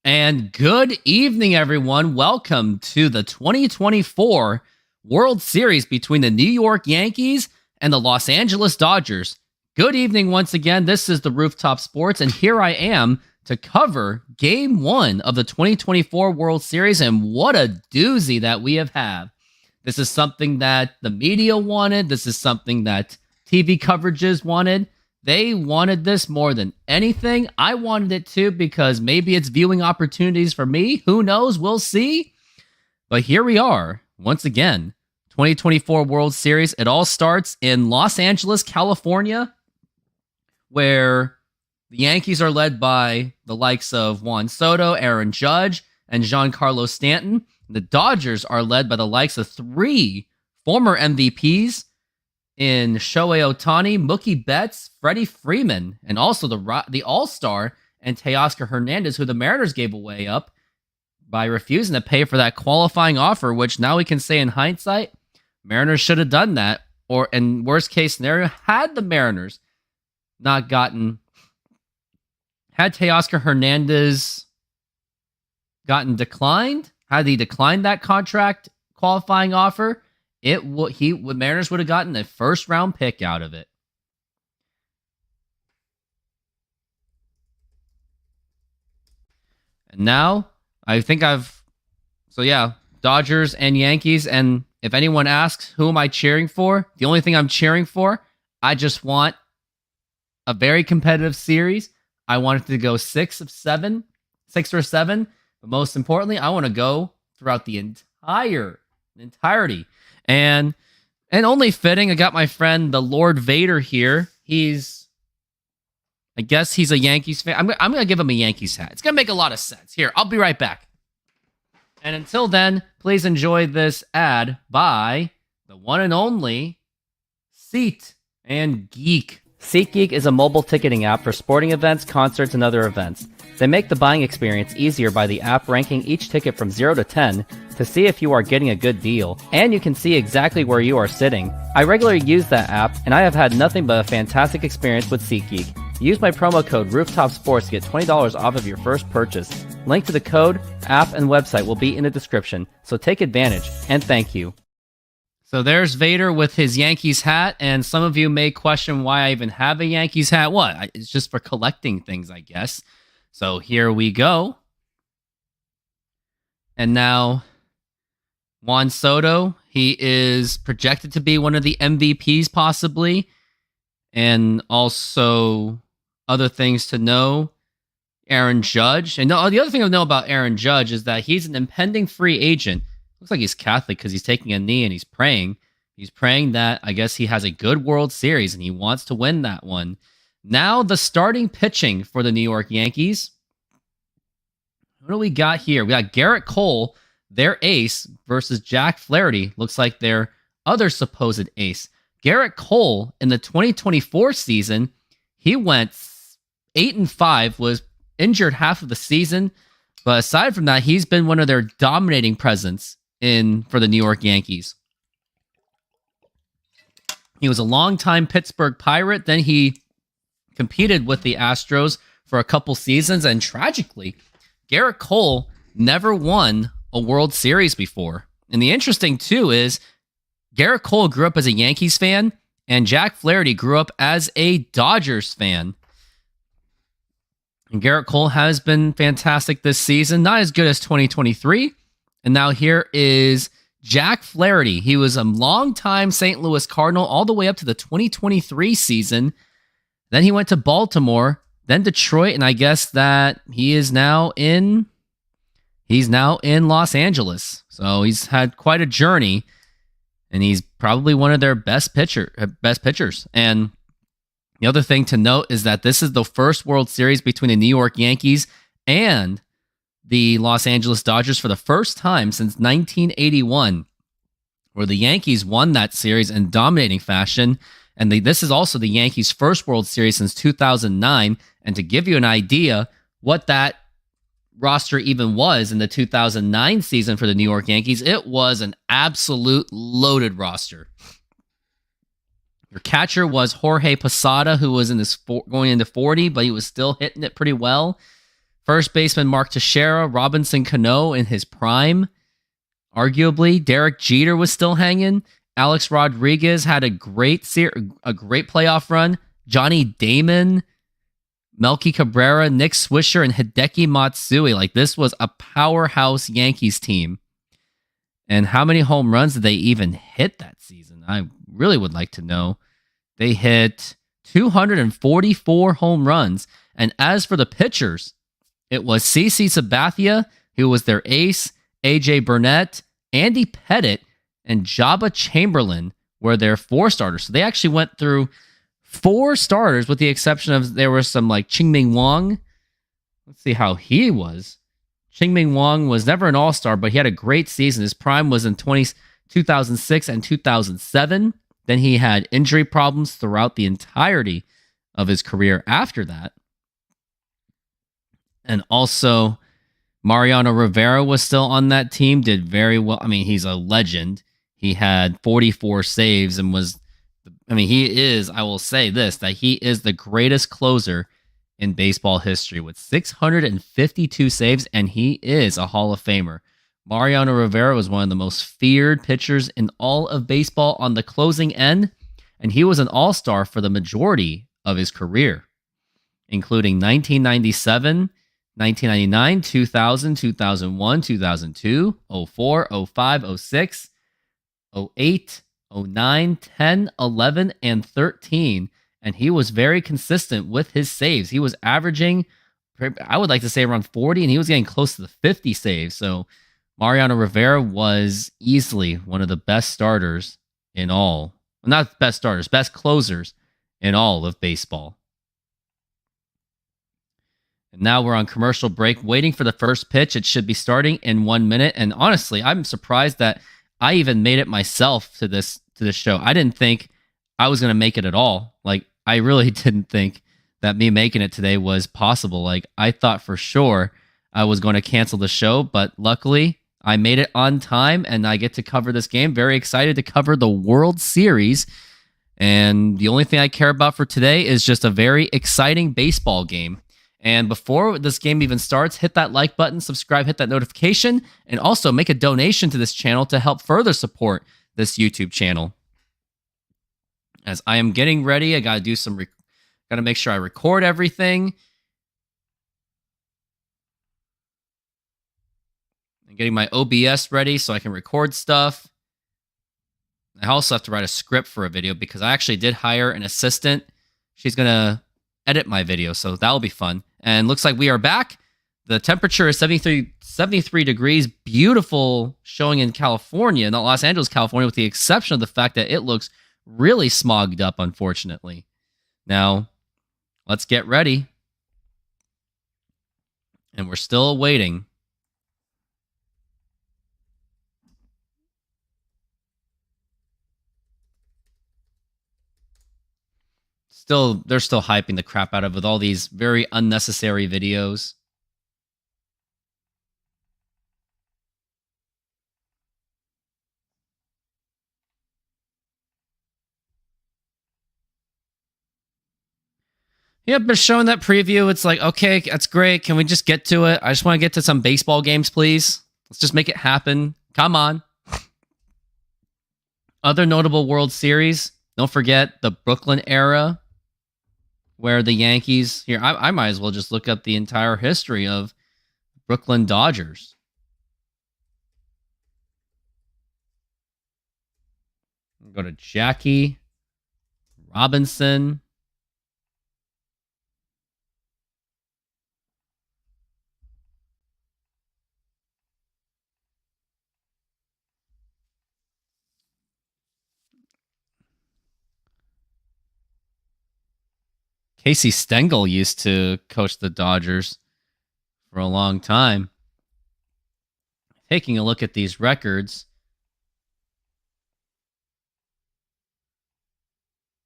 And good evening, everyone. Welcome to the 2024 World Series between the New York Yankees and the Los Angeles Dodgers. Good evening once again. This is the Rooftop Sports, and here I am to cover Game 1 of the 2024 World Series, and what a doozy that we have had. This is something that the media wanted. This is something that TV coverages wanted. They wanted this more than anything. I wanted it too because maybe it's viewing opportunities for me. Who knows? We'll see. But here we are, once again, 2024 World Series. It all starts in Los Angeles, California, where the Yankees are led by the likes of Juan Soto, Aaron Judge, and Giancarlo Stanton. The Dodgers are led by the likes of three former MVPs in Shohei Ohtani, Mookie Betts, Freddie Freeman, and also the All-Star and Teoscar Hernandez, who the Mariners gave away up by refusing to pay for that qualifying offer, which now we can say in hindsight, Mariners should have done that, or in worst case scenario, had the Mariners not gotten, had Teoscar Hernandez gotten declined, had he declined that contract qualifying offer, Mariners would have gotten a first round pick out of it. And now Dodgers and Yankees. And if anyone asks, who am I cheering for? The only thing I'm cheering for, I just want a very competitive series. I want it to go 6 or 7. But most importantly, I want to go throughout the entirety. And only fitting, I got my friend, the Lord Vader here. I guess he's a Yankees fan. I'm going to give him a Yankees hat. It's going to make a lot of sense. Here, I'll be right back. And until then, please enjoy this ad by the one and only Seat and Geek. SeatGeek is a mobile ticketing app for sporting events, concerts, and other events. They make the buying experience easier by the app ranking each ticket from 0 to 10 to see if you are getting a good deal, and you can see exactly where you are sitting. I regularly use that app, and I have had nothing but a fantastic experience with SeatGeek. Use my promo code RoofTopSports to get $20 off of your first purchase. Link to the code, app, and website will be in the description, so take advantage, and thank you. So there's Vader with his Yankees hat, and some of you may question why I even have a Yankees hat. What? It's just for collecting things, I guess. So here we go. And now, Juan Soto, he is projected to be one of the MVPs possibly. And also, other things to know, Aaron Judge. And the other thing I know about Aaron Judge is that he's an impending free agent. Looks like he's Catholic because he's taking a knee and he's praying. He's praying that, I guess, he has a good World Series and he wants to win that one. Now, the starting pitching for the New York Yankees. What do we got here? We got Garrett Cole, their ace, versus Jack Flaherty. Looks like their other supposed ace. Garrett Cole, in the 2024 season, he went 8-5, was injured half of the season. But aside from that, he's been one of their dominating presence for the New York Yankees. He was a longtime Pittsburgh Pirate. Then he competed with the Astros for a couple seasons. And tragically, Garrett Cole never won a World Series before. And the interesting, too, is Garrett Cole grew up as a Yankees fan, and Jack Flaherty grew up as a Dodgers fan. And Garrett Cole has been fantastic this season, not as good as 2023. And now here is Jack Flaherty. He was a longtime St. Louis Cardinal all the way up to the 2023 season. Then he went to Baltimore, then Detroit, and I guess that he's now in Los Angeles. So he's had quite a journey, and he's probably one of their best pitchers. And the other thing to note is that this is the first World Series between the New York Yankees and the Los Angeles Dodgers for the first time since 1981, where the Yankees won that series in dominating fashion. And this is also the Yankees' first World Series since 2009. And to give you an idea what that roster even was in the 2009 season for the New York Yankees, it was an absolute loaded roster. Your catcher was Jorge Posada, who was in going into 40, but he was still hitting it pretty well. First baseman Mark Teixeira, Robinson Cano in his prime, arguably. Derek Jeter was still hanging. Alex Rodriguez had a great playoff run. Johnny Damon, Melky Cabrera, Nick Swisher, and Hideki Matsui. Like, this was a powerhouse Yankees team. And how many home runs did they even hit that season? I really would like to know. They hit 244 home runs. And as for the pitchers, it was CC Sabathia, who was their ace, AJ Burnett, Andy Pettit, and Jabba Chamberlain were their 4 starters. So they actually went through 4 starters, with the exception of there was some like Ching-Ming Wang. Let's see how he was. Ching-Ming Wang was never an all-star, but he had a great season. His prime was in 2006 and 2007. Then he had injury problems throughout the entirety of his career after that. And also, Mariano Rivera was still on that team, did very well. I mean, he's a legend. He had 44 saves and was, I mean, he is, I will say this, that he is the greatest closer in baseball history with 652 saves, and he is a Hall of Famer. Mariano Rivera was one of the most feared pitchers in all of baseball on the closing end, and he was an all-star for the majority of his career, including 1997, 1999, 2000, 2001, 2002, 04, 05, 06, 08, 09, 10, 11, and 13. And he was very consistent with his saves. He was averaging, I would like to say, around 40, and he was getting close to the 50 saves. So Mariano Rivera was easily one of the best starters in all. Well, not best starters, best closers in all of baseball. And now we're on commercial break, waiting for the first pitch. It should be starting in 1 minute. And honestly, I'm surprised that I even made it myself to this show. I didn't think I was going to make it at all. Like, I really didn't think that me making it today was possible. Like, I thought for sure I was going to cancel the show, but luckily I made it on time and I get to cover this game. Very excited to cover the World Series. And the only thing I care about for today is just a very exciting baseball game. And before this game even starts, hit that like button, subscribe, hit that notification, and also make a donation to this channel to help further support this YouTube channel. As I am getting ready, I got to do some, got to make sure I record everything. I'm getting my OBS ready so I can record stuff. I also have to write a script for a video because I actually did hire an assistant. She's going to edit my video, so that'll be fun. And looks like we are back. The temperature is 73 degrees. Beautiful showing in California, not Los Angeles, California, with the exception of the fact that it looks really smogged up, unfortunately. Now, let's get ready. And we're still waiting. They're still hyping the crap out of it with all these very unnecessary videos. Yep, but showing that preview, it's like, okay, that's great. Can we just get to it? I just want to get to some baseball games, please. Let's just make it happen. Come on. Other notable World Series. Don't forget the Brooklyn era, where the Yankees... Here, I might as well just look up the entire history of Brooklyn Dodgers. Go to Jackie Robinson. Casey Stengel used to coach the Dodgers for a long time. Taking a look at these records.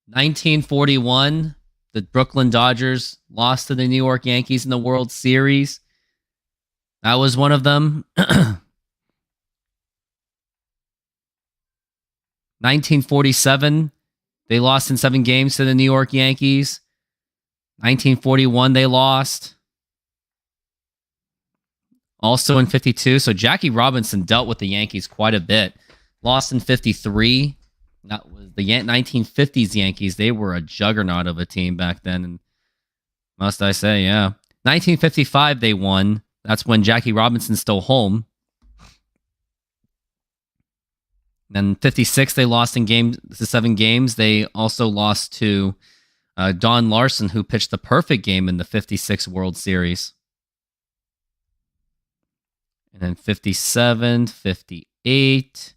1941, the Brooklyn Dodgers lost to the New York Yankees in the World Series. That was one of them. 1947, they lost in 7 games to the New York Yankees. 1941, they lost. also in 52. So Jackie Robinson dealt with the Yankees quite a bit. Lost in 53. That was the 1950s Yankees. They were a juggernaut of a team back then. And must I say, yeah. 1955, they won. That's when Jackie Robinson's still home. Then 56, they lost in 7 games. They also lost to Don Larson, who pitched the perfect game in the 56 World Series. And then 57, 58,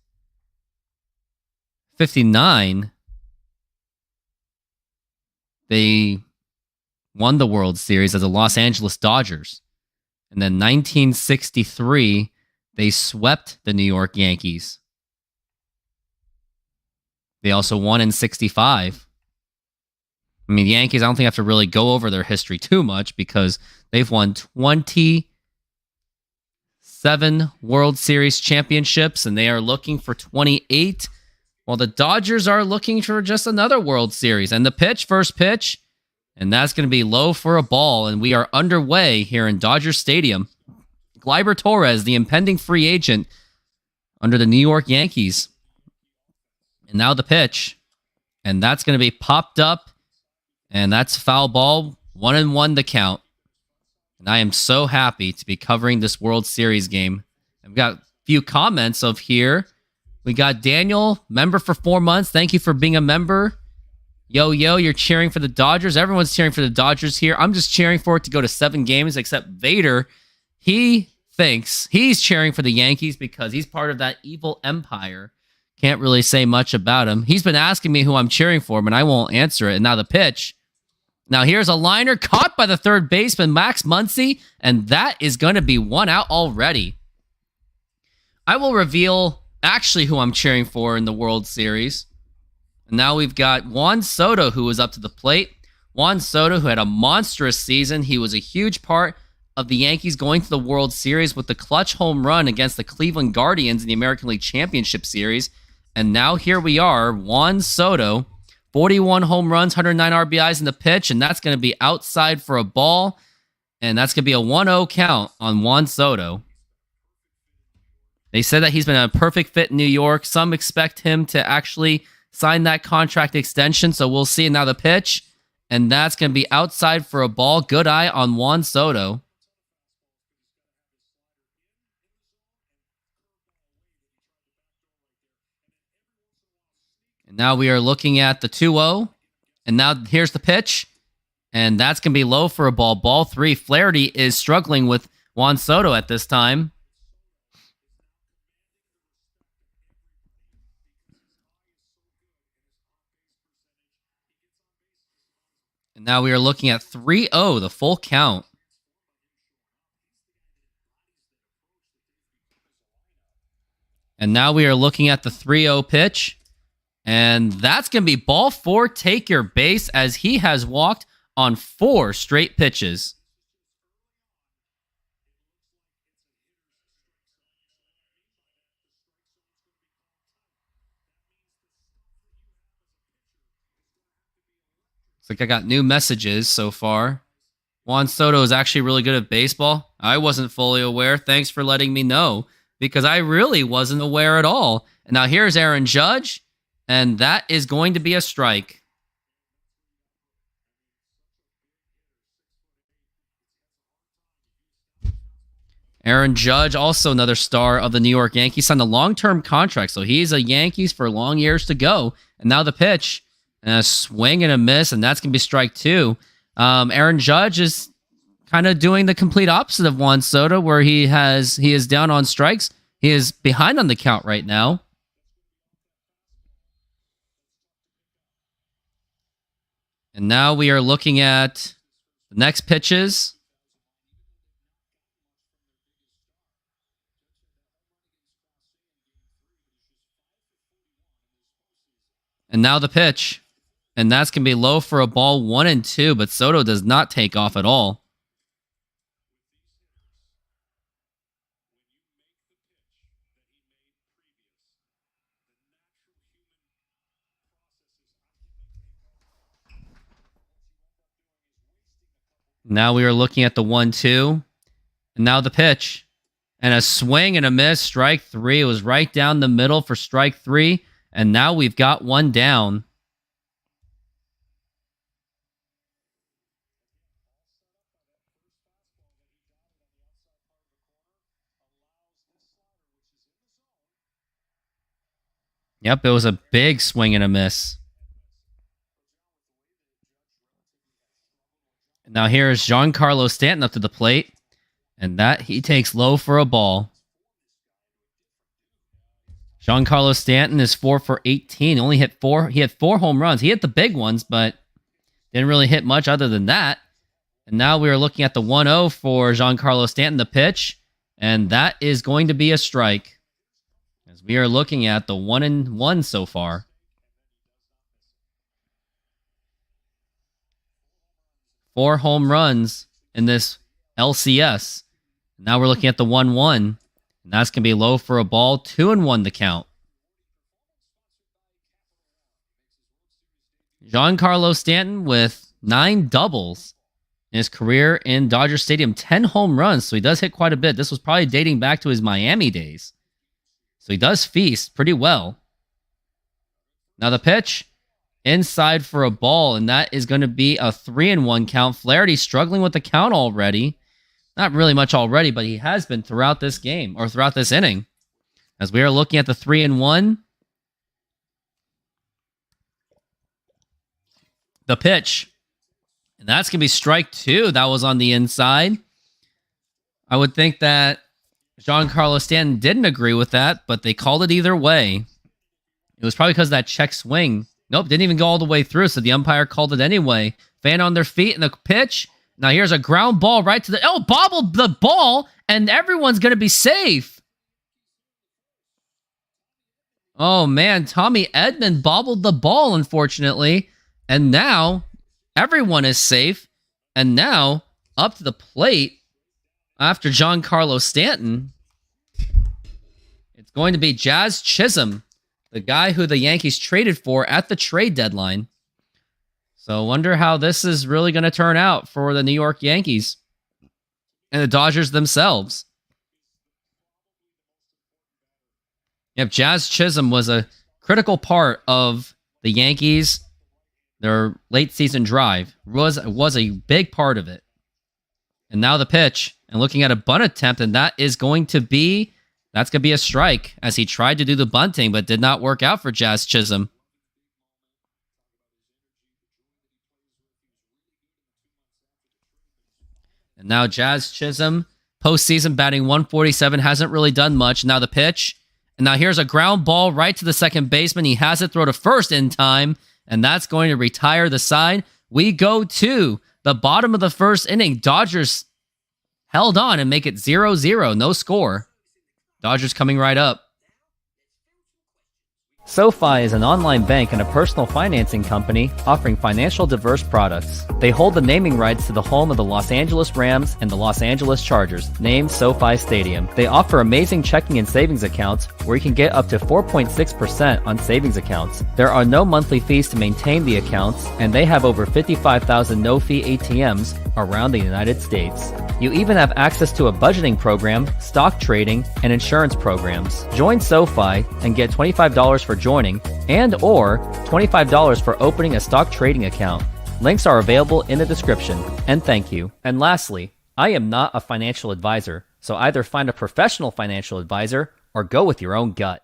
59, they won the World Series as the Los Angeles Dodgers. And then 1963, they swept the New York Yankees. They also won in 65. I mean, the Yankees, I don't think I have to really go over their history too much because they've won 27 World Series championships, and they are looking for 28, while the Dodgers are looking for just another World Series. And the pitch, first pitch, and that's going to be low for a ball, and we are underway here in Dodger Stadium. Gleyber Torres, the impending free agent under the New York Yankees. And now the pitch, and that's going to be popped up, and that's foul ball, 1-1 the count. And I am so happy to be covering this World Series game. I've got a few comments of here. We got Daniel, member for 4 months. Thank you for being a member. Yo, you're cheering for the Dodgers. Everyone's cheering for the Dodgers here. I'm just cheering for it to go to 7 games, except Vader. He thinks he's cheering for the Yankees because he's part of that evil empire. Can't really say much about him. He's been asking me who I'm cheering for, but I won't answer it. And now the pitch. Now here's a liner caught by the third baseman, Max Muncy, and that is going to be 1 out already. I will reveal actually who I'm cheering for in the World Series. And now we've got Juan Soto, who was up to the plate. Juan Soto, who had a monstrous season. He was a huge part of the Yankees going to the World Series with the clutch home run against the Cleveland Guardians in the American League Championship Series. And now here we are, Juan Soto, 41 home runs, 109 RBIs in the pitch, and that's going to be outside for a ball. And that's going to be a 1-0 count on Juan Soto. They said that he's been a perfect fit in New York. Some expect him to actually sign that contract extension, so we'll see. Now the pitch, and that's going to be outside for a ball. Good eye on Juan Soto. And now we are looking at the 2-0. And now here's the pitch. And that's going to be low for a ball. Ball 3. Flaherty is struggling with Juan Soto at this time. And now we are looking at 3-0, the full count. And now we are looking at the 3-0 pitch. And that's going to be ball 4, take your base, as he has walked on 4 straight pitches. Looks like I got new messages so far. Juan Soto is actually really good at baseball. I wasn't fully aware. Thanks for letting me know, because I really wasn't aware at all. And now here's Aaron Judge. And that is going to be a strike. Aaron Judge, also another star of the New York Yankees, signed a long-term contract, so he's a Yankees for long years to go. And now the pitch, and a swing and a miss, and that's going to be strike 2. Aaron Judge is kind of doing the complete opposite of Juan Soto, where he is down on strikes. He is behind on the count right now. And now we are looking at the next pitches. And now the pitch. And that's going to be low for a ball, 1-2, but Soto does not take off at all. Now we are looking at the 1-2. And now the pitch. And a swing and a miss, strike three. It was right down the middle for strike three. And now we've got one down. Yep, it was a big swing and a miss. Now here's Giancarlo Stanton up to the plate. And that he takes low for a ball. Giancarlo Stanton is 4 for 18. He only hit four. He had 4 home runs. He hit the big ones, but didn't really hit much other than that. And now we are looking at the 1-0 for Giancarlo Stanton, the pitch. And that is going to be a strike. As we are looking at the 1-1 so far. Four home runs in this LCS. Now we're looking at the 1-1. And that's going to be low for a ball. 2-1 the count. Giancarlo Stanton with 9 doubles in his career in Dodger Stadium. 10 home runs, so he does hit quite a bit. This was probably dating back to his Miami days. So he does feast pretty well. Now the pitch, inside for a ball, and that is going to be a 3-1 count. Flaherty struggling with the count already. Not really much already, but he has been throughout this game, or throughout this inning. As we are looking at the 3-1. The pitch. And that's going to be strike 2. That was on the inside. I would think that Giancarlo Stanton didn't agree with that, but they called it either way. It was probably because of that check swing. Nope, didn't even go all the way through, so the umpire called it anyway. Fan on their feet, and the pitch. Now here's a ground ball right to the... Oh, bobbled the ball, and everyone's going to be safe. Oh, man, Tommy Edman bobbled the ball, unfortunately. And now, everyone is safe. And now, up to the plate, after Giancarlo Stanton, it's going to be Jazz Chisholm, the guy who the Yankees traded for at the trade deadline. So, wonder how this is really going to turn out for the New York Yankees and the Dodgers themselves. Yep, Jazz Chisholm was a critical part of the Yankees. Their late season drive was a big part of it. And now the pitch, and looking at a bunt attempt, and that's going to be a strike, as he tried to do the bunting, but did not work out for Jazz Chisholm. And now Jazz Chisholm, postseason batting 147, hasn't really done much. Now the pitch, and now here's a ground ball right to the second baseman. He has it throw to first in time, and that's going to retire the side. We go to the bottom of the first inning. Dodgers held on and make it 0-0, no score. Dodgers coming right up. SoFi is an online bank and a personal financing company offering financial diverse products. They hold the naming rights to the home of the Los Angeles Rams and the Los Angeles Chargers, named SoFi Stadium. They offer amazing checking and savings accounts where you can get up to 4.6% on savings accounts. There are no monthly fees to maintain the accounts, and they have over 55,000 no-fee ATMs around the United States. You even have access to a budgeting program, stock trading, and insurance programs. Join SoFi and get $25 for joining and or $25 for opening a stock trading account. Links are available in the description. And thank you. And lastly, I am not a financial advisor, so either find a professional financial advisor or go with your own gut.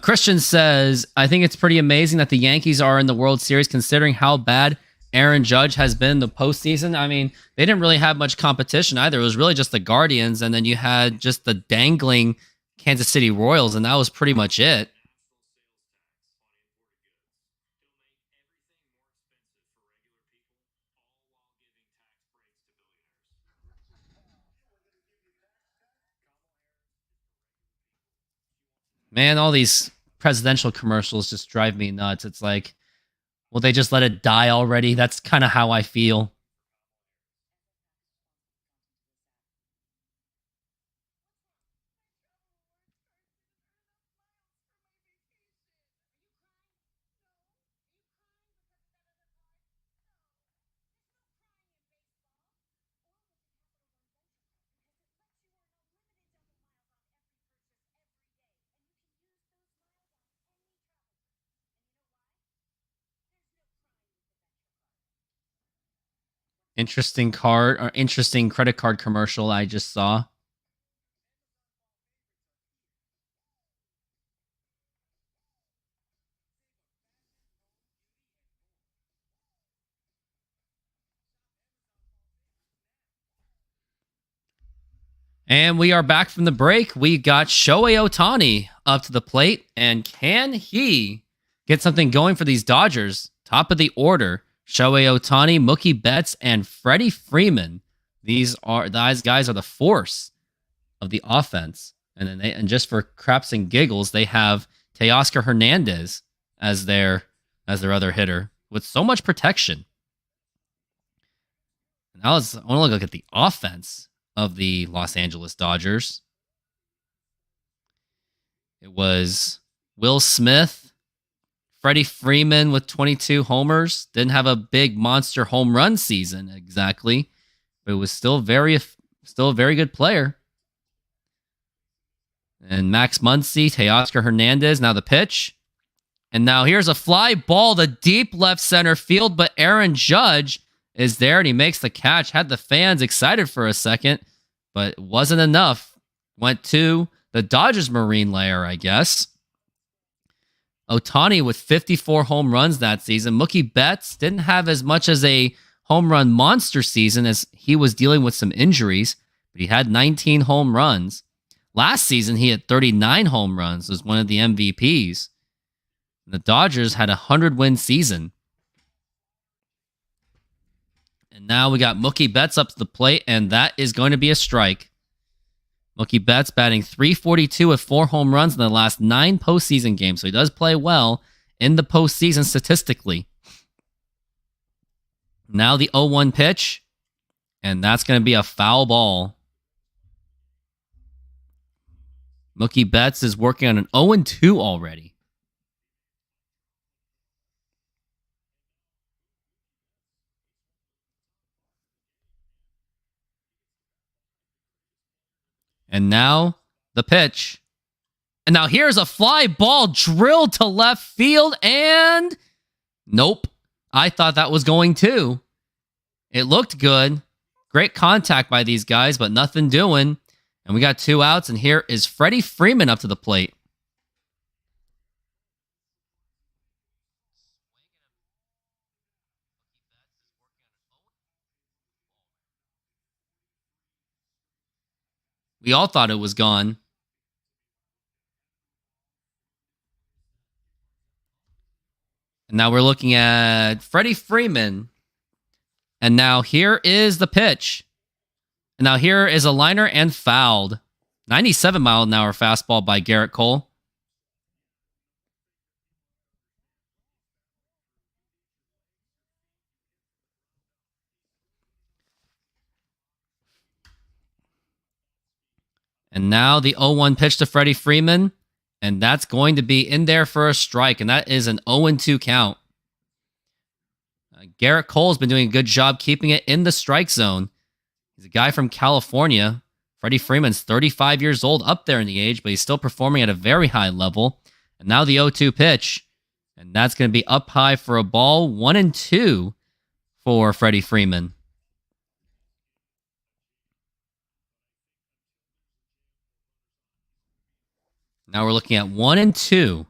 Christian says, I think it's pretty amazing that the Yankees are in the World Series considering how bad Aaron Judge has been in the postseason. I mean, they didn't really have much competition either. It was really just the Guardians, and then you had just the dangling Kansas City Royals, and that was pretty much it. Man, all these presidential commercials just drive me nuts. It's like, will they just let it die already? That's kind of how I feel. Interesting card or interesting credit card commercial I just saw. And we are back from the break. We got Shohei Ohtani up to the plate. And can he get something going for these Dodgers? Top of the order, Shohei Ohtani, Mookie Betts, and Freddie Freeman. These guys are the force of the offense. And just for craps and giggles, they have Teoscar Hernandez as their other hitter with so much protection. Now I want to look at the offense of the Los Angeles Dodgers. It was Will Smith, Freddie Freeman with 22 homers. Didn't have a big monster home run season exactly, but it was still a very good player. And Max Muncy, Teoscar Hernandez, now the pitch. And now here's a fly ball to deep left center field, but Aaron Judge is there and he makes the catch. Had the fans excited for a second, but it wasn't enough. Went to the Dodgers marine layer, I guess. Ohtani with 54 home runs that season. Mookie Betts didn't have as much as a home run monster season as he was dealing with some injuries, but he had 19 home runs. Last season, he had 39 home runs, was one of the MVPs. The Dodgers had a 100-win season. And now we got Mookie Betts up to the plate, and that is going to be a strike. Mookie Betts batting .342 with 4 home runs in the last 9 postseason games, so he does play well in the postseason statistically. Now the 0-1 pitch, and that's going to be a foul ball. Mookie Betts is working on an 0-2 already. And now the pitch. And now here's a fly ball drilled to left field, and nope. I thought that was going to. It looked good. Great contact by these guys, but nothing doing. And we got 2 outs, and here is Freddie Freeman up to the plate. We all thought it was gone. And now we're looking at Freddie Freeman. And now here is the pitch. And now here is a liner and fouled. 97-mile-an-hour fastball by Garrett Cole. And now the 0-1 pitch to Freddie Freeman. And that's going to be in there for a strike. And that is an 0-2 count. Garrett Cole's been doing a good job keeping it in the strike zone. He's a guy from California. Freddie Freeman's 35 years old, up there in the age, but he's still performing at a very high level. And now the 0-2 pitch. And that's going to be up high for a ball. 1-2 for Freddie Freeman. Now we're looking at 1-2.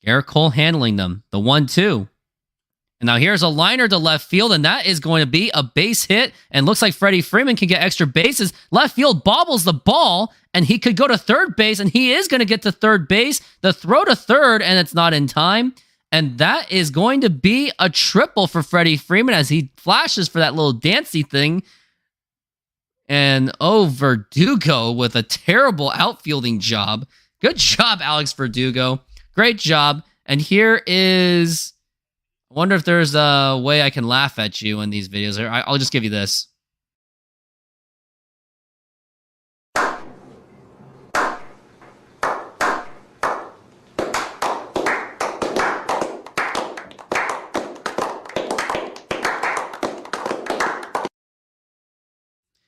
Garrett Cole handling them. The 1-2. And now here's a liner to left field, and that is going to be a base hit. And looks like Freddie Freeman can get extra bases. Left field bobbles the ball, and he could go to third base, and he is going to get to third base. The throw to third, and it's not in time. And that is going to be a triple for Freddie Freeman as he flashes for that little dancey thing. And Verdugo with a terrible outfielding job. Good job, Alex Verdugo. Great job. And here is... I wonder if there's a way I can laugh at you in these videos. I'll just give you this.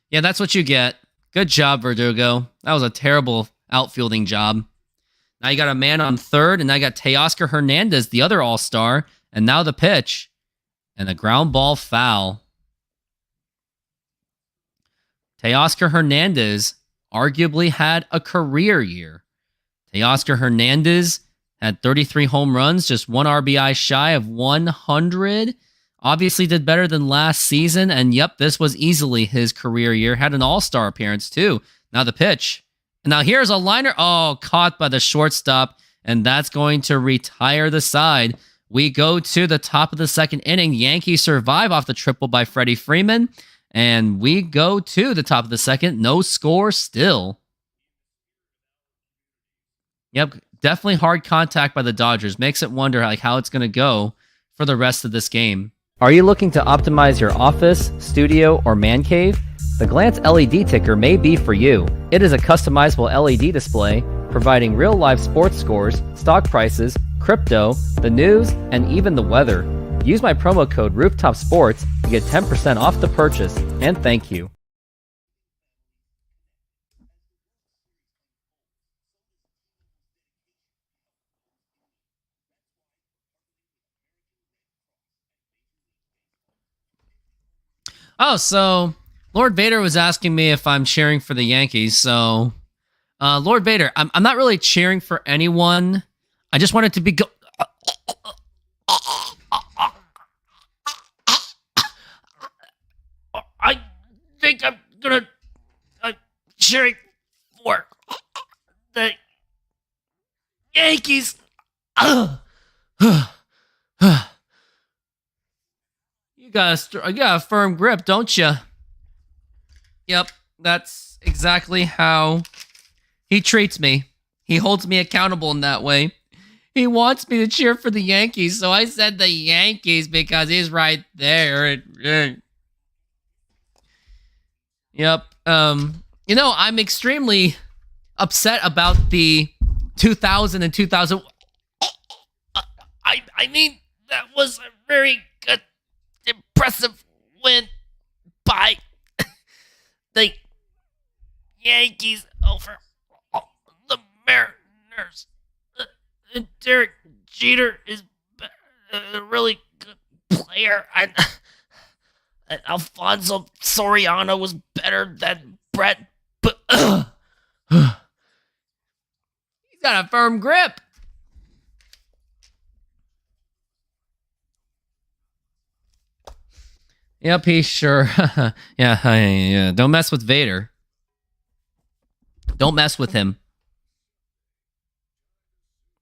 Yeah, that's what you get. Good job, Verdugo. That was a terrible outfielding job. Now you got a man on third, and I got Teoscar Hernandez, the other all-star. And now the pitch. And a ground ball foul. Teoscar Hernandez arguably had a career year. Teoscar Hernandez had 33 home runs, just 1 RBI shy of 100. Obviously did better than last season, and yep, this was easily his career year. Had an all-star appearance too. Now the pitch. And now here's a liner. Oh, caught by the shortstop, and that's going to retire the side. We go to the top of the second inning. Yankees survive off the triple by Freddie Freeman. And we go to the top of the second. No score still. Yep, definitely hard contact by the Dodgers. Makes it wonder how it's going to go for the rest of this game. Are you looking to optimize your office, studio, or man cave? The Glance LED ticker may be for you. It is a customizable LED display providing real-life sports scores, stock prices, crypto, the news, and even the weather. Use my promo code RoofTopSports to get 10% off the purchase, and thank you. Oh, so Lord Vader was asking me if I'm cheering for the Yankees. So, Lord Vader, I'm not really cheering for anyone. I just wanted to be I think I'm gonna cheering for the Yankees. You got a firm grip, don't you? Yep, that's exactly how he treats me. He holds me accountable in that way. He wants me to cheer for the Yankees, so I said the Yankees because he's right there. Yep. I'm extremely upset about the 2000 and 2000. I mean, that was a very good, impressive win by the Yankees over the Mariners. And Derek Jeter is a really good player. And Alfonso Soriano was better than Brett. But he's got a firm grip. Yep, he sure. Yeah. Don't mess with Vader. Don't mess with him.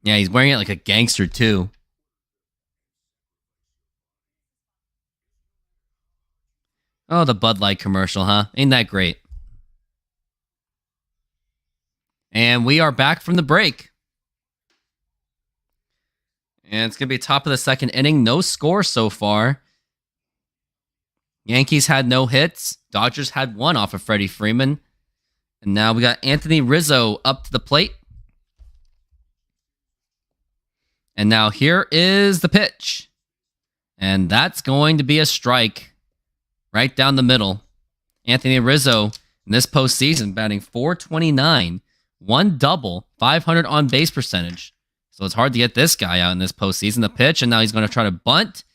Yeah, he's wearing it like a gangster, too. Oh, the Bud Light commercial, huh? Ain't that great? And we are back from the break. And it's going to be top of the second inning. No score so far. Yankees had no hits. Dodgers had one off of Freddie Freeman. And now we got Anthony Rizzo up to the plate. And now here is the pitch. And that's going to be a strike right down the middle. Anthony Rizzo in this postseason batting .429, one double, 500 on base percentage. So it's hard to get this guy out in this postseason. The pitch, and now he's going to try to bunt.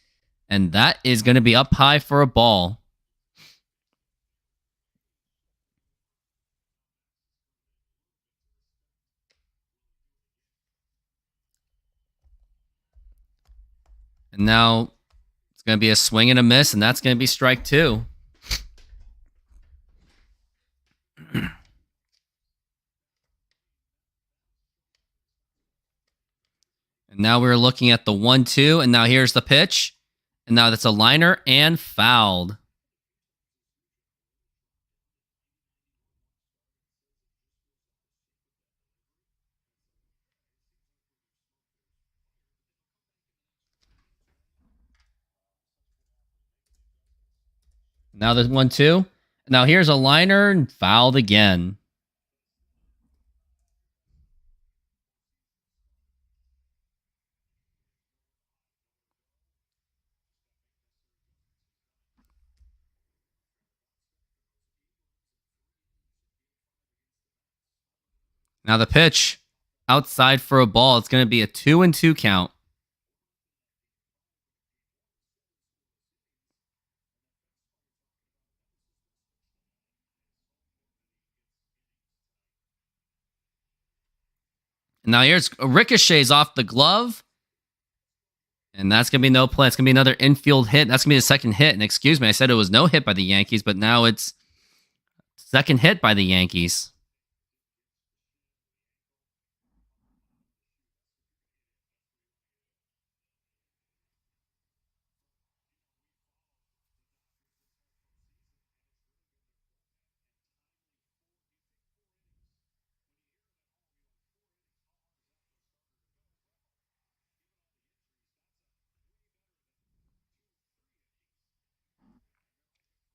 And that is going to be up high for a ball. And now it's going to be a swing and a miss, and that's going to be strike two. And now we're looking at the 1-2, and now here's the pitch. And now that's a liner and fouled. Now there's 1-2. Now here's a liner and fouled again. Now the pitch outside for a ball. It's going to be a 2-2 count. And now here's ricochets off the glove. And that's going to be no play. It's going to be another infield hit. That's going to be the second hit. And excuse me, I said it was no hit by the Yankees, but now it's second hit by the Yankees.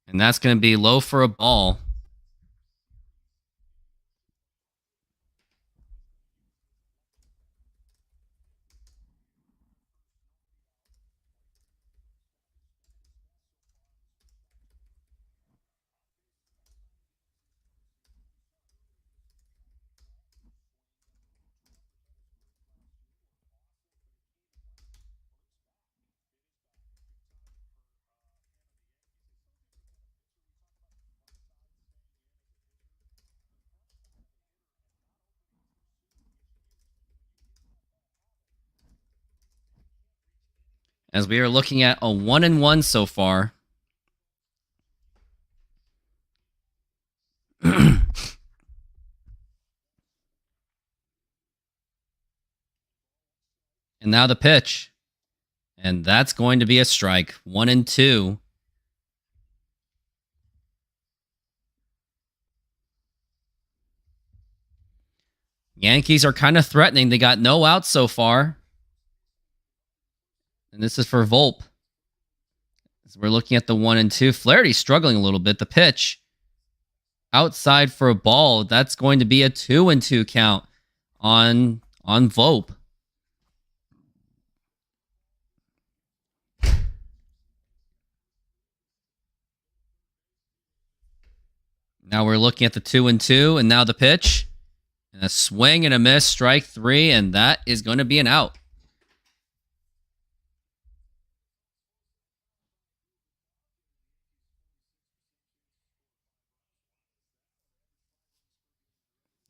And that's going to be low for a ball. As we are looking at a 1-1 so far. And now the pitch. And that's going to be a strike. 1-2. Yankees are kind of threatening. They got no outs so far. And this is for Volpe. As we're looking at the 1-2. Flaherty struggling a little bit. The pitch. Outside for a ball. That's going to be a 2-2 count on Volpe. Now we're looking at the 2-2, and now the pitch. And a swing and a miss, strike 3, and that is going to be an out.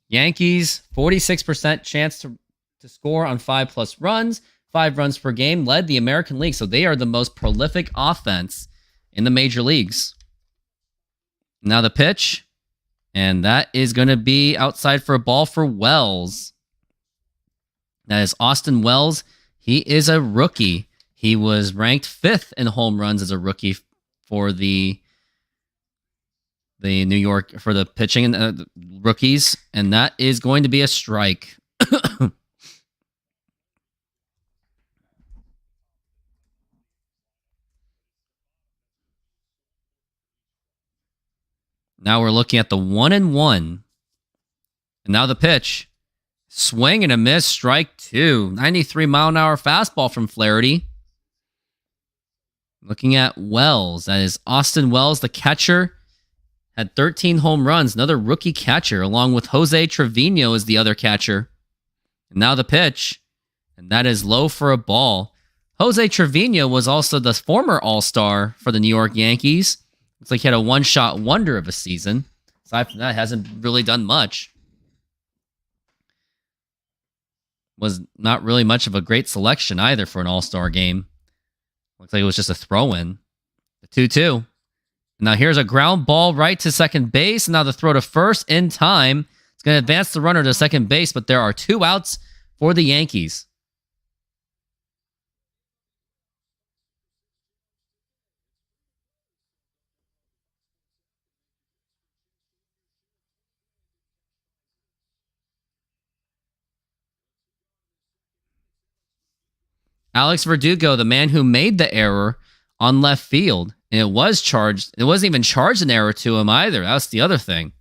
Yankees, 46% chance to score on 5+ runs, 5 runs per game, led the American League. So they are the most prolific offense in the major leagues. Now the pitch, and that is going to be outside for a ball for Wells. That is Austin Wells. He is a rookie. He was ranked 5th in home runs as a rookie for the New York, for the pitching rookies, and that is going to be a strike. Now we're looking at the 1-1. And now the pitch. Swing and a miss, strike 2. 93-mile-an-hour fastball from Flaherty. Looking at Wells. That is Austin Wells, the catcher. Had 13 home runs. Another rookie catcher, along with Jose Trevino as the other catcher. And now the pitch. And that is low for a ball. Jose Trevino was also the former All-Star for the New York Yankees. Looks like he had a one-shot wonder of a season. Aside from that, hasn't really done much. Was not really much of a great selection either for an All-Star game. Looks like it was just a throw-in. The 2-2. Now here's a ground ball right to second base. Now the throw to first in time. It's going to advance the runner to second base, but there are 2 outs for the Yankees. Alex Verdugo, the man who made the error on left field. And it was charged. It wasn't even charged an error to him either. That's the other thing.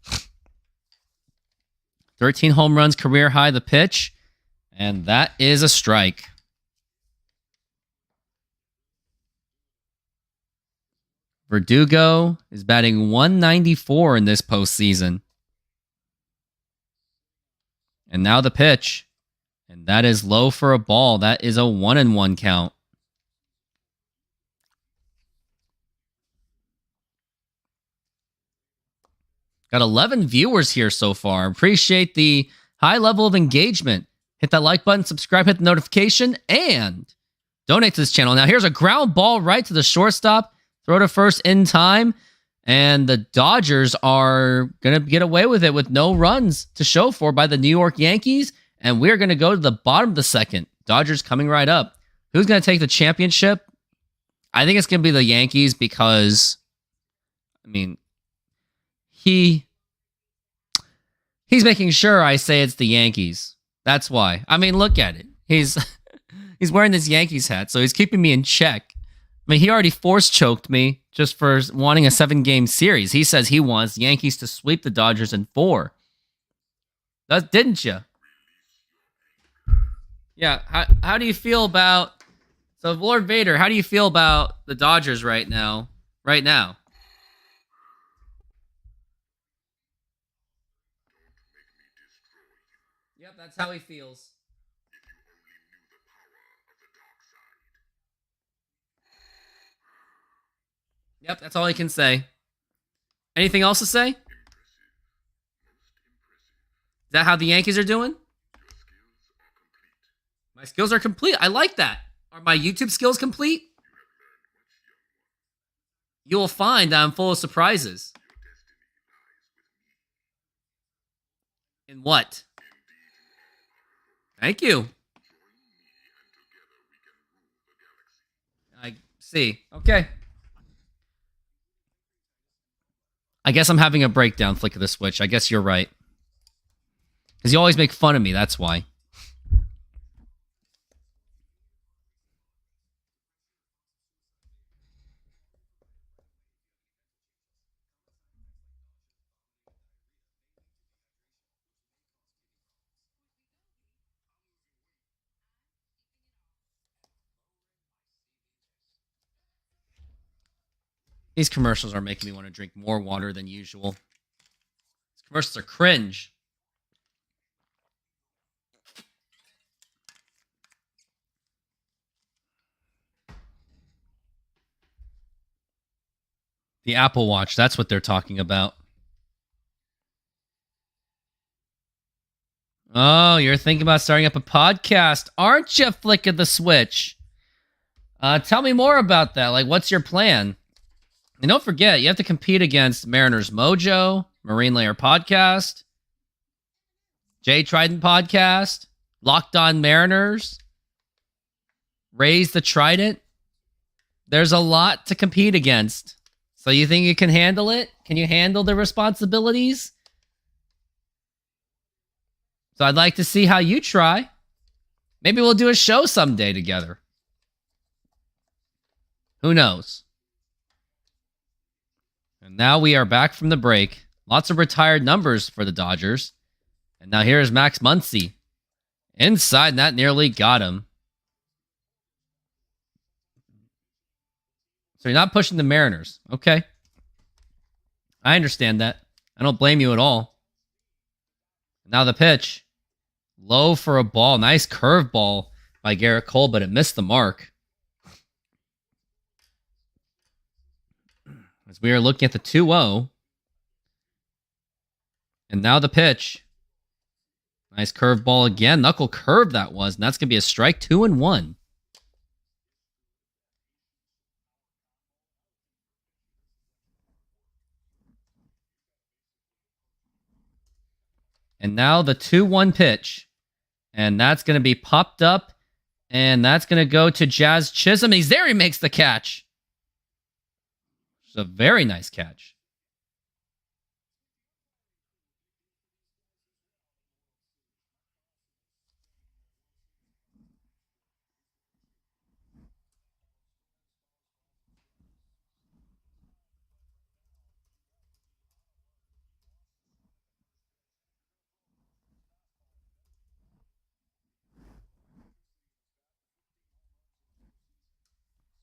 13 home runs, career high, the pitch. And that is a strike. Verdugo is batting 194 in this postseason. And now the pitch. And that is low for a ball. That is a 1-1 count. Got 11 viewers here so far. Appreciate the high level of engagement. hit that like button, subscribe, hit the notification, and donate to this channel. Now, here's a ground ball right to the shortstop. Throw to first in time. And the Dodgers are going to get away with it with no runs to show for by the New York Yankees. And we're going to go to the bottom of the second. Dodgers coming right up. Who's going to take the championship? I think it's going to be the Yankees because, I mean, he's making sure I say it's the Yankees. That's why. I mean, look at it. He's wearing this Yankees hat, so he's keeping me in check. I mean, he already force choked me just for wanting a 7-game series. He says he wants Yankees to sweep the Dodgers in 4. Didn't you? Yeah. How do you feel about... So, Lord Vader, how do you feel about the Dodgers right now? Right now. Yep, that's how he feels. Yep, that's all he can say. Anything else to say? Is that how the Yankees are doing? My skills are complete. I like that. Are my YouTube skills complete? You will find I'm full of surprises. In what? Thank you. I see. Okay. I guess I'm having a breakdown, flick of the switch. I guess you're right. Because you always make fun of me, that's why. These commercials are making me want to drink more water than usual. These commercials are cringe. The Apple Watch, that's what they're talking about. Oh, you're thinking about starting up a podcast, aren't you, flick of the switch? Tell me more about that. Like, what's your plan? And don't forget, you have to compete against Mariners Mojo, Marine Layer Podcast, Jay Trident Podcast, Locked On Mariners, Raise the Trident. There's a lot to compete against. So you think you can handle it? Can you handle the responsibilities? So I'd like to see how you try. Maybe we'll do a show someday together. Who knows? And now we are back from the break. Lots of retired numbers for the Dodgers. And now here's Max Muncy. Inside, and that nearly got him. So you're not pushing the Mariners. Okay. I understand that. I don't blame you at all. Now the pitch. Low for a ball. Nice curveball by Garrett Cole, but it missed the mark. As we are looking at the 2-0. And now the pitch. Nice curveball again. Knuckle curve that was. And that's going to be a strike. 2-1. And now the 2-1 pitch. And that's going to be popped up. And that's going to go to Jazz Chisholm. He's there. He makes the catch. It's a very nice catch.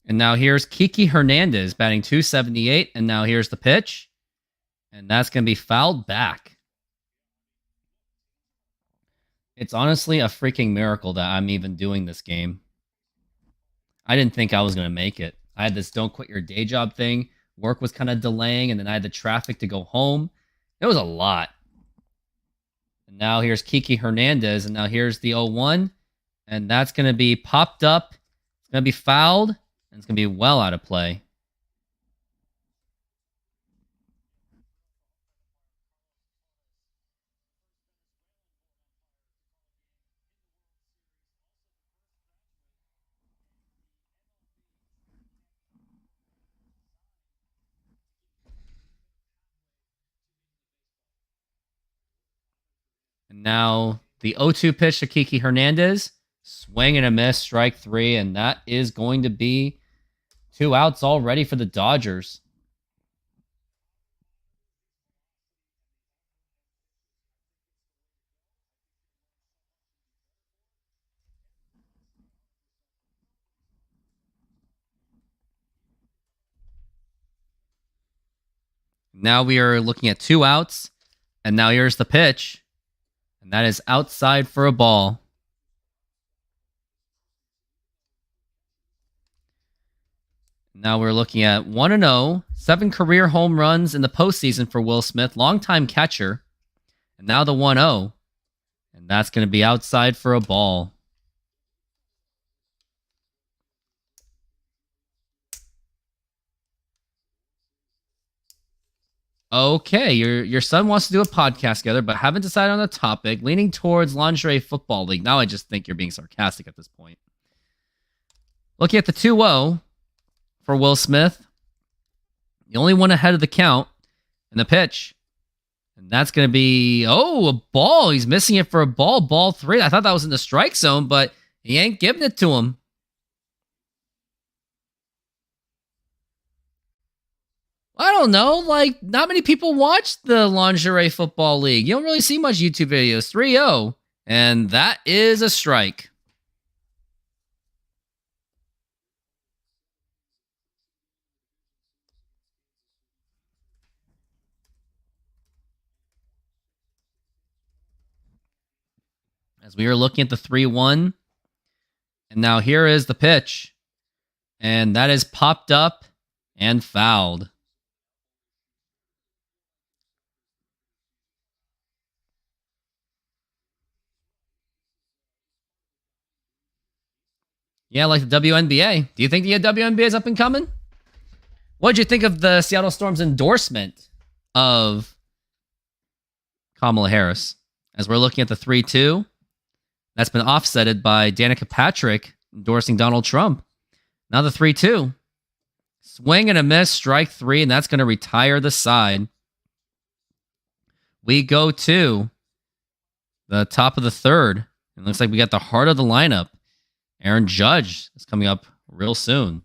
And now here's Kiki Hernandez batting .278. And now here's the pitch. And that's going to be fouled back. It's honestly a freaking miracle that I'm even doing this game. I didn't think I was going to make it. I had this don't quit your day job thing. Work was kind of delaying. And then I had the traffic to go home. It was a lot. And now here's Kiki Hernandez. And now here's the 0-1. And that's going to be popped up. It's going to be fouled. And it's going to be well out of play. And now the 0-2 pitch to Kiki Hernandez. Swing and a miss, strike 3. And that is going to be 2 outs already for the Dodgers. Now we are looking at 2 outs. And now here's the pitch. And that is outside for a ball. Now we're looking at 1-0, 7 career home runs in the postseason for Will Smith, longtime catcher. And now the 1-0. And that's going to be outside for a ball. Okay, your son wants to do a podcast together, but haven't decided on a topic, leaning towards lingerie football league. Now I just think you're being sarcastic at this point. Looking at the 2-0 for Will Smith. The only one ahead of the count in the pitch. And that's going to be, a ball. He's missing it for a ball. Ball 3. I thought that was in the strike zone, but he ain't giving it to him. I don't know. Like, not many people watch the lingerie football league. You don't really see much YouTube videos. 3-0. And that is a strike. As we are looking at the 3-1. And now here is the pitch. And that is popped up and fouled. Yeah, like the WNBA. Do you think the WNBA is up and coming? What did you think of the Seattle Storm's endorsement of Kamala Harris? As we're looking at the 3-2, that's been offsetted by Danica Patrick endorsing Donald Trump. Now the 3-2. Swing and a miss, strike 3, and that's going to retire the side. We go to the top of the 3rd. It looks like we got the heart of the lineup. Aaron Judge is coming up real soon.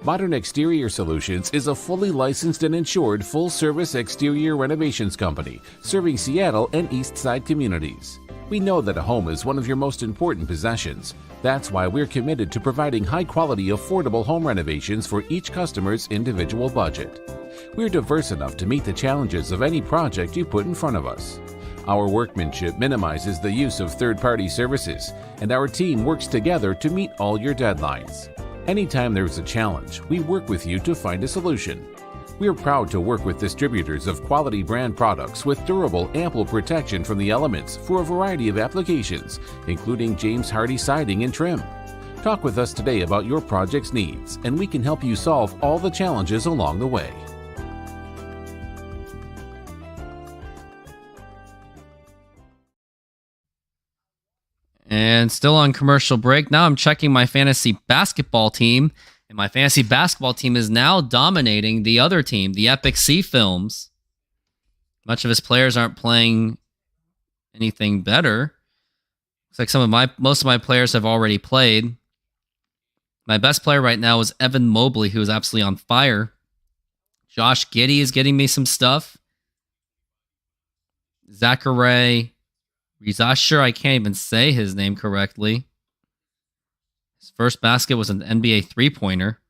Modern Exterior Solutions is a fully licensed and insured full-service exterior renovations company serving Seattle and East Side communities. We know that a home is one of your most important possessions. That's why we're committed to providing high-quality, affordable home renovations for each customer's individual budget. We're diverse enough to meet the challenges of any project you put in front of us. Our workmanship minimizes the use of third-party services, and our team works together to meet all your deadlines. Anytime there's a challenge, we work with you to find a solution. We're proud to work with distributors of quality brand products with durable, ample protection from the elements for a variety of applications, including James Hardie siding and trim. Talk with us today about your project's needs, and we can help you solve all the challenges along the way. And still on commercial break. Now I'm checking my fantasy basketball team. And my fantasy basketball team is now dominating the other team, the Epic Sea Films. Much of his players aren't playing anything better. Looks like most of my players have already played. My best player right now is Evan Mobley, who is absolutely on fire. Josh Giddey is getting me some stuff. Zachary Rizasher, I can't even say his name correctly. His first basket was an NBA three-pointer.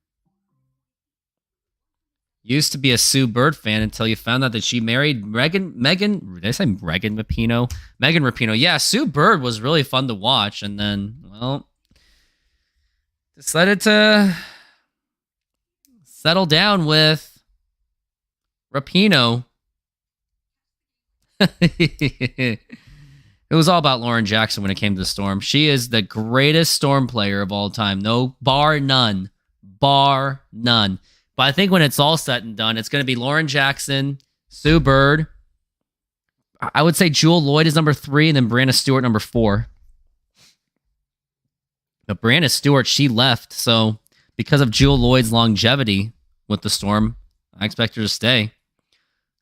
Used to be a Sue Bird fan until you found out that she married Megan, did I say Megan Rapinoe? Megan Rapinoe. Yeah, Sue Bird was really fun to watch, and then, well, decided to settle down with Rapinoe. It was all about Lauren Jackson when it came to the Storm. She is the greatest Storm player of all time. No, bar none. Bar none. But I think when it's all said and done, it's going to be Lauren Jackson, Sue Bird. I would say Jewel Lloyd is number 3, and then Brianna Stewart number 4. But Brianna Stewart, she left. So because of Jewel Lloyd's longevity with the Storm, I expect her to stay.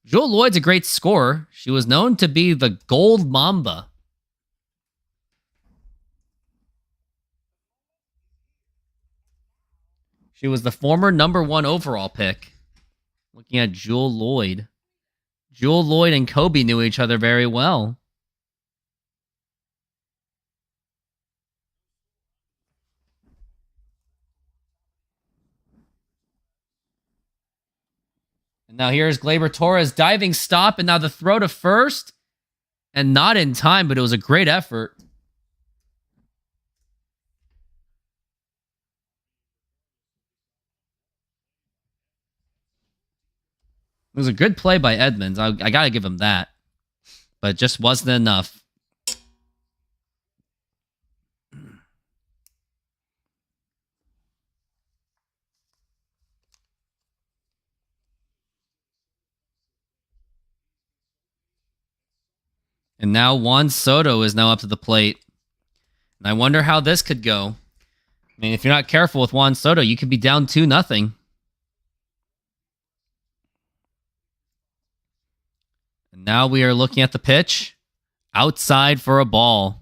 Jewel Lloyd's a great scorer. She was known to be the Gold Mamba. She was the former number 1 overall pick. Looking at Jewel Lloyd. Jewel Lloyd and Kobe knew each other very well. And now here's Gleyber Torres diving stop, and now the throw to first. And not in time, but it was a great effort. It was a good play by Edmonds. I got to give him that. But it just wasn't enough. And now Juan Soto is now up to the plate. And I wonder how this could go. I mean, if you're not careful with Juan Soto, you could be down 2-0. And now we are looking at the pitch. Outside for a ball.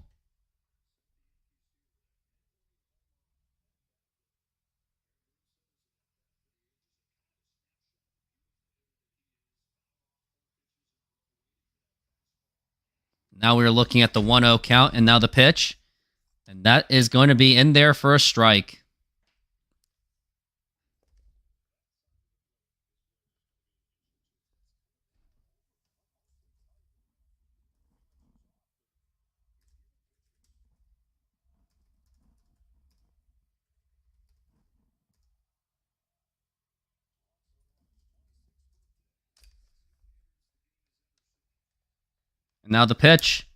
Now we're looking at the 1-0 count, and now the pitch. And that is going to be in there for a strike. And now the pitch.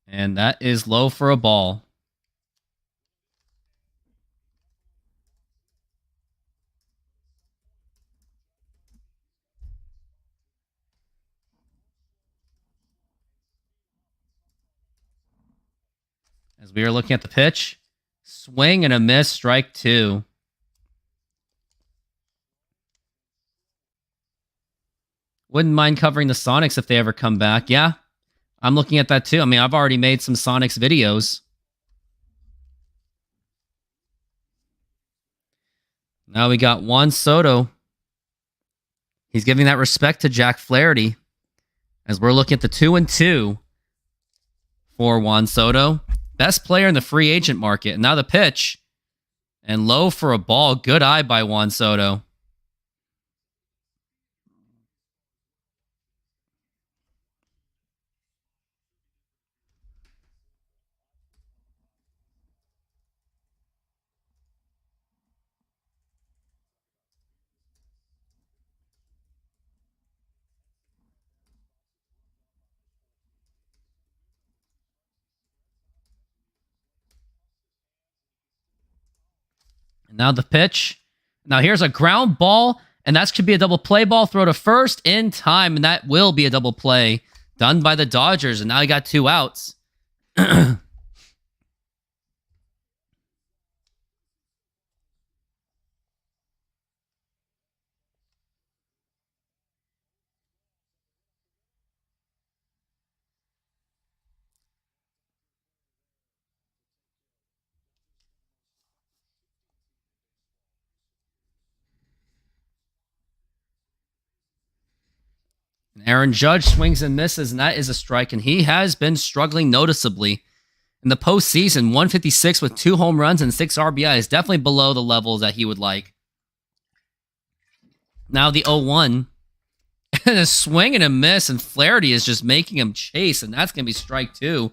And that is low for a ball. As we are looking at the pitch. Swing and a miss, strike 2. Wouldn't mind covering the Sonics if they ever come back. Yeah, I'm looking at that too. I mean, I've already made some Sonics videos. Now we got Juan Soto. He's giving that respect to Jack Flaherty. As we're looking at the 2-2 for Juan Soto. Best player in the free agent market. And now the pitch. And low for a ball. Good eye by Juan Soto. And now the pitch. Now here's a ground ball, and that should be a double play ball. Throw to first in time, and that will be a double play done by the Dodgers. And now he got 2 outs. Aaron Judge swings and misses, and that is a strike. And he has been struggling noticeably in the postseason. 156 with 2 home runs and 6 RBI is definitely below the level that he would like. Now the 0-1. And a swing and a miss, and Flaherty is just making him chase, and that's going to be strike 2.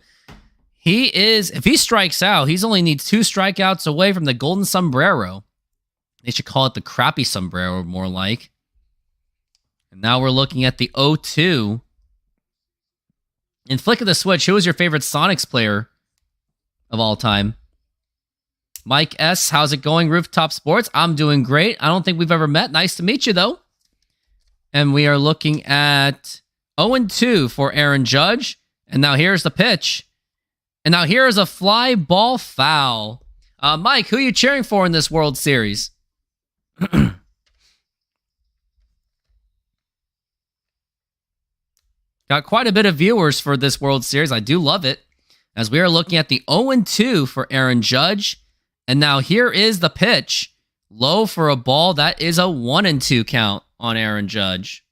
He is, if he strikes out, he's only needs 2 strikeouts away from the golden sombrero. They should call it the crappy sombrero more like. And now we're looking at the 0-2 In Flick of the Switch, who was your favorite Sonics player of all time? Mike S., how's it going? Rooftop Sports, I'm doing great. I don't think we've ever met. Nice to meet you, though. And we are looking at 0-2 for Aaron Judge. And now here's the pitch. And now here is a fly ball foul. Mike, who are you cheering for in this World Series? Got quite a bit of viewers for this World Series. I do love it. As we are looking at the 0-2 for Aaron Judge. And now here is the pitch. Low for a ball. That is a 1-2 count on Aaron Judge.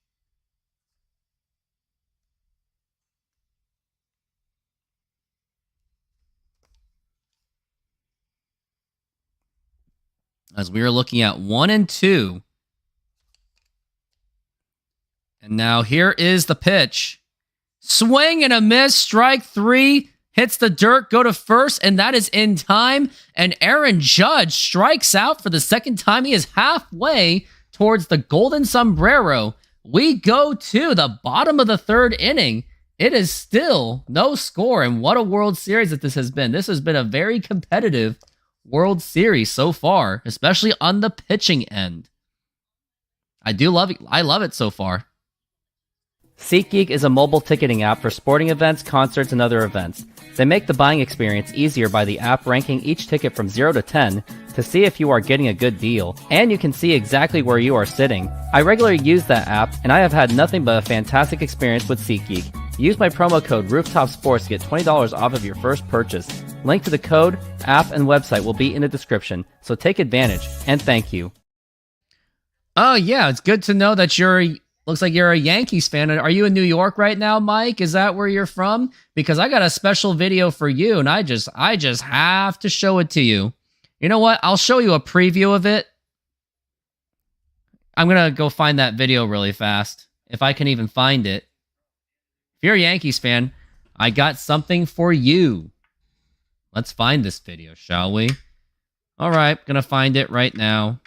As we are looking at 1-2. And now here is the pitch. Swing and a miss. Strike three. Hits the dirt. Go to first. And that is in time. And Aaron Judge strikes out for the second time. He is halfway towards the golden sombrero. We go to the bottom of the third inning. It is still no score. And what a World Series that this has been. This has been a very competitive World Series so far, especially on the pitching end. I do love it. I love it so far. SeatGeek is a mobile ticketing app for sporting events, concerts, and other events. They make the buying experience easier by the app ranking each ticket from 0 to 10 to see if you are getting a good deal, and you can see exactly where you are sitting. I regularly use that app, and I have had nothing but a fantastic experience with SeatGeek. Use my promo code RoofTopSports to get $20 off of your first purchase. Link to the code, app, and website will be in the description, so take advantage, and thank you. Oh, yeah, it's good to know that looks like you're a Yankees fan. Are you in New York right now, Mike? Is that where you're from? Because I got a special video for you, and I just have to show it to you. You know what? I'll show you a preview of it. I'm going to go find that video really fast, if I can even find it. If you're a Yankees fan, I got something for you. Let's find this video, shall we? All right, going to find it right now.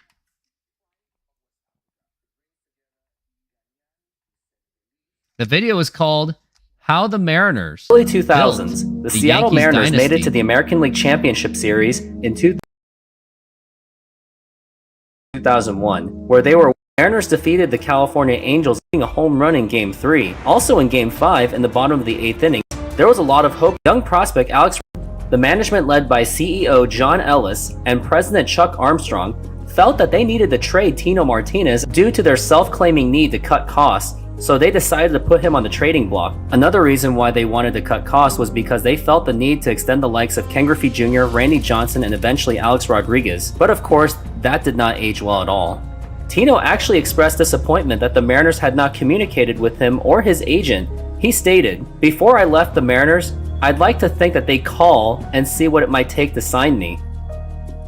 The video is called How the Mariners Early 2000s, the Seattle Yankees Mariners made it dynasty. to the American League Championship Series in 2001, where they were Mariners defeated the California Angels, hitting a home run in Game 3. Also in Game 5, in the bottom of the 8th inning, there was a lot of hope. Young prospect Alex, the management led by CEO John Ellis and President Chuck Armstrong, felt that they needed to trade Tino Martinez due to their self-claiming need to cut costs. So they decided to put him on the trading block. Another reason why they wanted to cut costs was because they felt the need to extend the likes of Ken Griffey Jr., Randy Johnson, and eventually Alex Rodriguez. But of course, that did not age well at all. Tino actually expressed disappointment that the Mariners had not communicated with him or his agent. He stated, "Before I left the Mariners, I'd like to think that they call and see what it might take to sign me."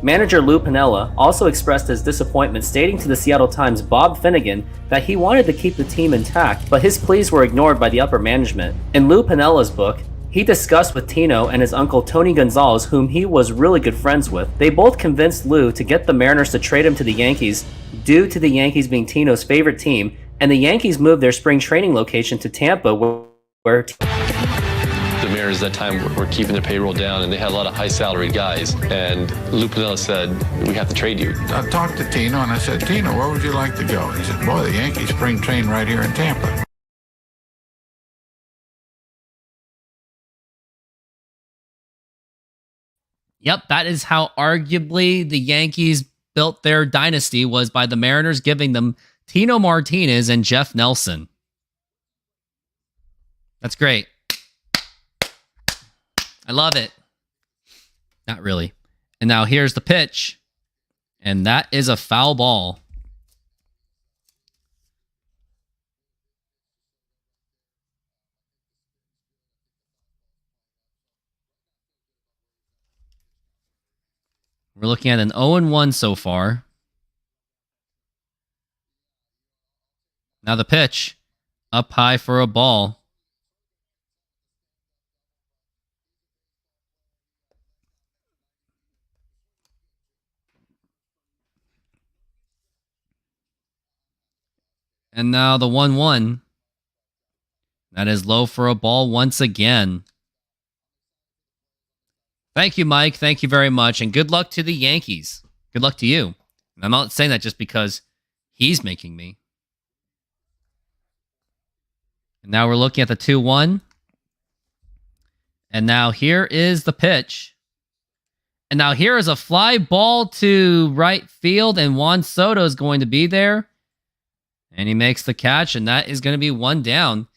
Manager Lou Piniella also expressed his disappointment, stating to the Seattle Times' Bob Finnegan that he wanted to keep the team intact, but his pleas were ignored by the upper management. In Lou Piniella's book, he discussed with Tino and his uncle Tony Gonzalez, whom he was really good friends with. They both convinced Lou to get the Mariners to trade him to the Yankees due to the Yankees being Tino's favorite team, and the Yankees moved their spring training location to Tampa, where the Mariners at that time were keeping their payroll down, and they had a lot of high salaried guys. And Lou Piniella said, "We have to trade you." I talked to Tino and I said, "Tino, where would you like to go?" He said, "Boy, the Yankees spring train right here in Tampa." Yep, that is how arguably the Yankees built their dynasty, was by the Mariners giving them Tino Martinez and Jeff Nelson. That's great. I love it. Not really. And now here's the pitch. And that is a foul ball. We're looking at an 0-1 so far. Now the pitch. Up high for a ball. And now the 1-1. That is low for a ball once again. Thank you, Mike. Thank you very much. And good luck to the Yankees. Good luck to you. And I'm not saying that just because he's making me. And now we're looking at the 2-1. And now here is the pitch. And now here is a fly ball to right field. And Juan Soto is going to be there. And he makes the catch. And that is going to be 1 down.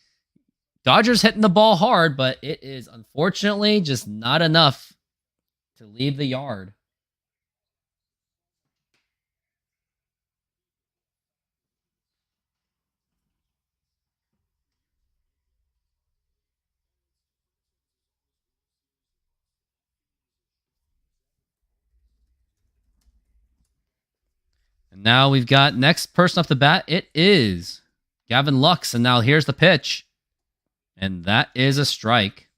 Dodgers hitting the ball hard, but it is unfortunately just not enough to leave the yard. And now we've got next person off the bat. It is Gavin Lux. And now here's the pitch. And that is a strike.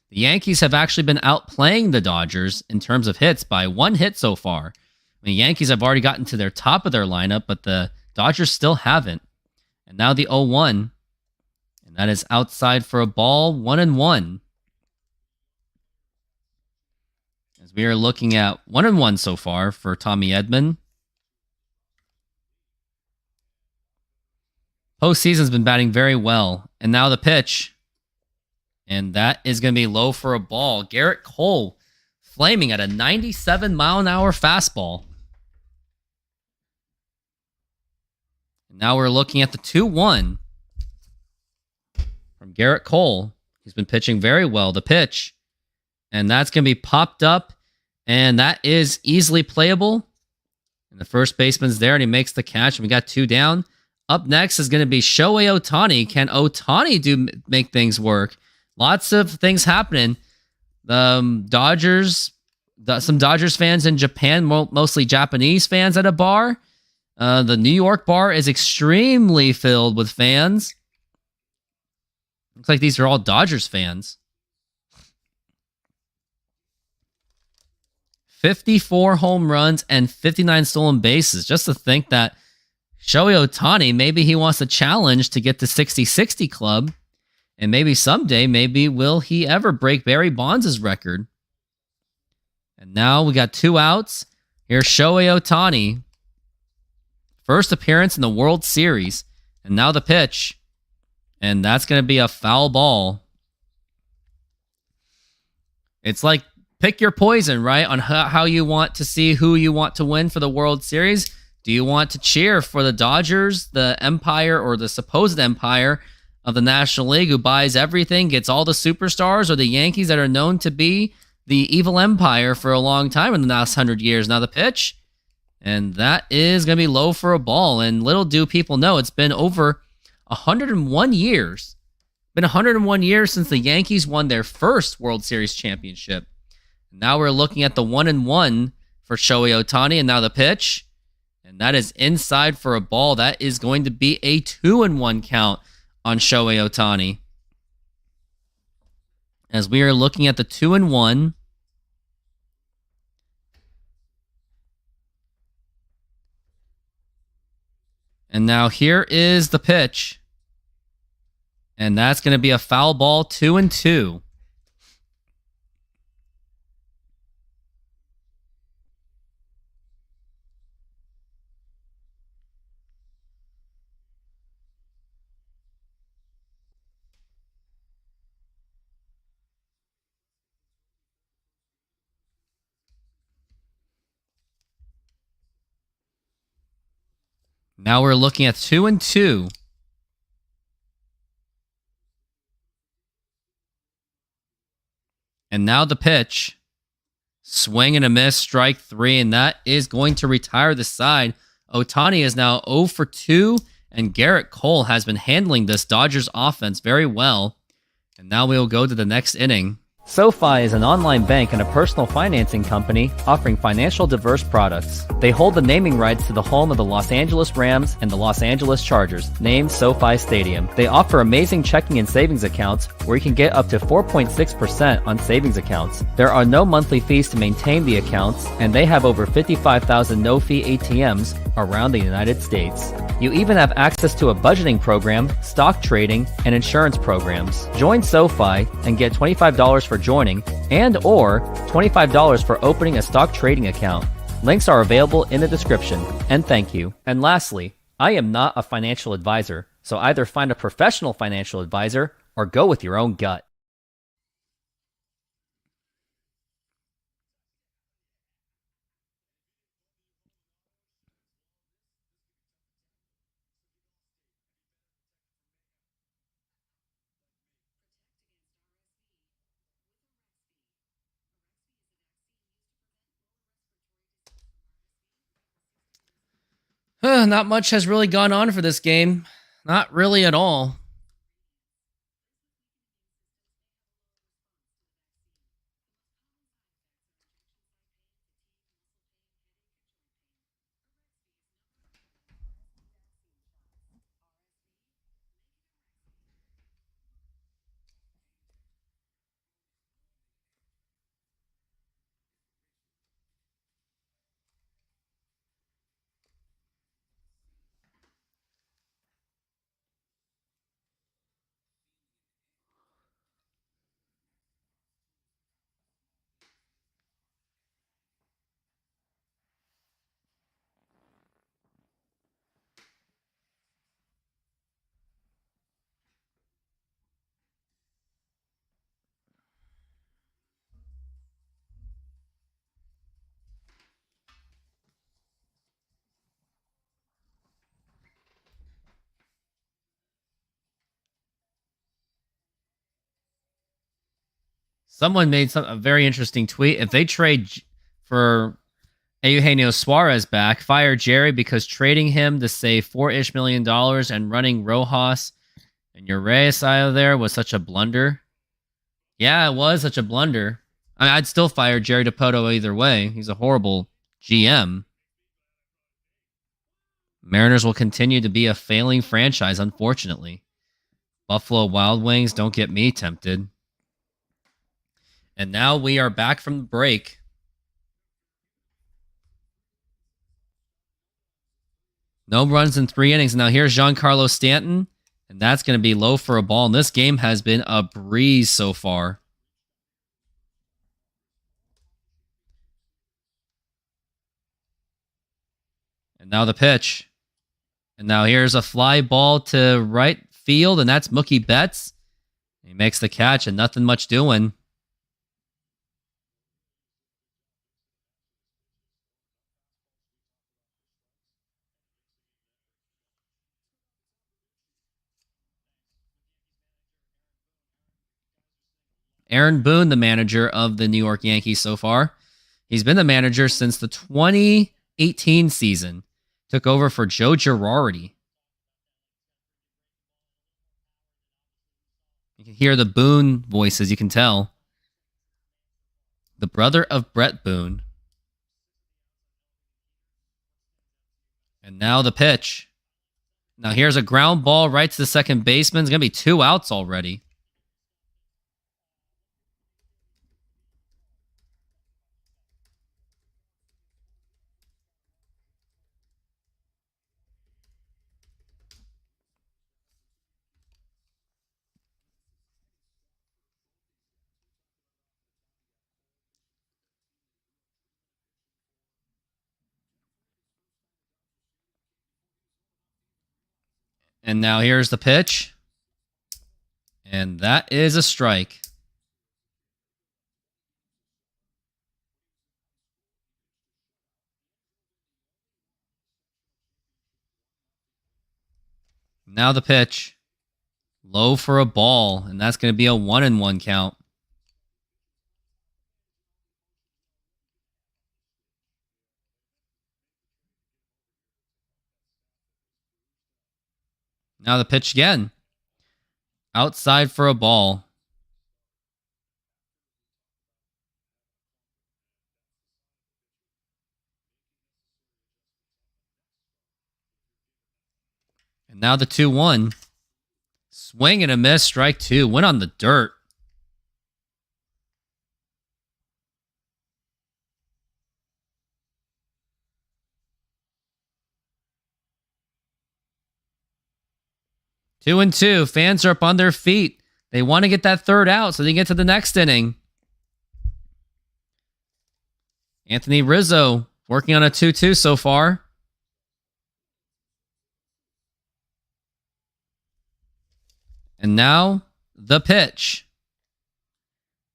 The Yankees have actually been outplaying the Dodgers in terms of hits by 1 hit so far. The Yankees have already gotten to their top of their lineup, but the Dodgers still haven't. And now the 0-1. And that is outside for a ball, 1-1. As we are looking at 1-1 so far for Tommy Edman. Postseason's been batting very well. And now the pitch. And that is going to be low for a ball. Garrett Cole flaming at a 97-mile-an-hour fastball. And now we're looking at the 2-1 from Garrett Cole. He's been pitching very well. The pitch. And that's going to be popped up. And that is easily playable. And the first baseman's there, and he makes the catch. And we got 2 down. Up next is going to be Shohei Ohtani. Can Ohtani make things work? Lots of things happening. Some Dodgers fans in Japan, mostly Japanese fans at a bar. The New York bar is extremely filled with fans. Looks like these are all Dodgers fans. 54 home runs and 59 stolen bases. Just to think that Shohei Ohtani, maybe he wants a challenge to get the 60-60 club. And maybe someday, will he ever break Barry Bonds' record? And now we got 2 outs. Here's Shohei Ohtani. First appearance in the World Series. And now the pitch. And that's going to be a foul ball. It's like pick your poison, right? On how you want to see who you want to win for the World Series. Do you want to cheer for the Dodgers, the empire, or the supposed empire of the National League who buys everything, gets all the superstars, or the Yankees that are known to be the evil empire for a long time in the last 100 years? Now the pitch, and that is going to be low for a ball. And little do people know, it's been over 101 years. Been 101 years since the Yankees won their first World Series championship. Now we're looking at the 1-1 for Shohei Ohtani, and now the pitch, and that is inside for a ball. That is going to be a 2-1 count on Shohei Ohtani. As we are looking at the 2-1. And now here is the pitch. And that's going to be a foul ball, 2-2. Now we're looking at 2-2. And now the pitch. Swing and a miss, strike 3, and that is going to retire the side. Ohtani is now 0 for 2, and Garrett Cole has been handling this Dodgers offense very well. And now we'll go to the next inning. SoFi is an online bank and a personal financing company offering financial diverse products. They hold the naming rights to the home of the Los Angeles Rams and the Los Angeles Chargers, named SoFi Stadium. They offer amazing checking and savings accounts where you can get up to 4.6% on savings accounts. There are no monthly fees to maintain the accounts, and they have over 55,000 no-fee ATMs around the United States. You even have access to a budgeting program, stock trading, and insurance programs. Join SoFi and get $25 for joining and or $25 for opening a stock trading account. Links are available in the description. And thank you. And lastly, I am not a financial advisor, so either find a professional financial advisor or go with your own gut. Not much has really gone on for this game. Not really at all. Someone made a very interesting tweet. If they trade for Eugenio Suarez back, fire Jerry because trading him to save $4-ish million and running Rojas and Urias out of there was such a blunder. Yeah, it was such a blunder. I'd still fire Jerry DiPoto either way. He's a horrible GM. Mariners will continue to be a failing franchise, unfortunately. Buffalo Wild Wings, don't get me tempted. And now we are back from the break. No runs in 3 innings. Now here's Giancarlo Stanton, and that's going to be low for a ball. And this game has been a breeze so far. And now the pitch. And now here's a fly ball to right field, and that's Mookie Betts. He makes the catch, and nothing much doing. Aaron Boone, the manager of the New York Yankees so far. He's been the manager since the 2018 season. Took over for Joe Girardi. You can hear the Boone voices, you can tell. The brother of Brett Boone. And now the pitch. Now here's a ground ball right to the second baseman. It's going to be 2 outs already. And now here's the pitch. And that is a strike. Now the pitch. Low for a ball. And that's going to be a 1-1 count. Now the pitch again. Outside for a ball. And now the 2-1. Swing and a miss, strike 2. Went on the dirt. Two and two. Fans are up on their feet. They want to get that third out so they can get to the next inning. Anthony Rizzo working on a 2-2 so far. And now the pitch.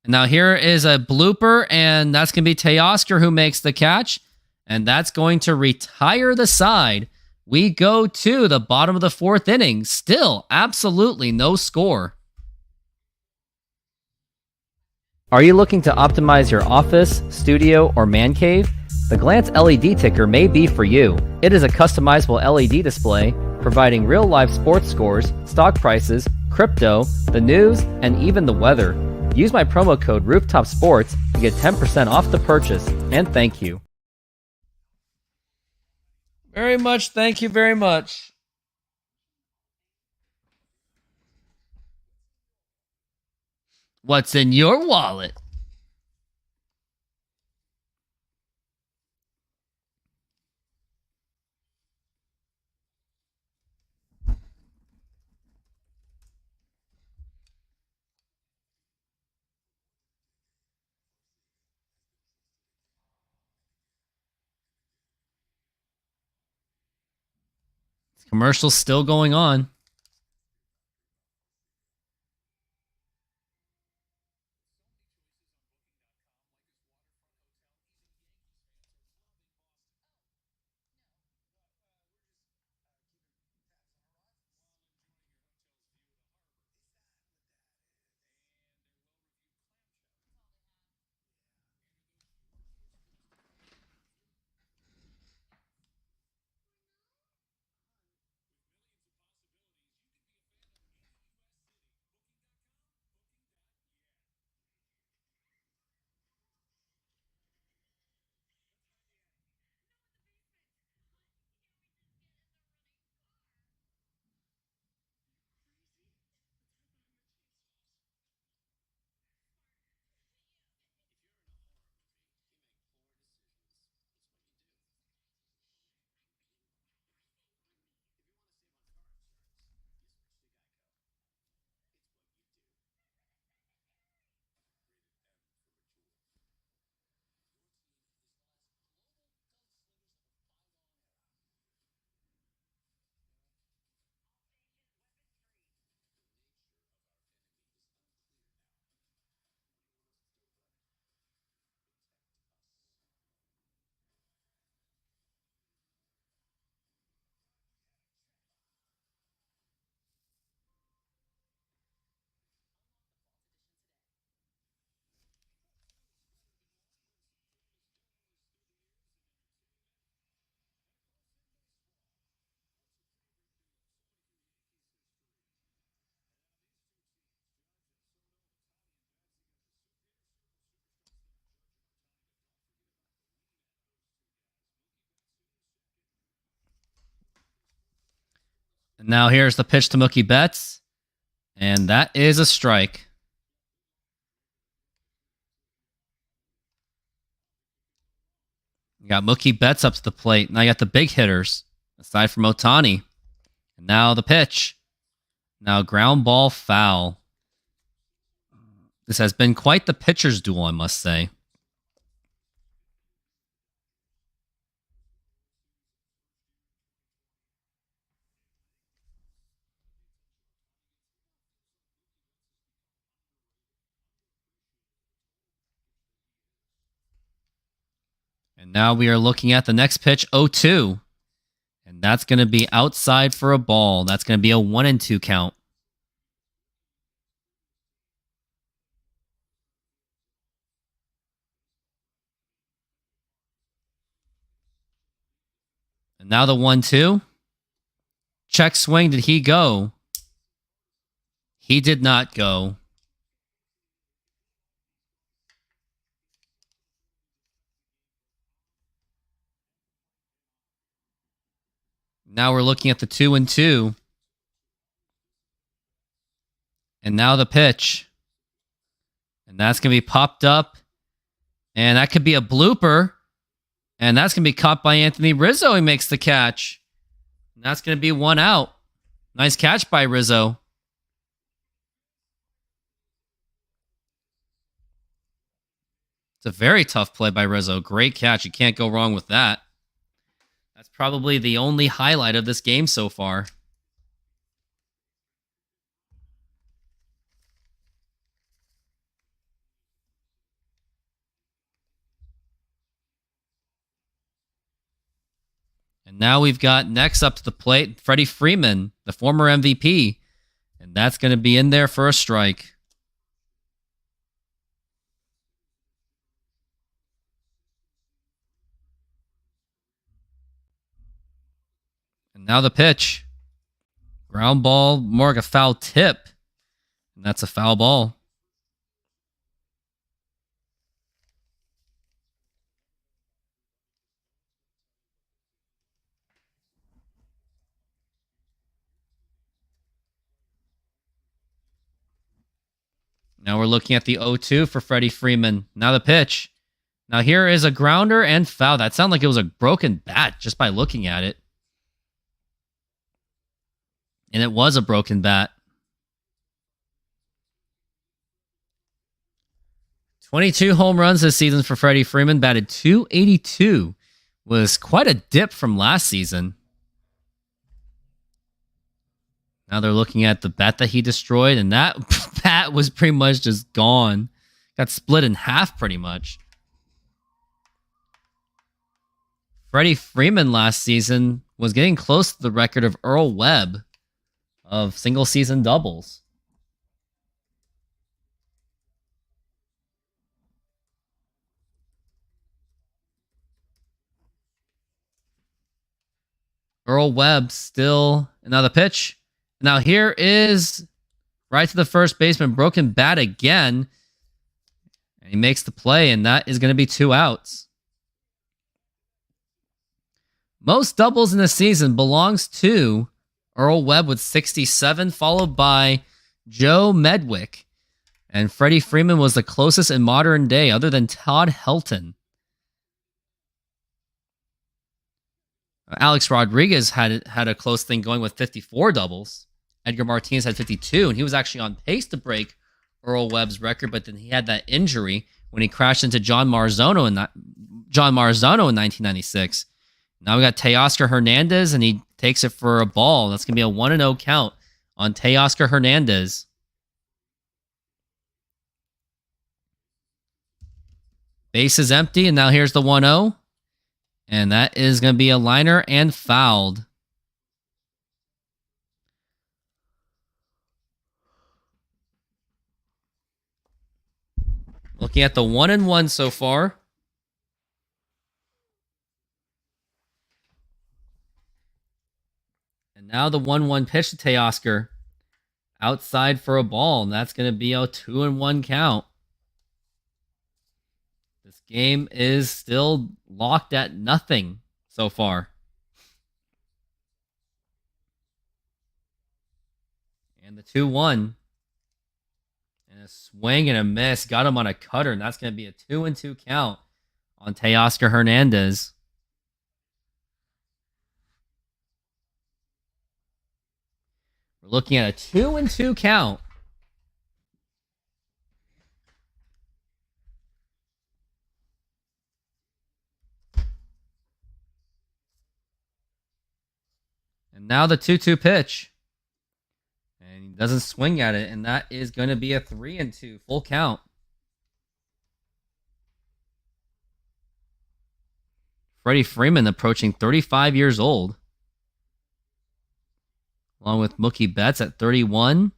And now here is a blooper, and that's going to be Teoscar who makes the catch. And that's going to retire the side. We go to the bottom of the 4th inning. Still absolutely no score. Are you looking to optimize your office, studio, or man cave? The Glance LED ticker may be for you. It is a customizable LED display providing real-life sports scores, stock prices, crypto, the news, and even the weather. Use my promo code RoofTopSports to get 10% off the purchase, and thank you. Very much. Thank you very much. What's in your wallet? Commercial's still going on. And now here's the pitch to Mookie Betts. And that is a strike. You got Mookie Betts up to the plate. Now you got the big hitters, aside from Ohtani. And now the pitch. Now ground ball foul. This has been quite the pitcher's duel, I must say. And now we are looking at the next pitch, 0-2. And that's going to be outside for a ball. That's going to be a 1-2 count. And now the 1-2. Check swing. Did he go? He did not go. Now we're looking at the 2-2. And now the pitch. And that's going to be popped up. And that could be a blooper. And that's going to be caught by Anthony Rizzo. He makes the catch. And that's going to be 1 out. Nice catch by Rizzo. It's a very tough play by Rizzo. Great catch. You can't go wrong with that. That's probably the only highlight of this game so far. And now we've got next up to the plate, Freddie Freeman, the former MVP. And that's going to be in there for a strike. And now the pitch. Ground ball, more like a foul tip. And that's a foul ball. Now we're looking at the 0-2 for Freddie Freeman. Now the pitch. Now here is a grounder and foul. That sounded like it was a broken bat just by looking at it. And it was a broken bat. 22 home runs this season for Freddie Freeman. Batted .282. Was quite a dip from last season. Now they're looking at the bat that he destroyed, and that bat was pretty much just gone. Got split in half pretty much. Freddie Freeman last season was getting close to the record of Earl Webb of single-season doubles. Earl Webb still another pitch. Now here is right to the first baseman, broken bat again. And he makes the play, and that is going to be 2 outs. Most doubles in the season belongs to Earl Webb with 67, followed by Joe Medwick. And Freddie Freeman was the closest in modern day, other than Todd Helton. Alex Rodriguez had a close thing going with 54 doubles. Edgar Martinez had 52, and he was actually on pace to break Earl Webb's record, but then he had that injury when he crashed into John Marzano in 1996. Now we got Teoscar Hernandez, and he takes it for a ball. That's going to be a 1-0 count on Teoscar Hernandez. Base is empty, and now here's the 1-0. And that is going to be a liner and fouled. Looking at the 1-1 so far. And now the 1-1 pitch to Teoscar. Outside for a ball. And that's going to be a 2-1 count. This game is still locked at nothing so far. And the 2-1. And a swing and a miss. Got him on a cutter. And that's going to be a 2-2 count on Teoscar Hernandez. We're looking at a 2-2 count. And now the 2-2 pitch. And he doesn't swing at it. And that is going to be a 3-2 full count. Freddie Freeman approaching 35 years old. Along with Mookie Betts at 31.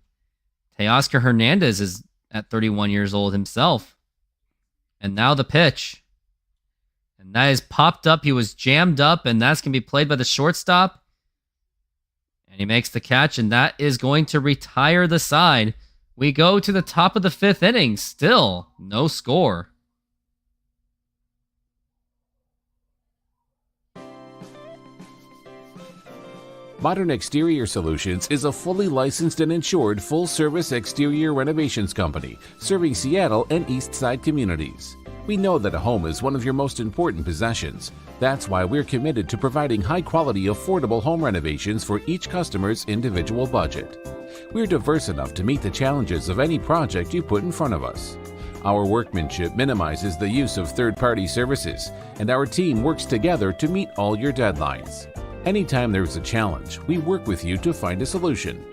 Teoscar Hernandez is at 31 years old himself. And now the pitch. And that is popped up. He was jammed up. And that's going to be played by the shortstop. And he makes the catch, and that is going to retire the side. We go to the top of the 5th inning. Still no score. Modern Exterior Solutions is a fully licensed and insured full-service exterior renovations company serving Seattle and East Side communities. We know that a home is one of your most important possessions. That's why we're committed to providing high-quality, affordable home renovations for each customer's individual budget. We're diverse enough to meet the challenges of any project you put in front of us. Our workmanship minimizes the use of third-party services, and our team works together to meet all your deadlines. Anytime there's a challenge, we work with you to find a solution.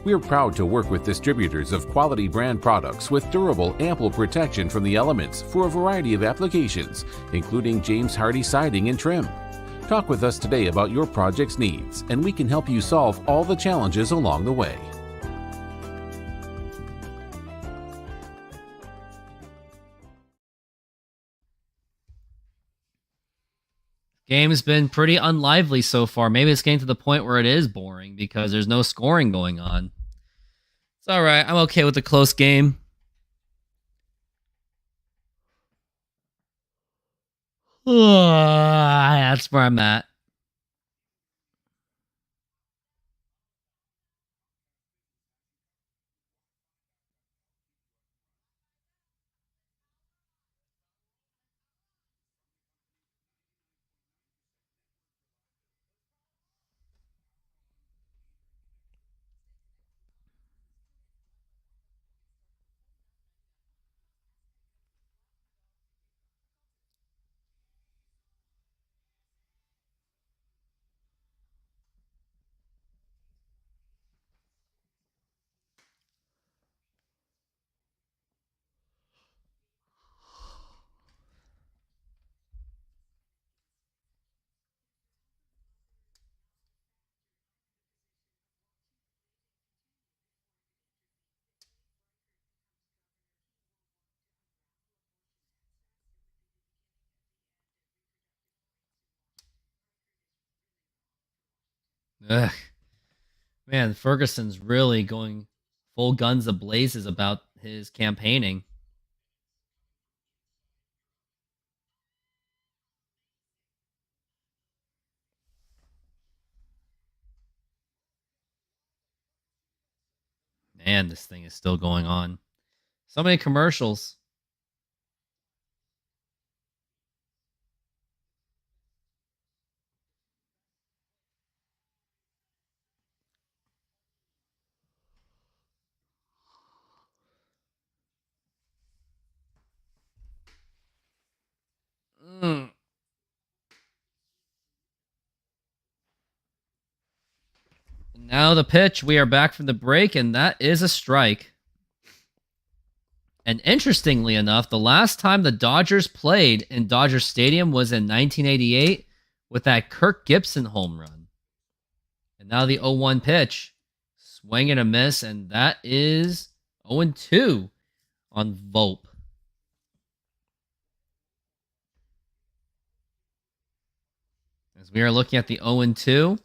We're proud to work with distributors of quality brand products with durable, ample protection from the elements for a variety of applications, including James Hardie siding and trim. Talk with us today about your project's needs, and we can help you solve all the challenges along the way. Game's been pretty unlively so far. Maybe it's getting to the point where it is boring because there's no scoring going on. It's all right. I'm okay with the close game. That's where I'm at. Ugh. Man, Ferguson's really going full guns ablazes about his campaigning. Man, this thing is still going on. So many commercials. Mm. Now the pitch. We are back from the break, and that is a strike. And interestingly enough, the last time the Dodgers played in Dodger Stadium was in 1988 with that Kirk Gibson home run. And now the 0-1 pitch. Swing and a miss, and that is 0-2 on Volpe. As we are looking at the 0-2.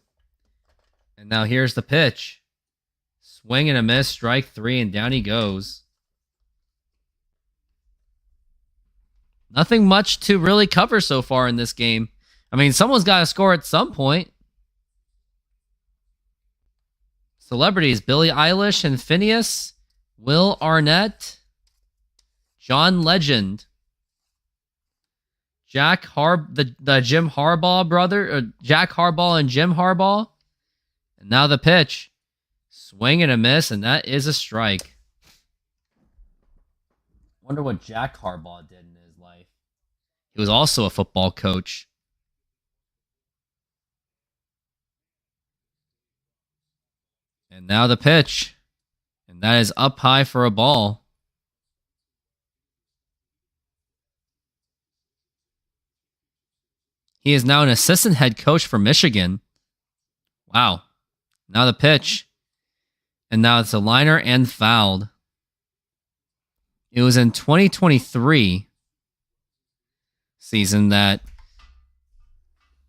And now here's the pitch. Swing and a miss, strike three, and down he goes. Nothing much to really cover so far in this game. I mean, someone's got to score at some point. Celebrities: Billie Eilish and Phineas, Will Arnett, John Legend, the Jim Harbaugh brother, Jack Harbaugh and Jim Harbaugh. And now the pitch. Swing and a miss, and that is a strike. Wonder what Jack Harbaugh did in his life. He was also a football coach. And now the pitch. And that is up high for a ball. He is now an assistant head coach for Michigan. Wow. Now the pitch. And now it's a liner and fouled. It was in 2023 season that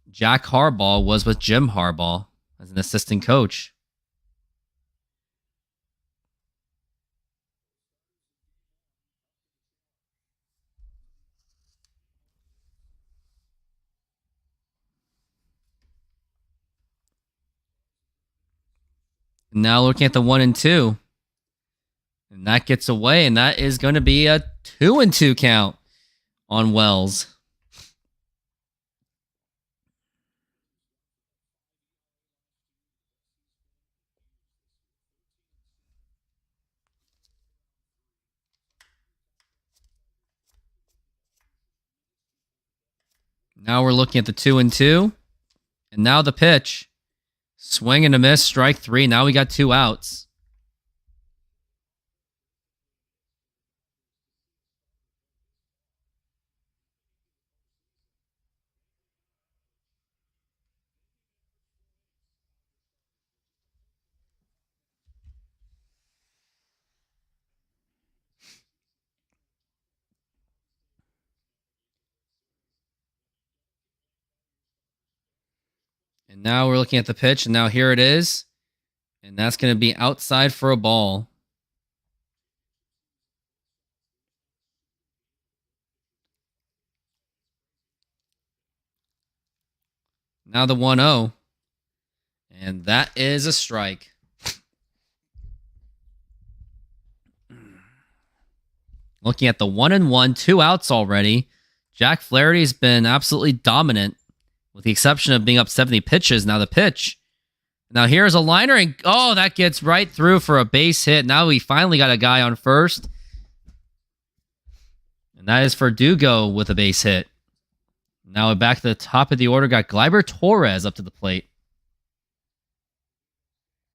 Jack Harbaugh was with Jim Harbaugh as an assistant coach. Now looking at the 1 and 2. And that gets away, and that is going to be a 2 and 2 count on Wells. Now we're looking at the 2 and 2. And now the pitch. Swing and a miss, strike 3. Now we got 2 outs. And now we're looking at the pitch, and now here it is. And that's going to be outside for a ball. Now the 1-0. And that is a strike. Looking at the 1 and 1, 2 outs already. Jack Flaherty's been absolutely dominant, with the exception of being up 70 pitches. Now the pitch. Now here's a liner, and that gets right through for a base hit. Now we finally got a guy on first. And that is for Dugo with a base hit. Now back to the top of the order, got Gleyber Torres up to the plate.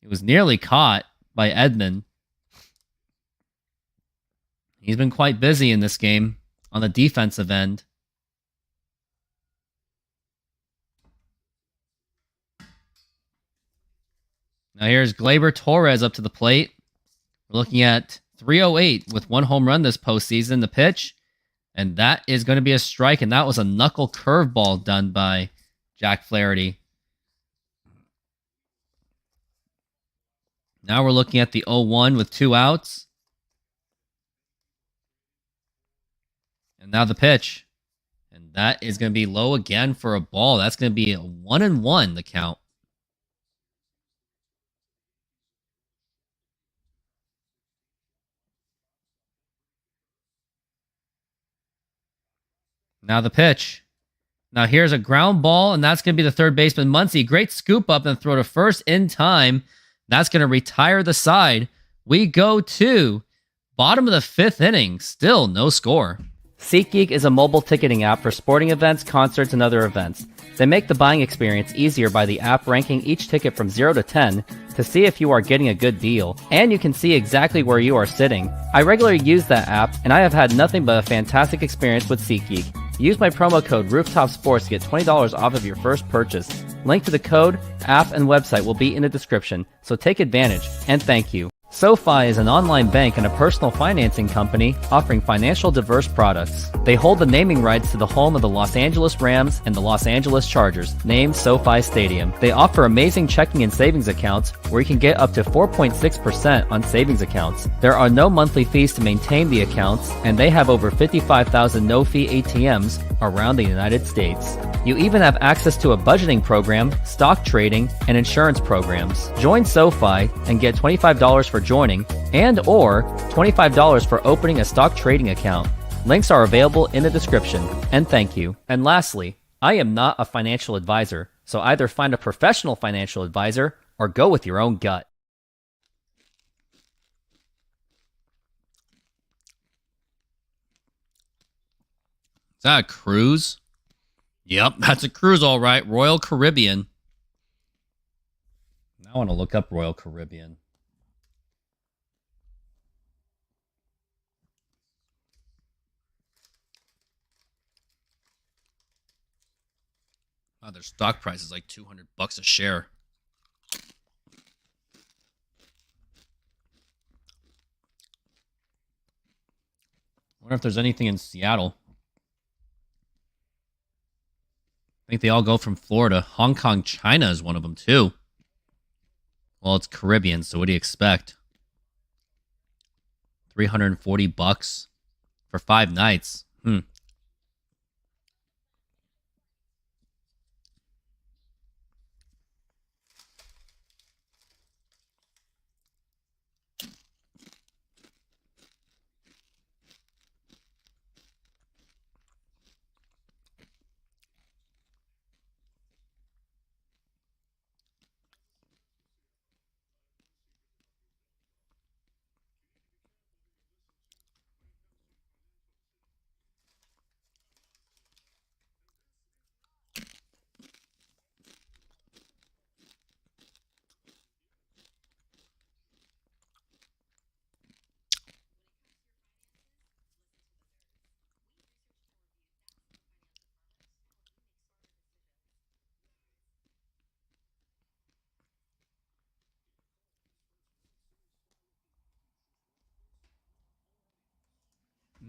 He was nearly caught by Edman. He's been quite busy in this game on the defensive end. Now here's Gleyber Torres up to the plate. We're looking at 308 with 1 home run this postseason. The pitch, and that is going to be a strike, and that was a knuckle curveball done by Jack Flaherty. Now we're looking at the 0-1 with 2 outs. And now the pitch. And that is going to be low again for a ball. That's going to be a 1 and 1, the count. Now the pitch. Now here's a ground ball, and that's going to be the third baseman, Muncy. Great scoop up and throw to first in time. That's going to retire the side. We go to bottom of the 5th inning. Still no score. SeatGeek is a mobile ticketing app for sporting events, concerts, and other events. They make the buying experience easier by the app ranking each ticket from 0 to 10 to see if you are getting a good deal, and you can see exactly where you are sitting. I regularly use that app, and I have had nothing but a fantastic experience with SeatGeek. Use my promo code RoofTopSports to get $20 off of your first purchase. Link to the code, app, and website will be in the description, so take advantage, and thank you. SoFi is an online bank and a personal financing company offering financial diverse products. They hold the naming rights to the home of the Los Angeles Rams and the Los Angeles Chargers, named SoFi Stadium. They offer amazing checking and savings accounts where you can get up to 4.6% on savings accounts. There are no monthly fees to maintain the accounts, and they have over 55,000 no-fee ATMs around the United States. You even have access to a budgeting program, stock trading, and insurance programs. Join SoFi and get $25 for joining and or $25 for opening a stock trading account. Links are available in the description, and thank you. And lastly, I am not a financial advisor, so either find a professional financial advisor or go with your own gut. Is that a cruise? Yep, that's a cruise, all right. Royal Caribbean. Now I want to look up Royal Caribbean. Wow, their stock price is like $200 a share. I wonder if there's anything in Seattle. I think they all go from Florida. Hong Kong, China is one of them too. Well, it's Caribbean, so what do you expect? $340 for 5 nights.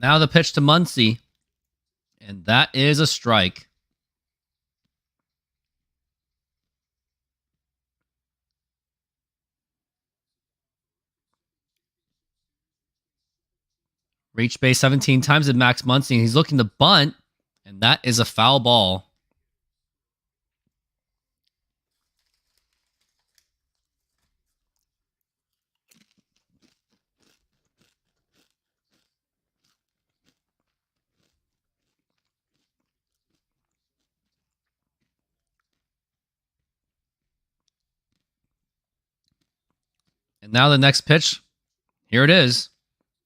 Now the pitch to Muncy. And that is a strike. Reached base 17 times at Max Muncy. He's looking to bunt. And that is a foul ball. And now the next pitch. Here it is.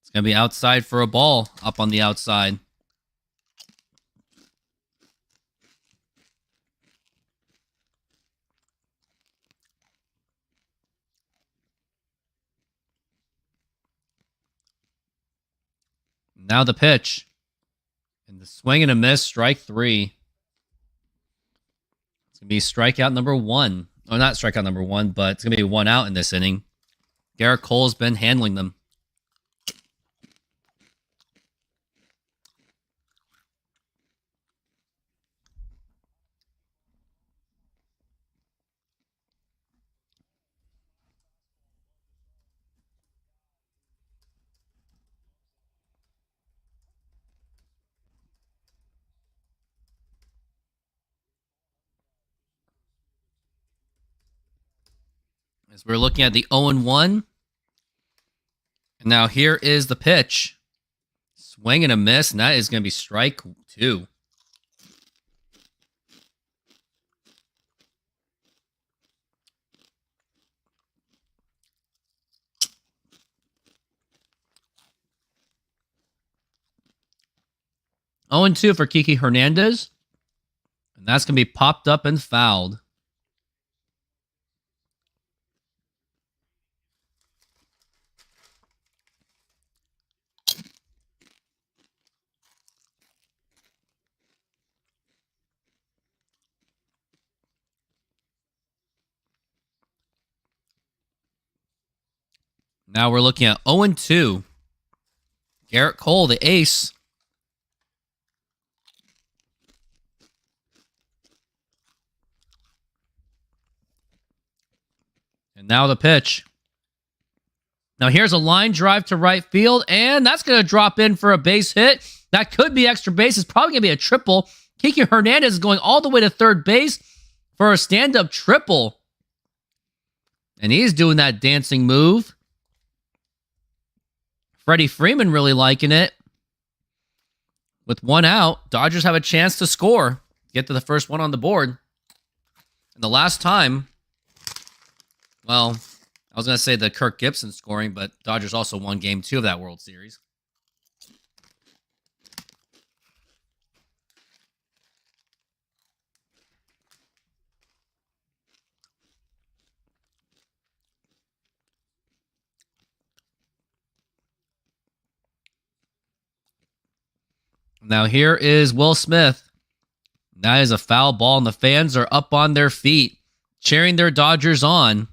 It's going to be outside for a ball up on the outside. Now the pitch. And the swing and a miss, strike 3. It's going to be strikeout number 1. Oh, not strikeout number 1, but it's going to be 1 out in this inning. Garrett Cole's been handling them. As we're looking at the 0-1. And now here is the pitch. Swing and a miss, and that is going to be strike 2. Oh and 2 for Kiki Hernandez. And that's going to be popped up and fouled. Now we're looking at 0-2. Garrett Cole, the ace. And now the pitch. Now here's a line drive to right field, and that's going to drop in for a base hit. That could be extra base. It's probably going to be a triple. Kiki Hernandez is going all the way to third base for a stand-up triple. And he's doing that dancing move. Freddie Freeman really liking it. With 1 out, Dodgers have a chance to score. Get to the first one on the board. And the last time, well, I was going to say the Kirk Gibson scoring, but Dodgers also won Game 2 of that World Series. Now here is Will Smith. That is a foul ball, and the fans are up on their feet, cheering their Dodgers on.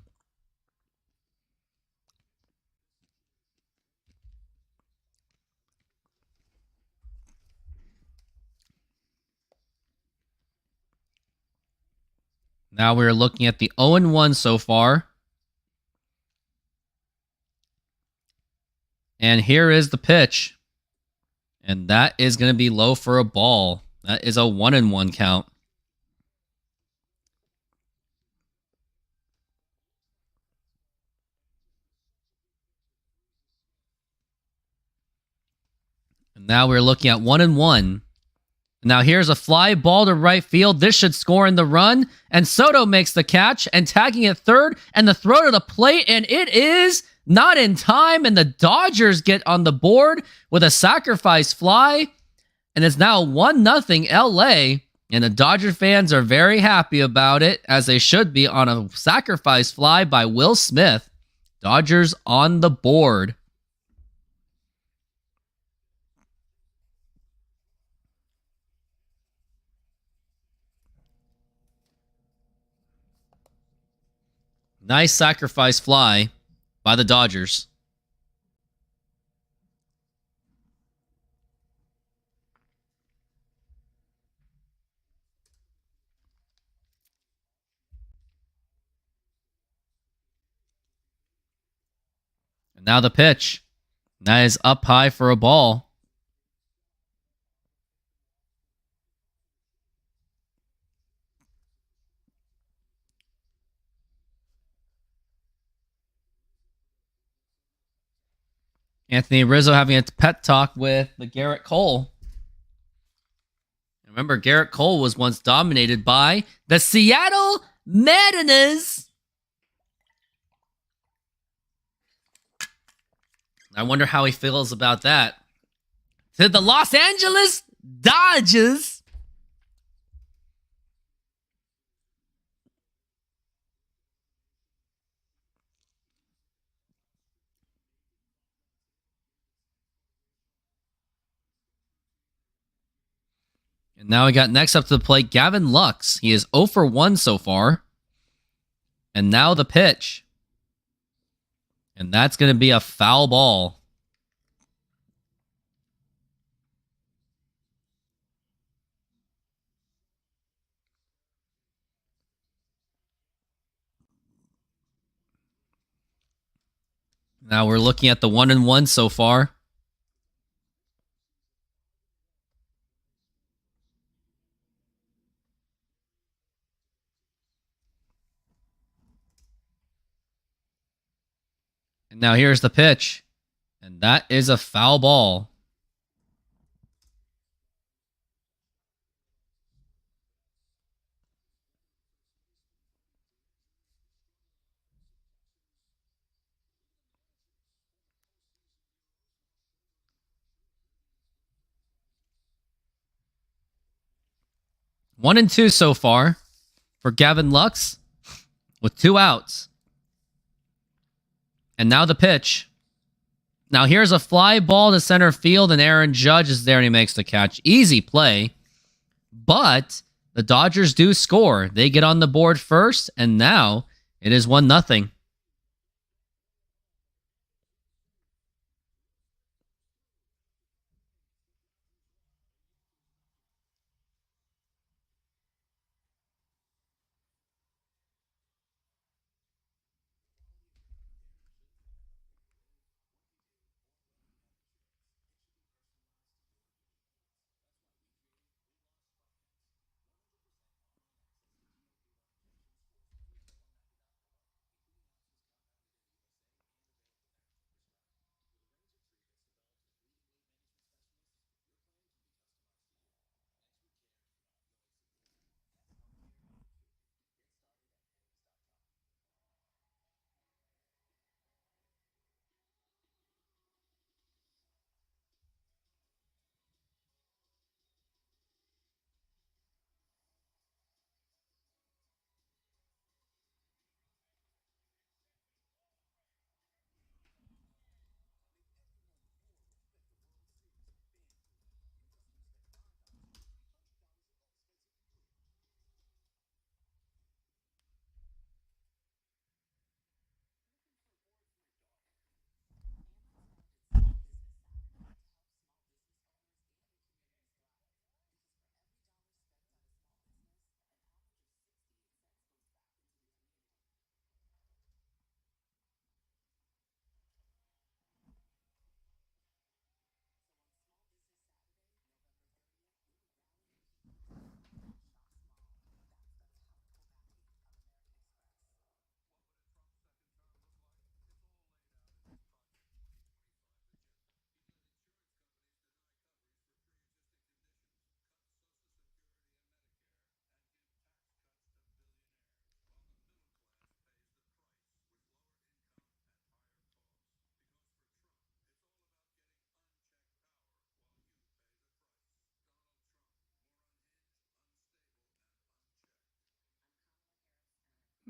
Now we're looking at the 0-1 so far. And here is the pitch. And that is going to be low for a ball. That is a 1-1 count. And now we're looking at 1-1. Now here's a fly ball to right field. This should score in the run. And Soto makes the catch and tagging at third. And the throw to the plate. And it is not in time. And the Dodgers get on the board with a sacrifice fly. And it's now 1-0 LA. And the Dodger fans are very happy about it, as they should be, on a sacrifice fly by Will Smith. Dodgers on the board. Nice sacrifice fly by the Dodgers. And now the pitch. That is up high for a ball. Anthony Rizzo having a pet talk with the Garrett Cole. Remember, Garrett Cole was once dominated by the Seattle Mariners. I wonder how he feels about that. To the Los Angeles Dodgers. And now we got next up to the plate, Gavin Lux. He is 0 for 1 so far. And now the pitch. And that's going to be a foul ball. Now we're looking at the 1-1 so far. And now here's the pitch. And that is a foul ball. One and two so far for Gavin Lux with 2 outs. And now the pitch. Now here's a fly ball to center field, and Aaron Judge is there and he makes the catch. Easy play. But the Dodgers do score. They get on the board first, and now it is 1-0.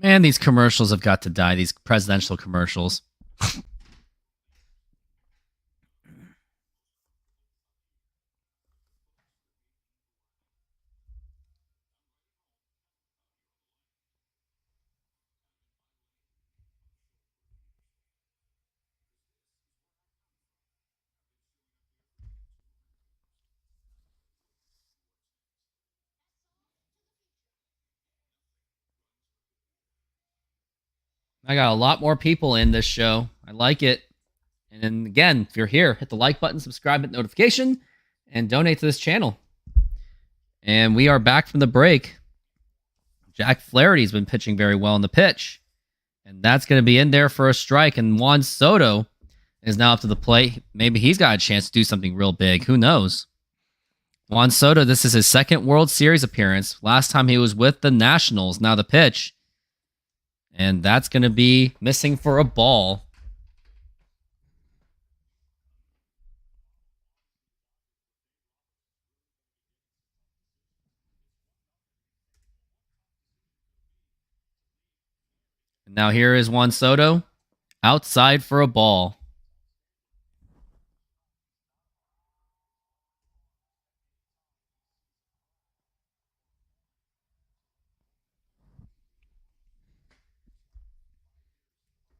Man, these commercials have got to die, these presidential commercials. I got a lot more people in this show. I like it. And again, if you're here, hit the like button, subscribe, hit notification, and donate to this channel. And we are back from the break. Jack Flaherty's been pitching very well in the pitch. And that's going to be in there for a strike. And Juan Soto is now up to the plate. Maybe he's got a chance to do something real big. Who knows? Juan Soto, this is his second World Series appearance. Last time he was with the Nationals. Now the pitch. And that's going to be missing for a ball. And now here is Juan Soto. Outside for a ball.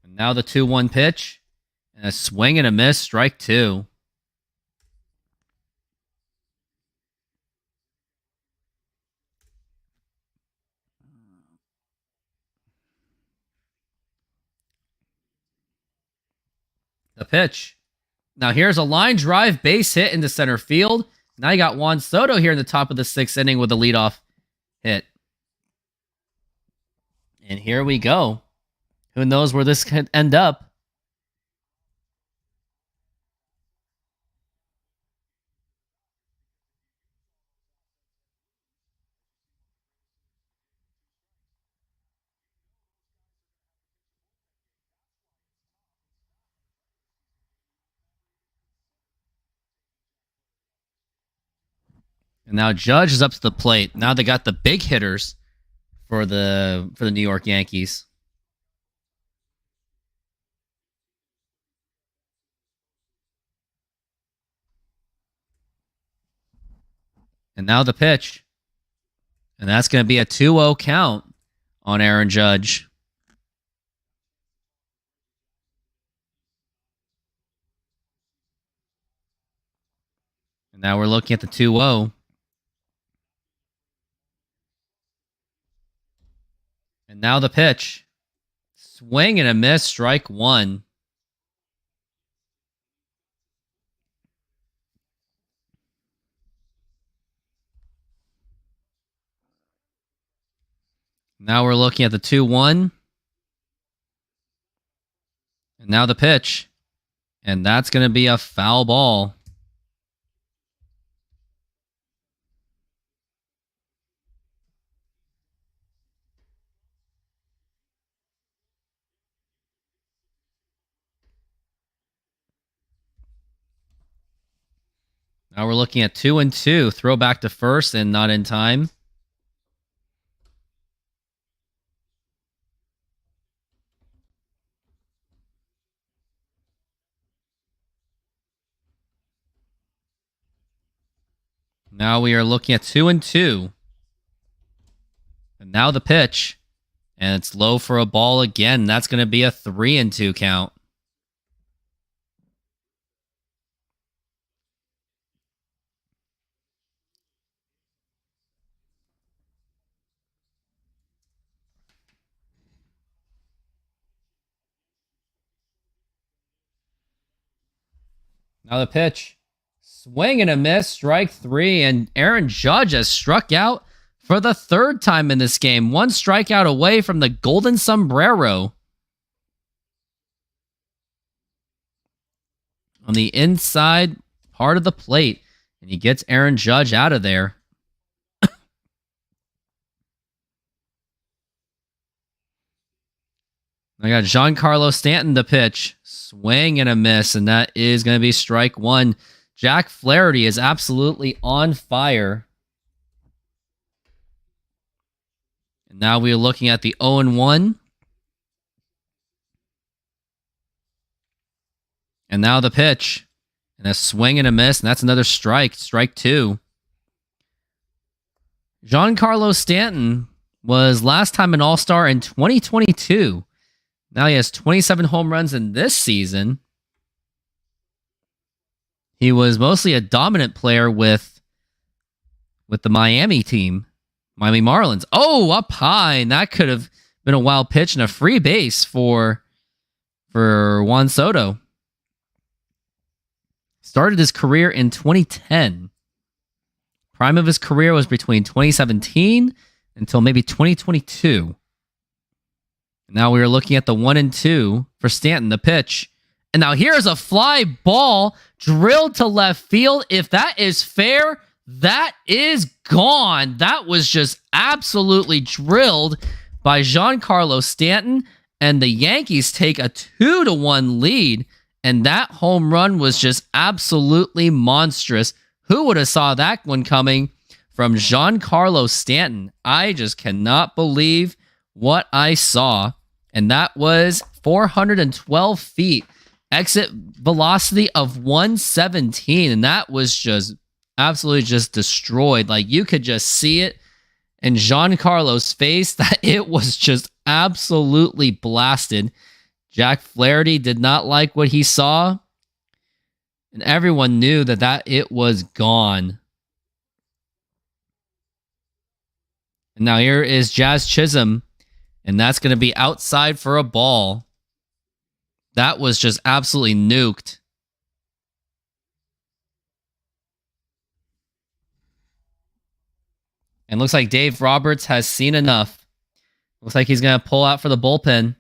And now the 2-1 pitch. And a swing and a miss, strike 2. The pitch. Now here's a line drive base hit into center field. Now you got Juan Soto here in the top of the 6th inning with a leadoff hit. And here we go. Who knows where this could end up? And now Judge is up to the plate. Now they got the big hitters for the New York Yankees. And now the pitch. And that's going to be a 2-0 count on Aaron Judge. And now we're looking at the 2-0. And now the pitch. Swing and a miss, strike 1. Now we're looking at the 2-1. And now the pitch. And that's going to be a foul ball. Now we're looking at 2-2. Throw back to first and not in time. Now we are looking at 2-2. And now the pitch. And it's low for a ball again. That's going to be a 3-2 count. Now the pitch. Swing and a miss, strike 3, and Aaron Judge has struck out for the 3rd time in this game. 1 strikeout away from the golden sombrero. On the inside part of the plate, and he gets Aaron Judge out of there. I got Giancarlo Stanton to pitch. Swing and a miss, and that is going to be strike 1. Jack Flaherty is absolutely on fire. And now we are looking at the 0-1. And now the pitch. And a swing and a miss, and that's another strike. Strike 2. Giancarlo Stanton was last time an All-Star in 2022. Now he has 27 home runs in this season. He was mostly a dominant player with the Miami team, Miami Marlins. Oh, up high, and that could have been a wild pitch and a free base for Juan Soto. Started his career in 2010. Prime of his career was between 2017 until maybe 2022. Now we are looking at the 1-2 for Stanton, the pitch. And now here's a fly ball drilled to left field. If that is fair, that is gone. That was just absolutely drilled by Giancarlo Stanton. And the Yankees take a 2-1 lead. And that home run was just absolutely monstrous. Who would have saw that one coming from Giancarlo Stanton? I just cannot believe what I saw. And that was 412 feet. Exit velocity of 117. And that was just absolutely just destroyed. Like, you could just see it in Giancarlo's face that it was just absolutely blasted. Jack Flaherty did not like what he saw. And everyone knew that it was gone. And now here is Jazz Chisholm. And that's going to be outside for a ball. That was just absolutely nuked. And looks like Dave Roberts has seen enough. Looks like he's going to pull out for the bullpen.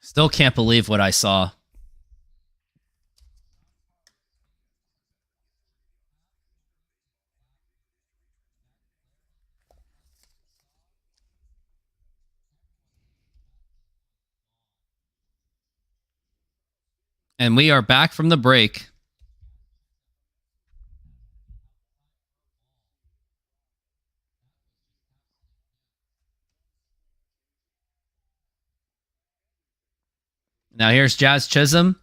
Still can't believe what I saw. And we are back from the break. Now here's Jazz Chisholm,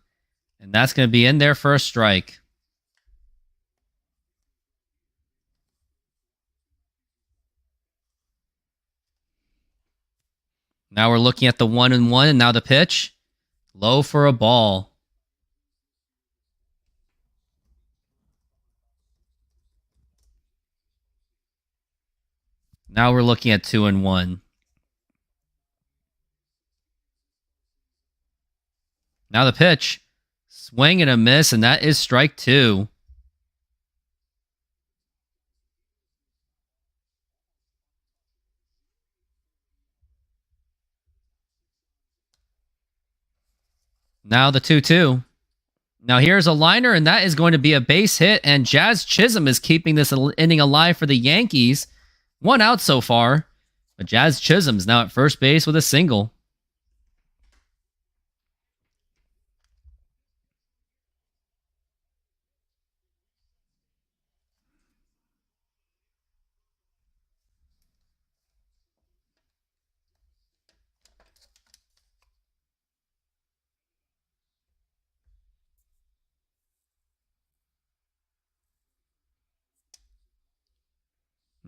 and that's going to be in there for a strike. Now we're looking at the 1-1, and now the pitch. Low for a ball. Now we're looking at 2-1. Now the pitch. Swing and a miss, and that is strike 2. Now the 2-2. Now here's a liner, and that is going to be a base hit, and Jazz Chisholm is keeping this inning alive for the Yankees. 1 out so far, but Jazz Chisholm's now at first base with a single.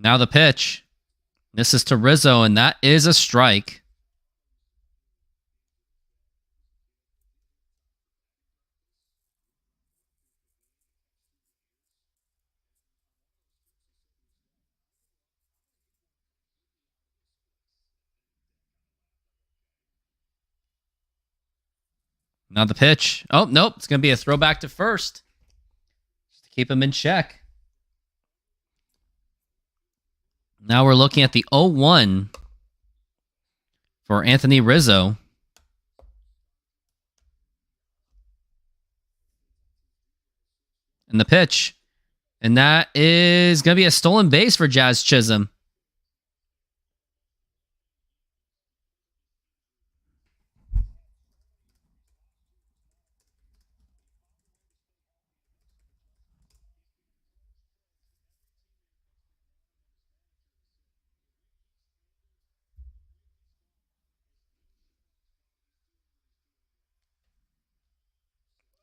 Now the pitch. This is to Rizzo, and that is a strike. Now the pitch. Oh, nope. It's going to be a throwback to first. Just to keep him in check. Now we're looking at the 0-1 for Anthony Rizzo. And the pitch. And that is going to be a stolen base for Jazz Chisholm.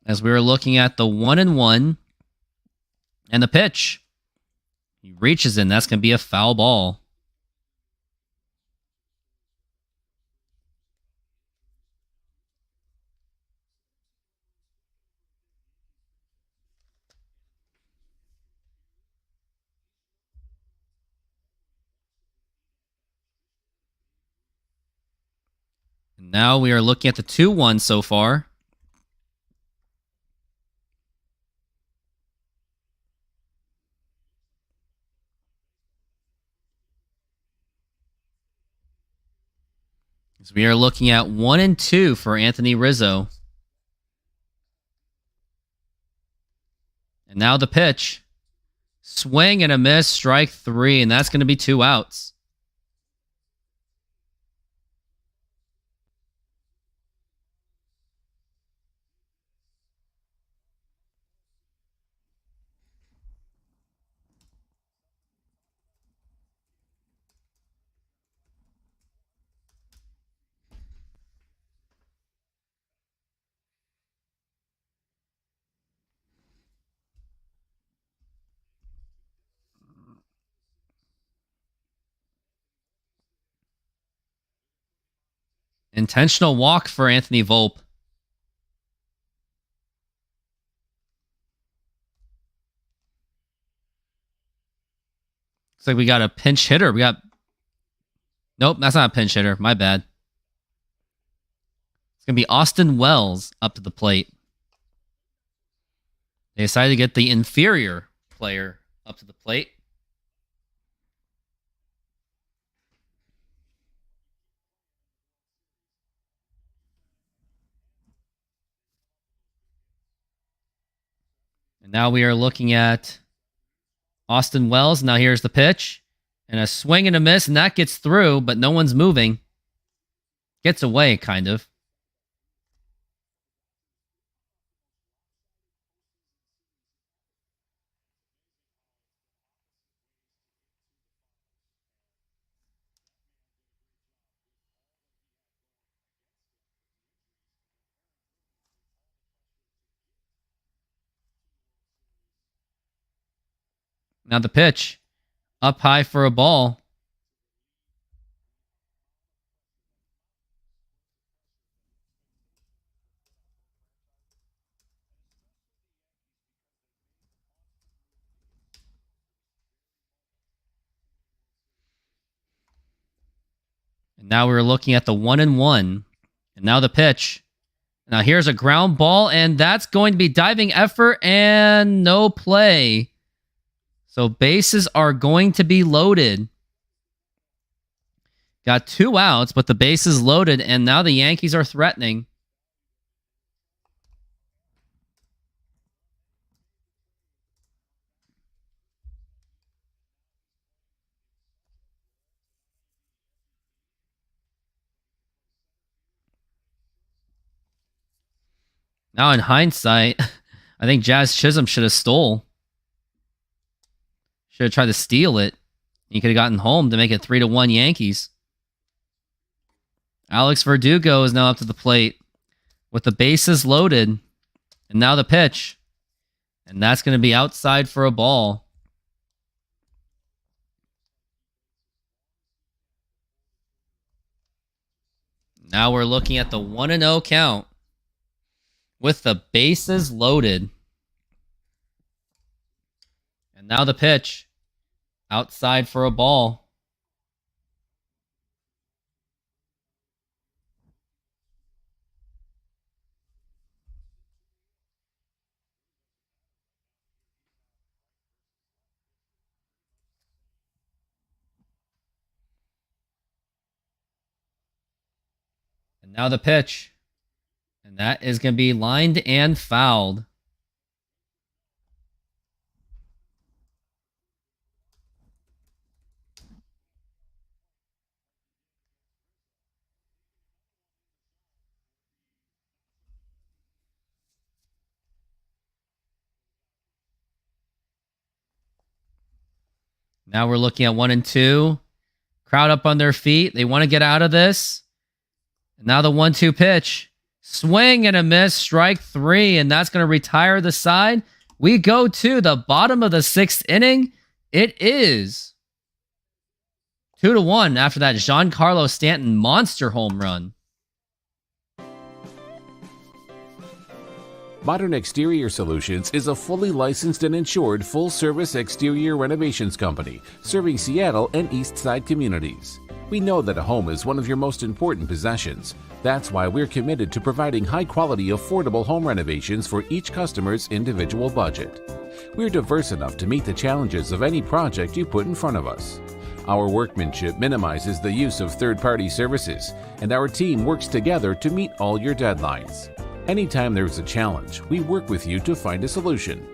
As we were looking at the 1-1 and the pitch. He reaches in. That's going to be a foul ball. And now we are looking at the 2-1 so far. As we are looking at 1-2 for Anthony Rizzo. And now the pitch. Swing and a miss, strike 3, and that's going to be 2 outs. Intentional walk for Anthony Volpe. Looks like we got a pinch hitter. Nope, that's not a pinch hitter. My bad. It's going to be Austin Wells up to the plate. They decided to get the inferior player up to the plate. And now we are looking at Austin Wells. Now here's the pitch. And a swing and a miss, and that gets through, but no one's moving. Gets away, kind of. Now the pitch. Up high for a ball. And now we're looking at the 1-1. And now the pitch. Now here's a ground ball, and that's going to be diving effort and no play. So bases are going to be loaded. Got 2 outs, but the base is loaded, and now the Yankees are threatening. Now, in hindsight, I think Jazz Chisholm should have stole. Should have tried to steal it. He could have gotten home to make it 3-1 Yankees. Alex Verdugo is now up to the plate with the bases loaded. And now the pitch. And that's going to be outside for a ball. Now we're looking at the 1-0 count with the bases loaded. And now the pitch. Outside for a ball. And now the pitch. And that is going to be lined and fouled. Now we're looking at 1-2. Crowd up on their feet. They want to get out of this. And now the 1-2 pitch. Swing and a miss. Strike 3. And that's going to retire the side. We go to the bottom of the 6th inning. It is 2-1 after that Giancarlo Stanton monster home run. Modern Exterior Solutions is a fully licensed and insured full-service exterior renovations company serving Seattle and East Side communities. We know that a home is one of your most important possessions. That's why we're committed to providing high-quality, affordable home renovations for each customer's individual budget. We're diverse enough to meet the challenges of any project you put in front of us. Our workmanship minimizes the use of third-party services, and our team works together to meet all your deadlines. Anytime there's a challenge, we work with you to find a solution.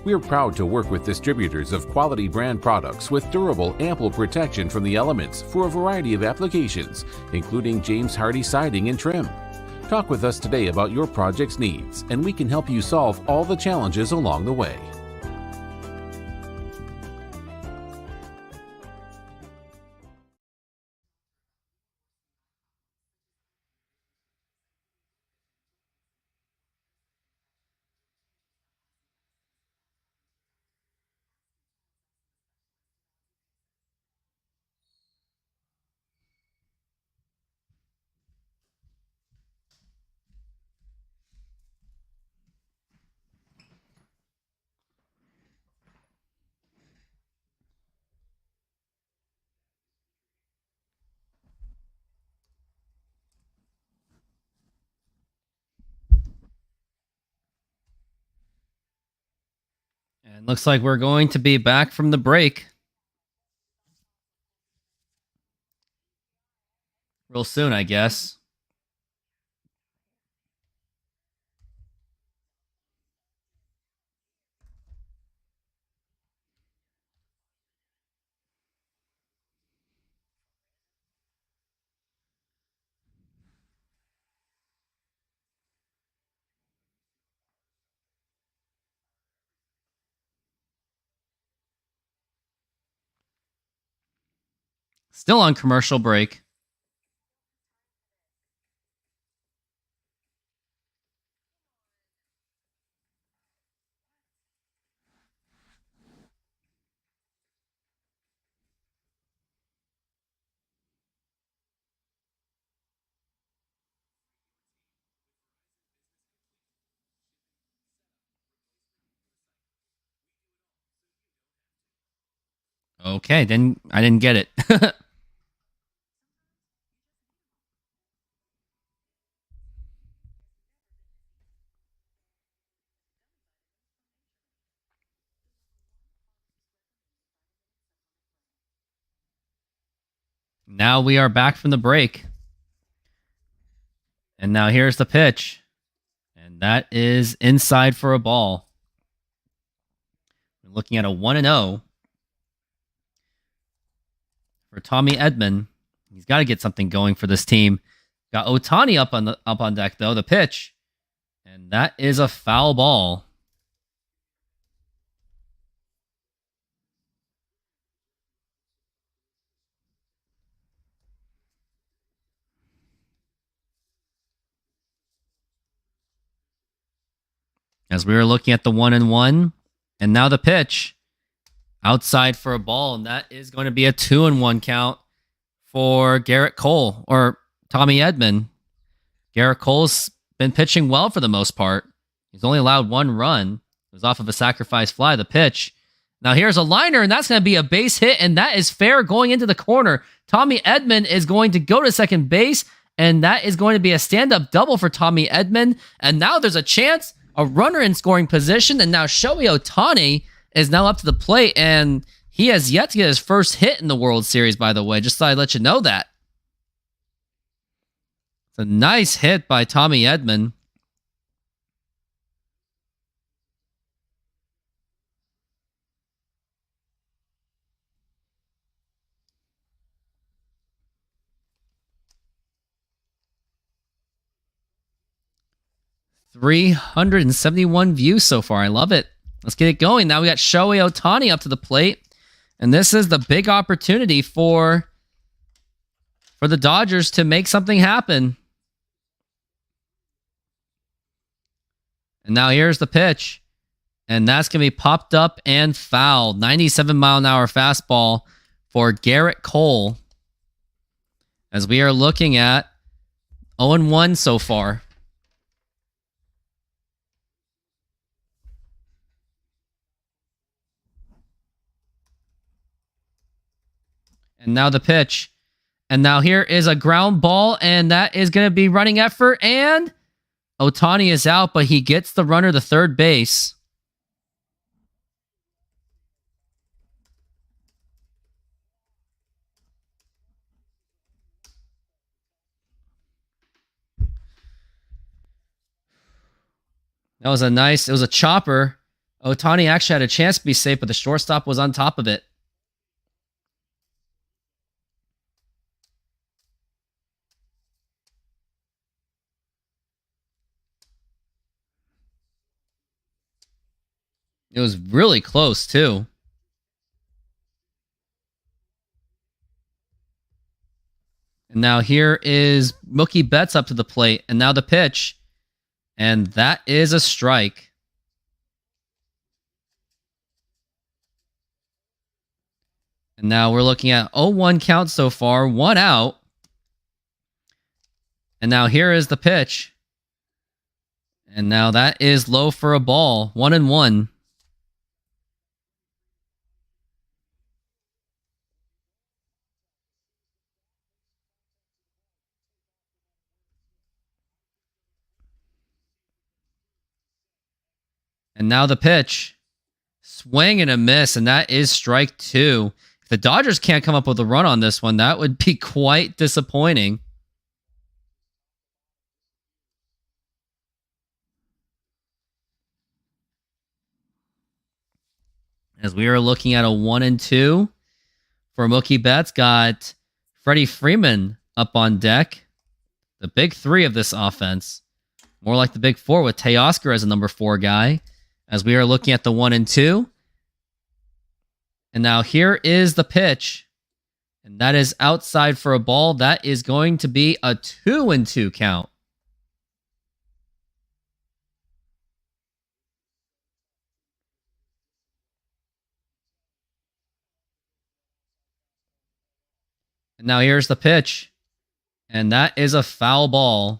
We are proud to work with distributors of quality brand products with durable, ample protection from the elements for a variety of applications, including James Hardie siding and trim. Talk with us today about your project's needs, and we can help you solve all the challenges along the way. And looks like we're going to be back from the break real soon, I guess. Still on commercial break. Okay, then I didn't get it. Now we are back from the break. And now here's the pitch. And that is inside for a ball. We're looking at a 1-0 for Tommy Edman. He's got to get something going for this team. Got Ohtani up on deck, though. The pitch. And that is a foul ball. As we were looking at the 1-1, and now the pitch outside for a ball, and that is going to be a 2-1 count for Garrett Cole or Tommy Edman. Garrett Cole's been pitching well for the most part. He's only allowed 1 run. It was off of a sacrifice fly. The pitch. Now here's a liner, and that's going to be a base hit, and that is fair going into the corner. Tommy Edman is going to go to second base, and that is going to be a stand-up double for Tommy Edman. And now there's a chance. A runner in scoring position, and now Shohei Ohtani is now up to the plate, and he has yet to get his first hit in the World Series, by the way. Just thought I'd let you know that. It's a nice hit by Tommy Edman. $371 views so far. I love it. Let's get it going. Now we got Shohei Ohtani up to the plate. And this is the big opportunity for the Dodgers to make something happen. And now here's the pitch. And that's going to be popped up and fouled. 97-mile-an-hour fastball for Garrett Cole. As we are looking at 0-1 so far. And now the pitch. And now here is a ground ball, and that is going to be running effort, and Ohtani is out, but he gets the runner to third base. That was it was a chopper. Ohtani actually had a chance to be safe, but the shortstop was on top of it. It was really close, too. And now here is Mookie Betts up to the plate. And now the pitch. And that is a strike. And now we're looking at 0-1 count so far. 1 out. And now here is the pitch. And now that is low for a ball. 1-1. And now the pitch. Swing and a miss, and that is strike 2. If the Dodgers can't come up with a run on this one, that would be quite disappointing. As we are looking at a 1-2 for Mookie Betts, got Freddie Freeman up on deck. The big 3 of this offense. More like the big 4 with Teoscar as a number 4 guy. As we are looking at the 1-2. And now here is the pitch. And that is outside for a ball. That is going to be a 2-2 count. And now here's the pitch. And that is a foul ball.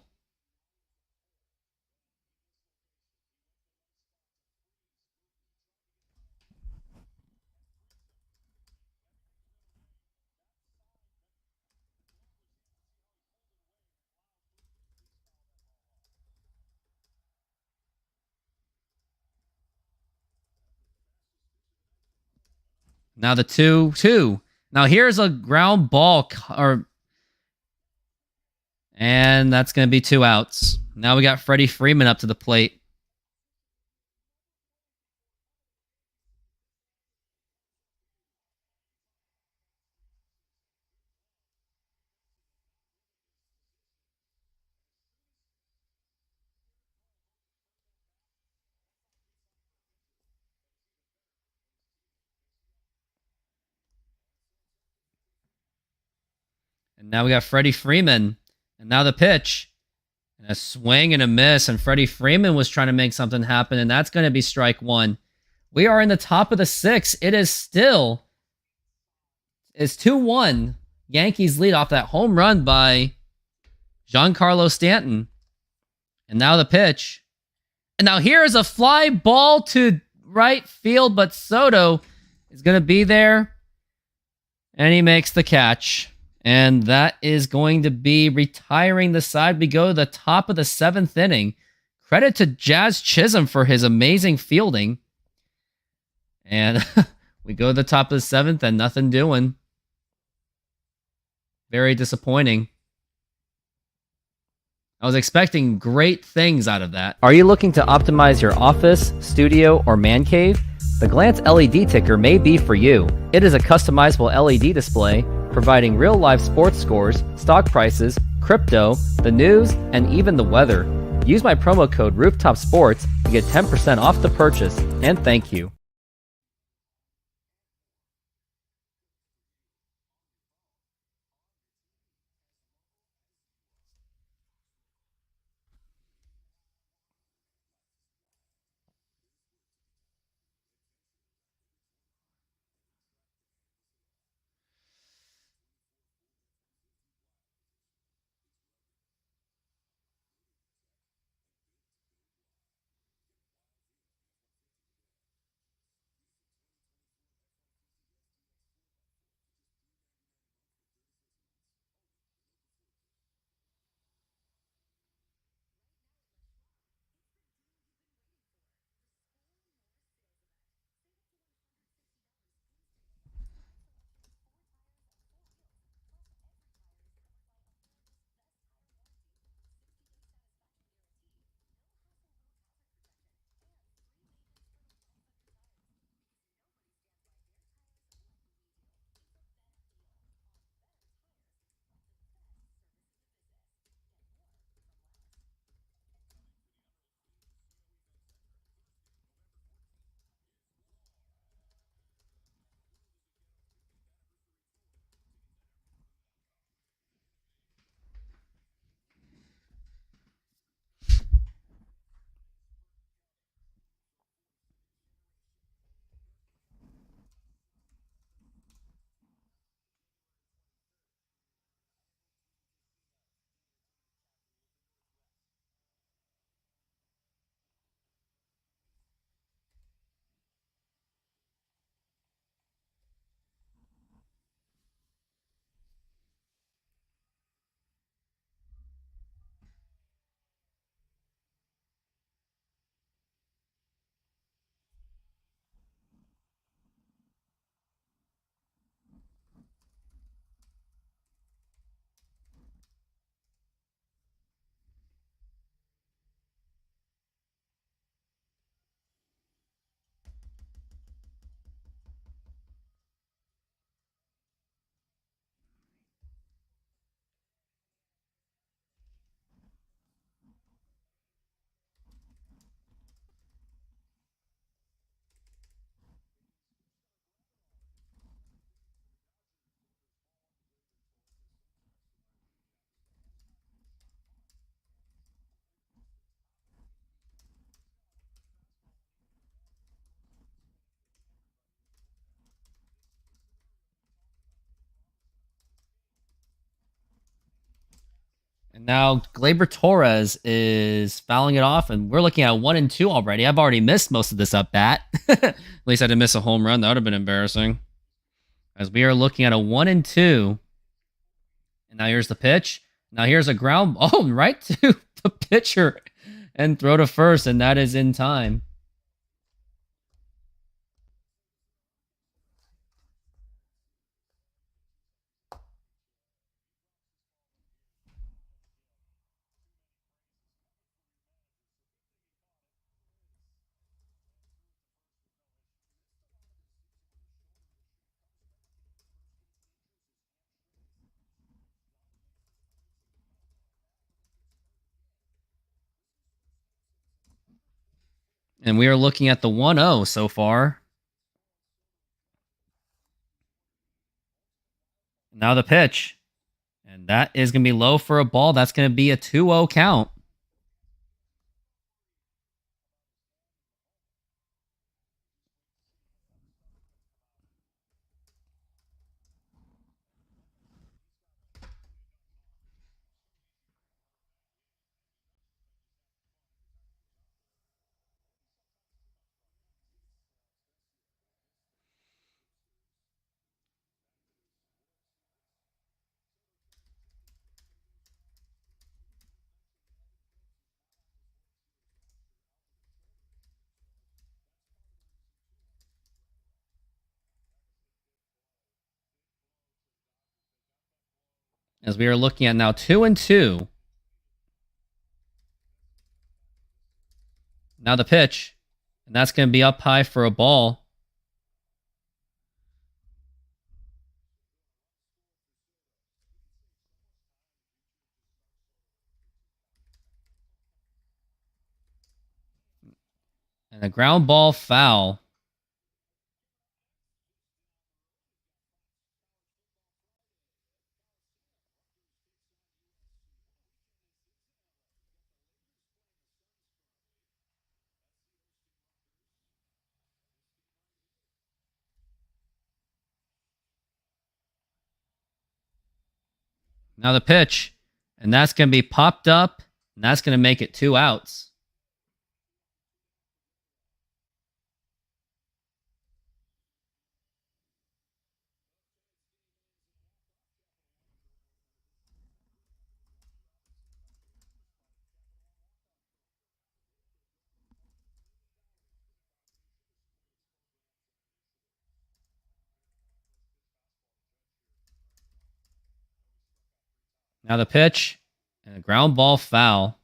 Now the 2-2. Now here's a ground ball, and that's going to be 2 outs. Now we got Freddie Freeman up to the plate. And now we got Freddie Freeman. And now the pitch. And a swing and a miss. And Freddie Freeman was trying to make something happen. And that's going to be strike 1. We are in the top of the 6th. It is still... It's 2-1. Yankees lead off that home run by Giancarlo Stanton. And now the pitch. And now here is a fly ball to right field. But Soto is going to be there. And he makes the catch. And that is going to be retiring the side. We go to the top of the 7th inning. Credit to Jazz Chisholm for his amazing fielding. And we go to the top of the 7th and nothing doing. Very disappointing. I was expecting great things out of that. Are you looking to optimize your office, studio, or man cave? The Glance LED ticker may be for you. It is a customizable LED display providing real-life sports scores, stock prices, crypto, the news, and even the weather. Use my promo code RoofTopSports to get 10% off the purchase, and thank you. And now Gleyber Torres is fouling it off, and we're looking at 1-2 already. I've already missed most of this up bat. At least I didn't miss a home run. That would have been embarrassing. As we are looking at a 1-2. And now here's the pitch. Now here's a ground ball right to the pitcher and throw to first, and that is in time. And we are looking at the 1-0 so far. Now the pitch. And that is going to be low for a ball. That's going to be a 2-0 count. As we are looking at now 2-2. Now the pitch. And that's going to be up high for a ball. And a ground ball foul. Now the pitch. And that's going to be popped up. And that's going to make it 2 outs. Now the pitch. And a ground ball foul.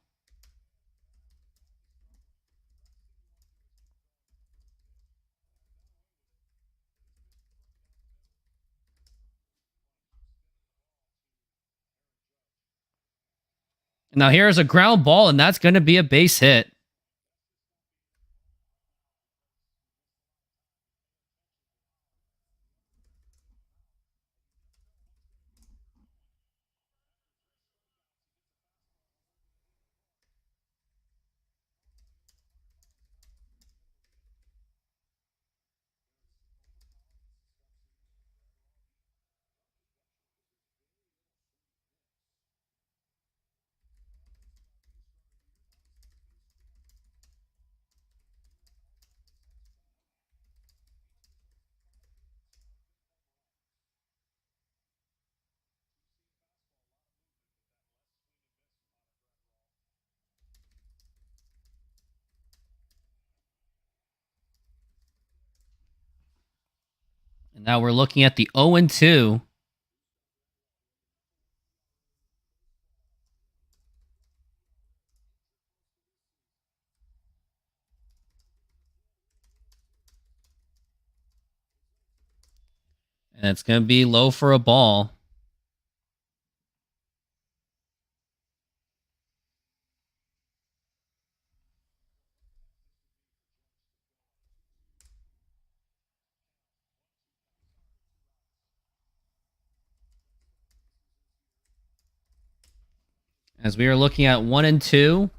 Now here's a ground ball, and that's going to be a base hit. And now we're looking at the 0-2. And it's going to be low for a ball. As we are looking at 1-2.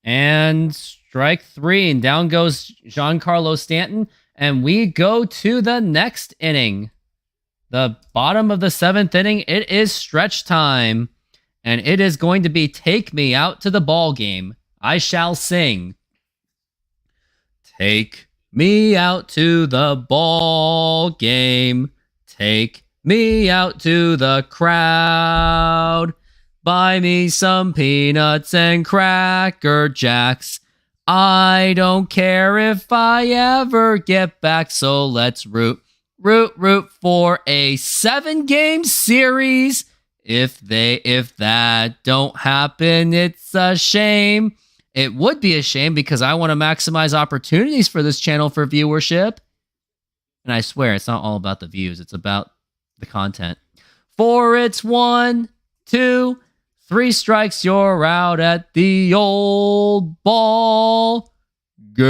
And strike 3, and down goes Giancarlo Stanton. And we go to the next inning. The bottom of the 7th inning. It is stretch time. And it is going to be Take Me Out to the Ball Game. I shall sing. Take me out to the ball game. Take me out to the crowd. Buy me some peanuts and Cracker Jacks. I don't care if I ever get back, so let's root for a 7-game series. If that don't happen, it's a shame. It would be a shame because I want to maximize opportunities for this channel for viewership. And I swear, it's not all about the views. It's about the content. 4, it's 1, 2, 3 strikes, you're out at the old ball game.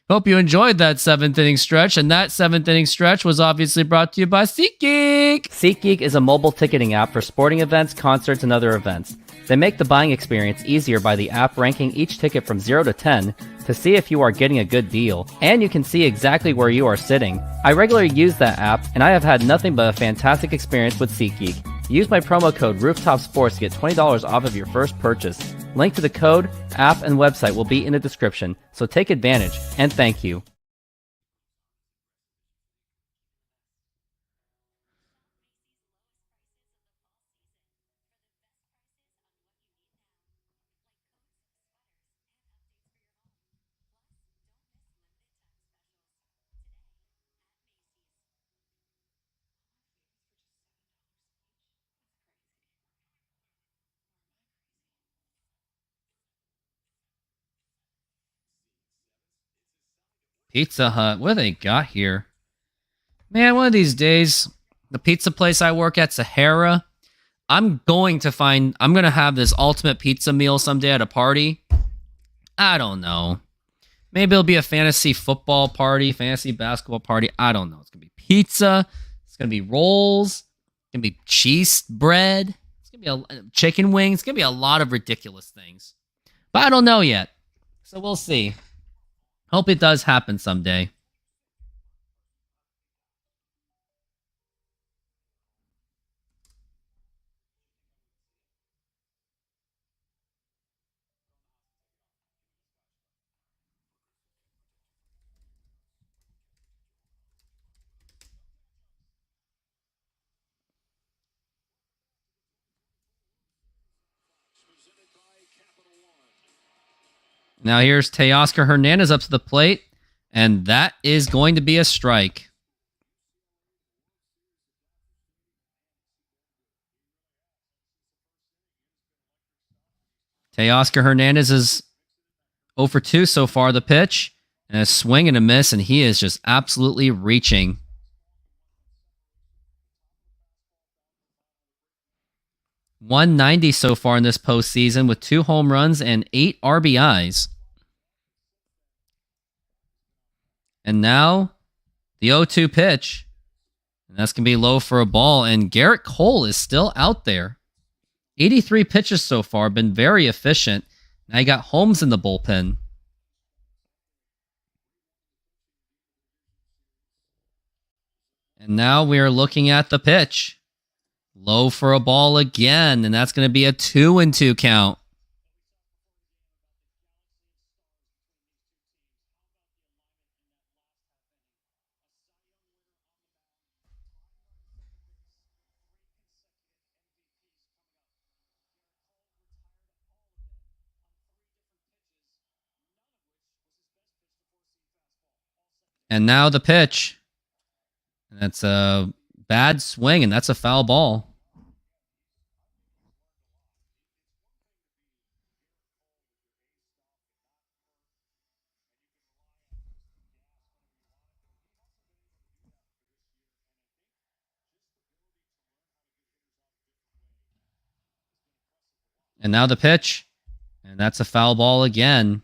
Hope you enjoyed that 7th inning stretch, and that 7th inning stretch was obviously brought to you by SeatGeek. SeatGeek is a mobile ticketing app for sporting events, concerts, and other events. They make the buying experience easier by the app ranking each ticket from 0 to 10 to see if you are getting a good deal, and you can see exactly where you are sitting. I regularly use that app, and I have had nothing but a fantastic experience with SeatGeek. Use my promo code RoofTopSports to get $20 off of your first purchase. Link to the code, app, and website will be in the description, so take advantage, and thank you. Pizza Hut, what do they got here? Man, one of these days, the pizza place I work at, Sahara, I'm going to have this ultimate pizza meal someday at a party. I don't know. Maybe it'll be a fantasy football party, fantasy basketball party. I don't know. It's going to be pizza. It's going to be rolls. It's going to be cheese bread. It's going to be chicken wings. It's going to be a lot of ridiculous things. But I don't know yet. So we'll see. Hope it does happen someday. Now here's Teoscar Hernandez up to the plate, and that is going to be a strike. Teoscar Hernandez is 0 for 2 so far, the pitch, and a swing and a miss, and he is just absolutely reaching. .190 so far in this postseason with 2 home runs and 8 RBIs. And now the 0-2 pitch. And that's going to be low for a ball. And Garrett Cole is still out there. 83 pitches so far, been very efficient. Now you got Holmes in the bullpen. And now we are looking at the pitch. Low for a ball again, and that's going to be a 2-2 count. And now the pitch. And that's a bad swing, and that's a foul ball. And now the pitch. And that's a foul ball again.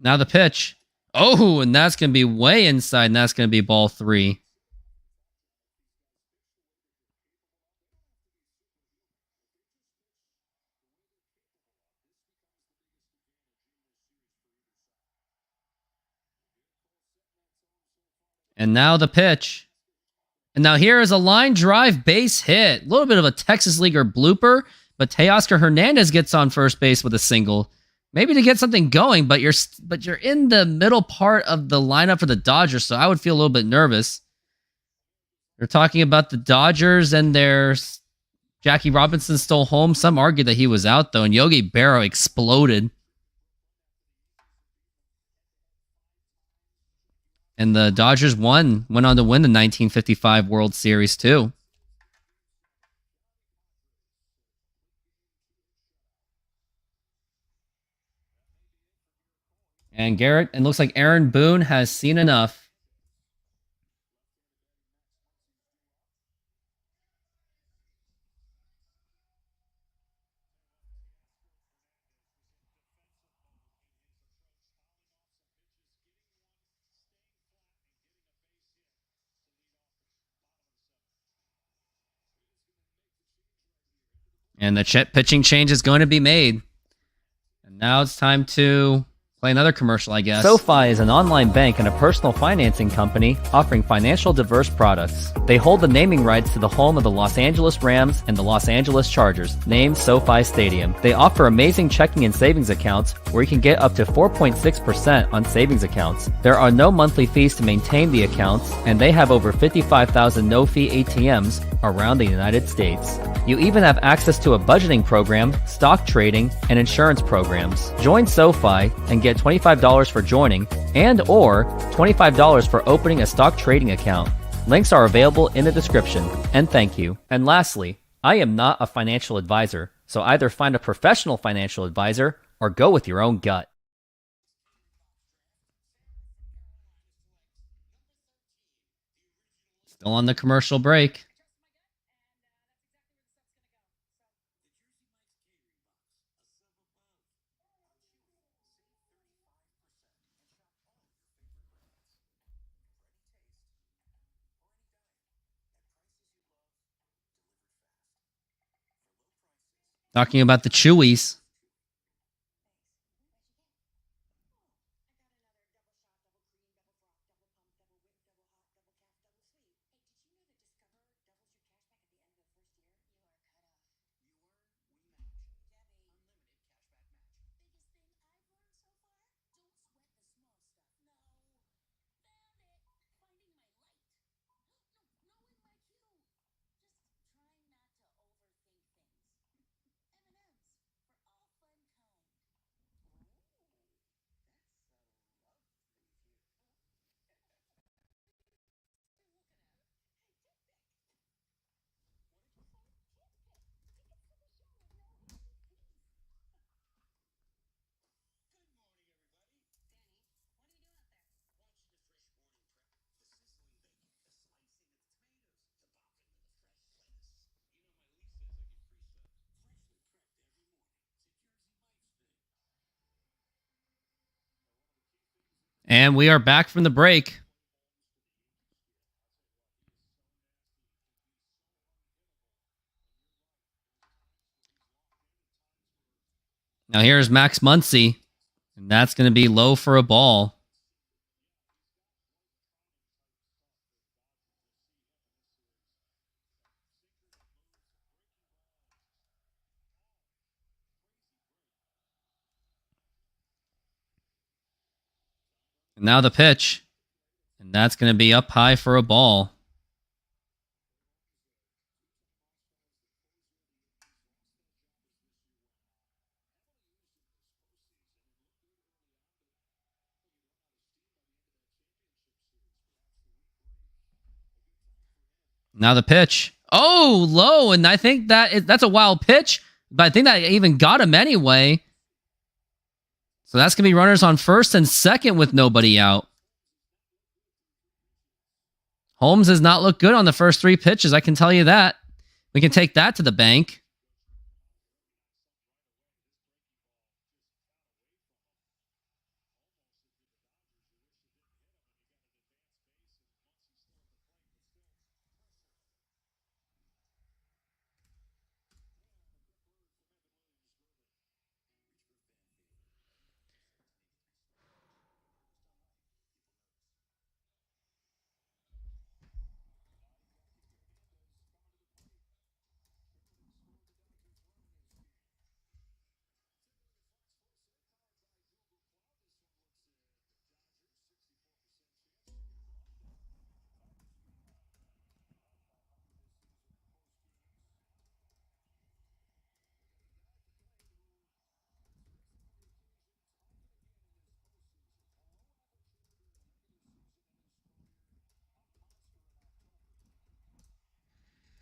Now the pitch. Oh, and that's going to be way inside, and that's going to be ball 3. And now the pitch. And now here is a line drive base hit. A little bit of a Texas Leaguer blooper, but Teoscar Hernandez gets on first base with a single. Maybe to get something going, but you're in the middle part of the lineup for the Dodgers, so I would feel a little bit nervous. They're talking about the Dodgers and their Jackie Robinson stole home. Some argue that he was out, though, and Yogi Berra exploded. And the Dodgers went on to win the 1955 World Series, too. And Garrett, it looks like Aaron Boone has seen enough. And the pitching change is going to be made. And now it's time to play another commercial, I guess. SoFi is an online bank and a personal financing company offering financial diverse products. They hold the naming rights to the home of the Los Angeles Rams and the Los Angeles Chargers, named SoFi Stadium. They offer amazing checking and savings accounts where you can get up to 4.6% on savings accounts. There are no monthly fees to maintain the accounts, and they have over 55,000 no-fee ATMs around the United States. You even have access to a budgeting program, stock trading, and insurance programs. Join SoFi and get $25 for joining and or $25 for opening a stock trading account. Links are available in the description. And thank you. And lastly, I am not a financial advisor, so either find a professional financial advisor or go with your own gut. Still on the commercial break. Talking about the Chewies. And we are back from the break. Now here's Max Muncy, and that's going to be low for a ball. And now the pitch, and that's going to be up high for a ball. Now the pitch. Oh, low, and I think that's a wild pitch, but I think that even got him anyway. So that's going to be runners on first and second with nobody out. Holmes has not looked good on the first three pitches, I can tell you that. We can take that to the bank.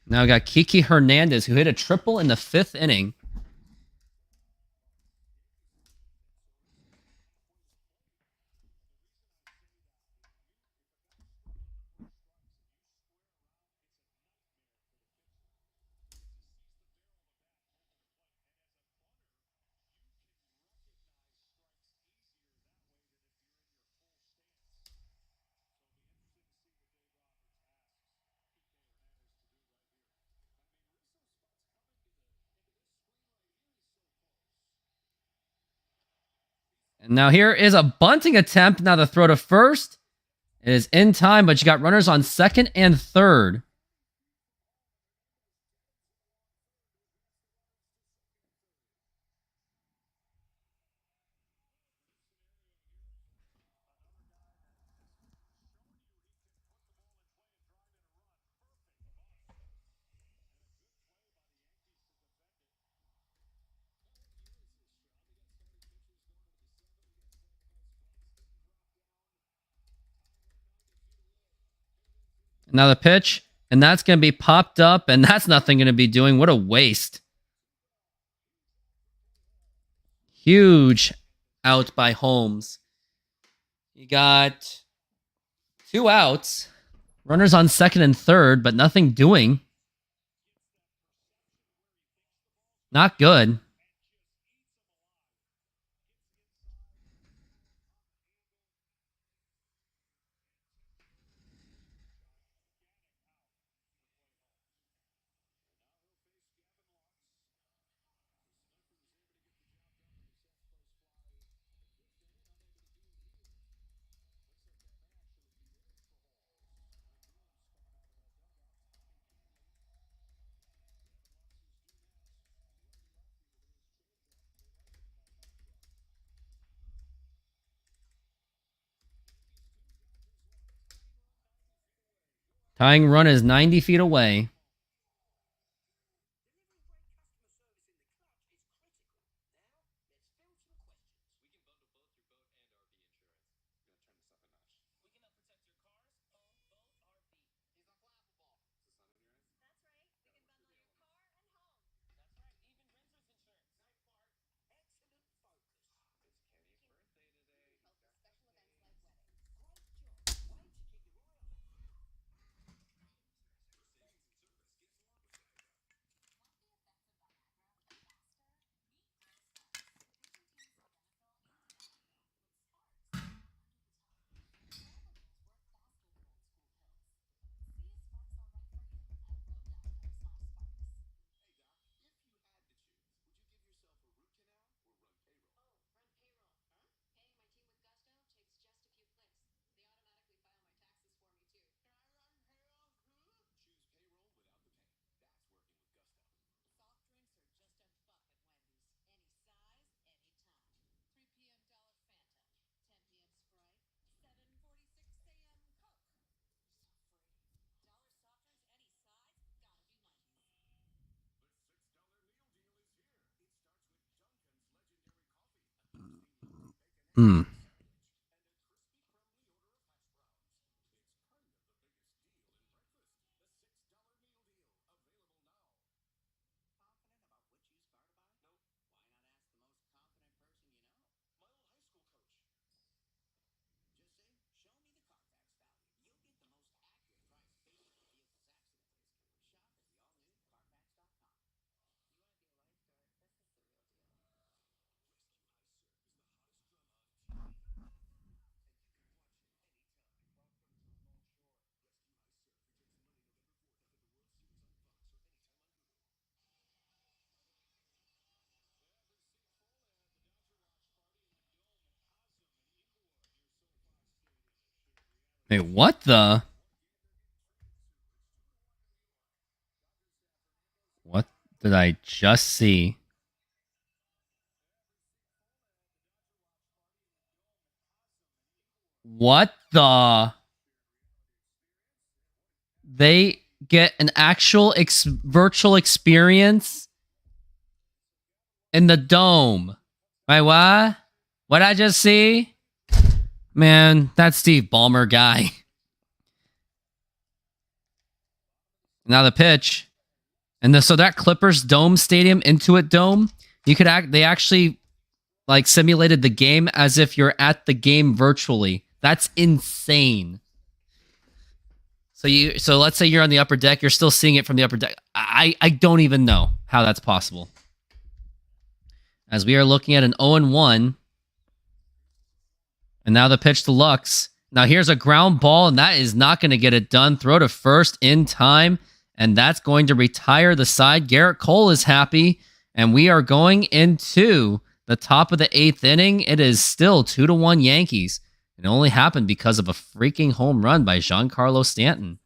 Now we got Kiki Hernandez, who hit a triple in the 5th inning. And now here is a bunting attempt. Now the throw to first. It is in time, but you got runners on second and third. Now the pitch, and that's going to be popped up, and that's nothing going to be doing. What a waste. Huge out by Holmes. You got 2 outs. Runners on second and third, but nothing doing. Not good. Tying run is 90 feet away. Hey, what the? What did I just see? What the? They get an actual virtual experience in the dome. Wait, what? What I just see? Man, that Steve Ballmer guy. Now the pitch. And so that Clippers Dome Stadium, Intuit Dome, they actually like simulated the game as if you're at the game virtually. That's insane. So let's say you're on the upper deck, you're still seeing it from the upper deck. I don't even know how that's possible. As we are looking at an 0-1. And now the pitch to Lux. Now here's a ground ball, and that is not going to get it done. Throw to first in time, and that's going to retire the side. Garrett Cole is happy, and we are going into the top of the 8th inning. It is still 2-1 Yankees. It only happened because of a freaking home run by Giancarlo Stanton.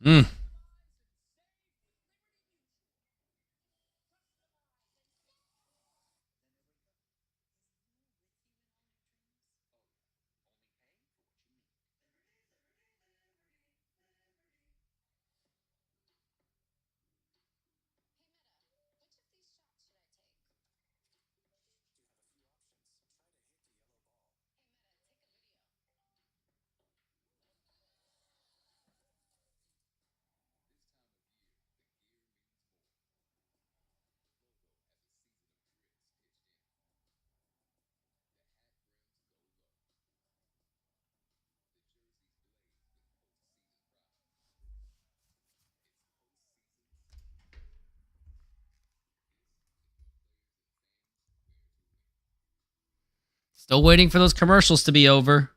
Mm. Still waiting for those commercials to be over.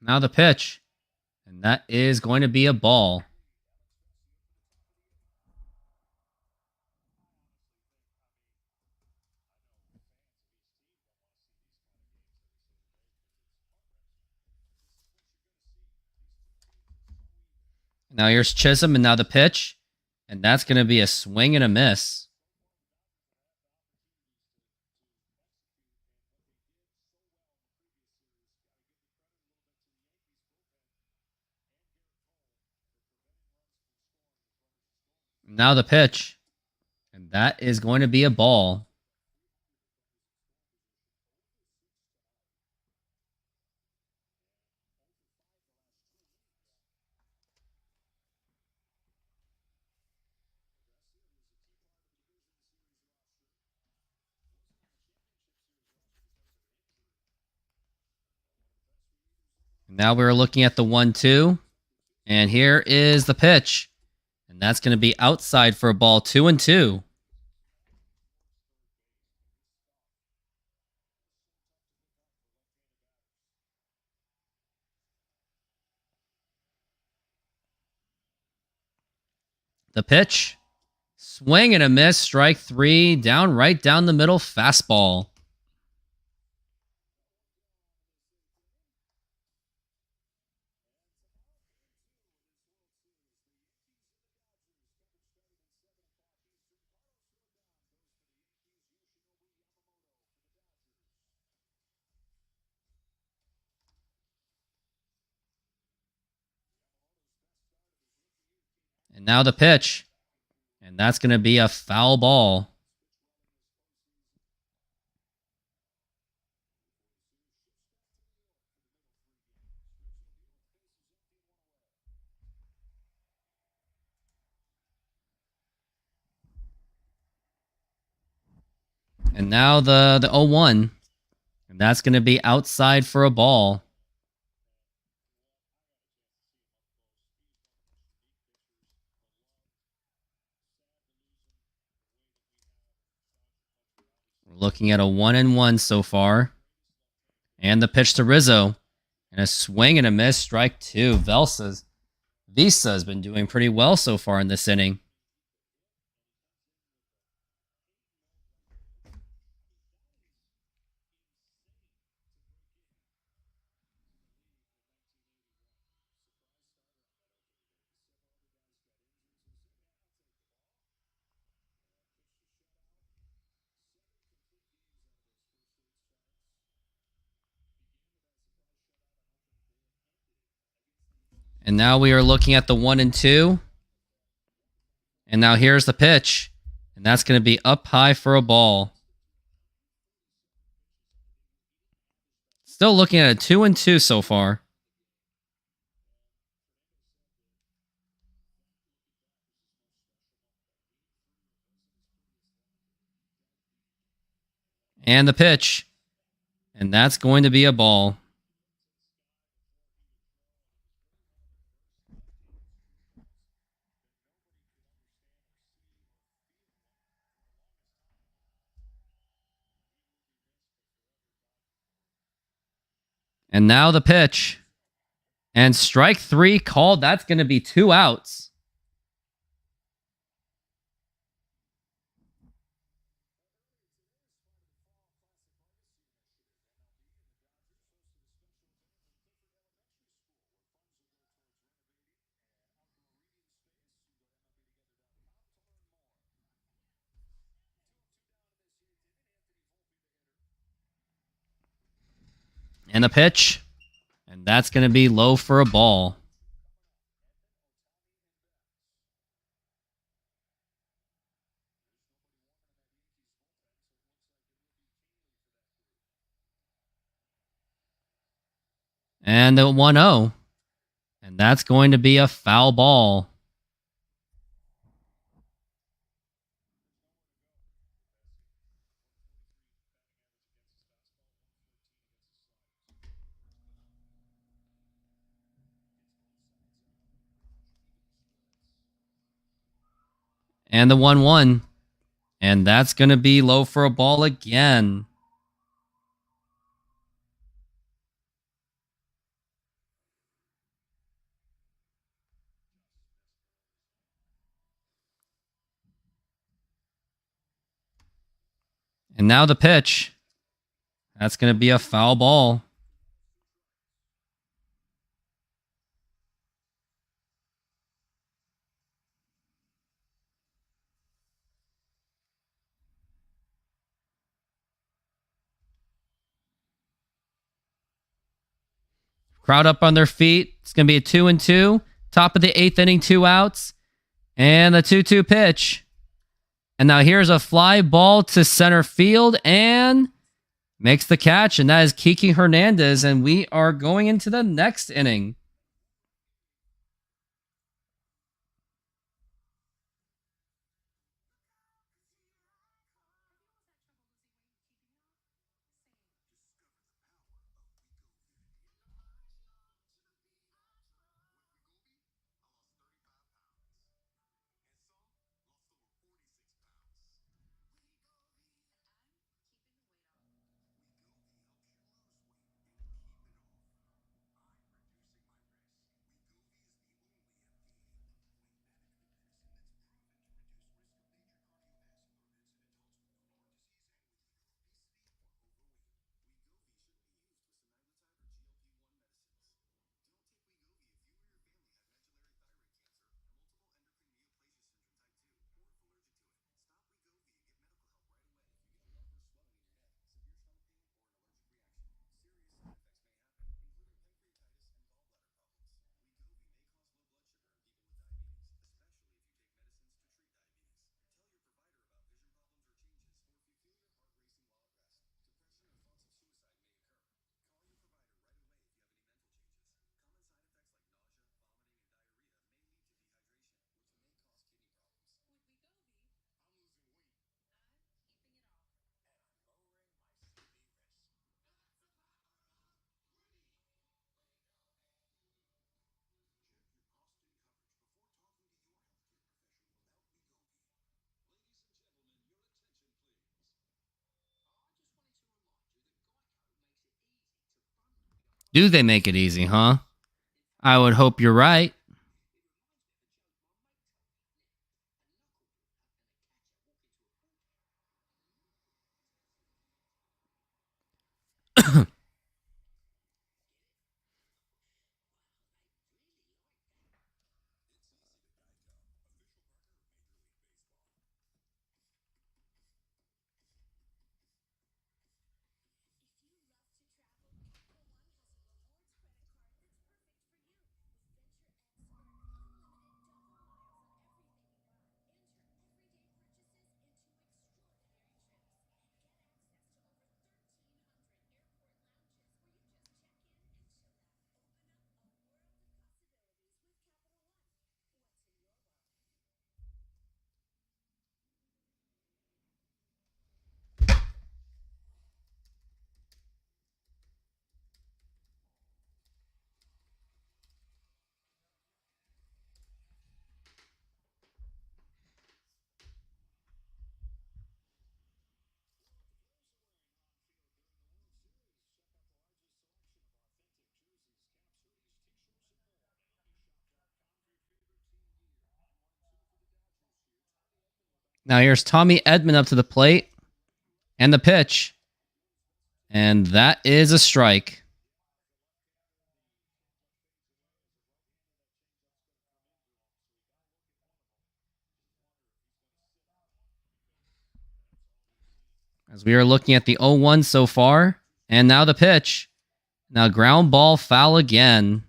Now the pitch. And that is going to be a ball. Now here's Chisholm, and now the pitch. And that's going to be a swing and a miss. Now the pitch. And that is going to be a ball. Now we're looking at the 1-2. And here is the pitch. And that's going to be outside for a ball. 2-2. The pitch. Swing and a miss. Strike 3. Right down the middle. Fastball. And now the pitch. And that's going to be a foul ball. And now the 0-1. And that's going to be outside for a ball. We're looking at a 1-1 so far. And the pitch to Rizzo. And a swing and a miss. Strike 2. Visa has been doing pretty well so far in this inning. And now we are looking at the 1-2. And now here's the pitch. And that's going to be up high for a ball. Still looking at a 2-2 so far. And the pitch. And that's going to be a ball. And now the pitch. And strike 3 called. That's going to be 2 outs. And the pitch. And that's going to be low for a ball. And the 1-0. And that's going to be a foul ball. And the 1-1. And that's going to be low for a ball again. And now the pitch. That's going to be a foul ball. Crowd up on their feet. It's going to be a 2-2. Top of the 8th inning, 2 outs. And the 2-2 pitch. And now here's a fly ball to center field and makes the catch. And that is Kiki Hernandez. And we are going into the next inning. Do they make it easy, huh? I would hope you're right. Now here's Tommy Edman up to the plate. And the pitch. And that is a strike. As we are looking at the 0-1 so far. And now the pitch. Now ground ball foul again.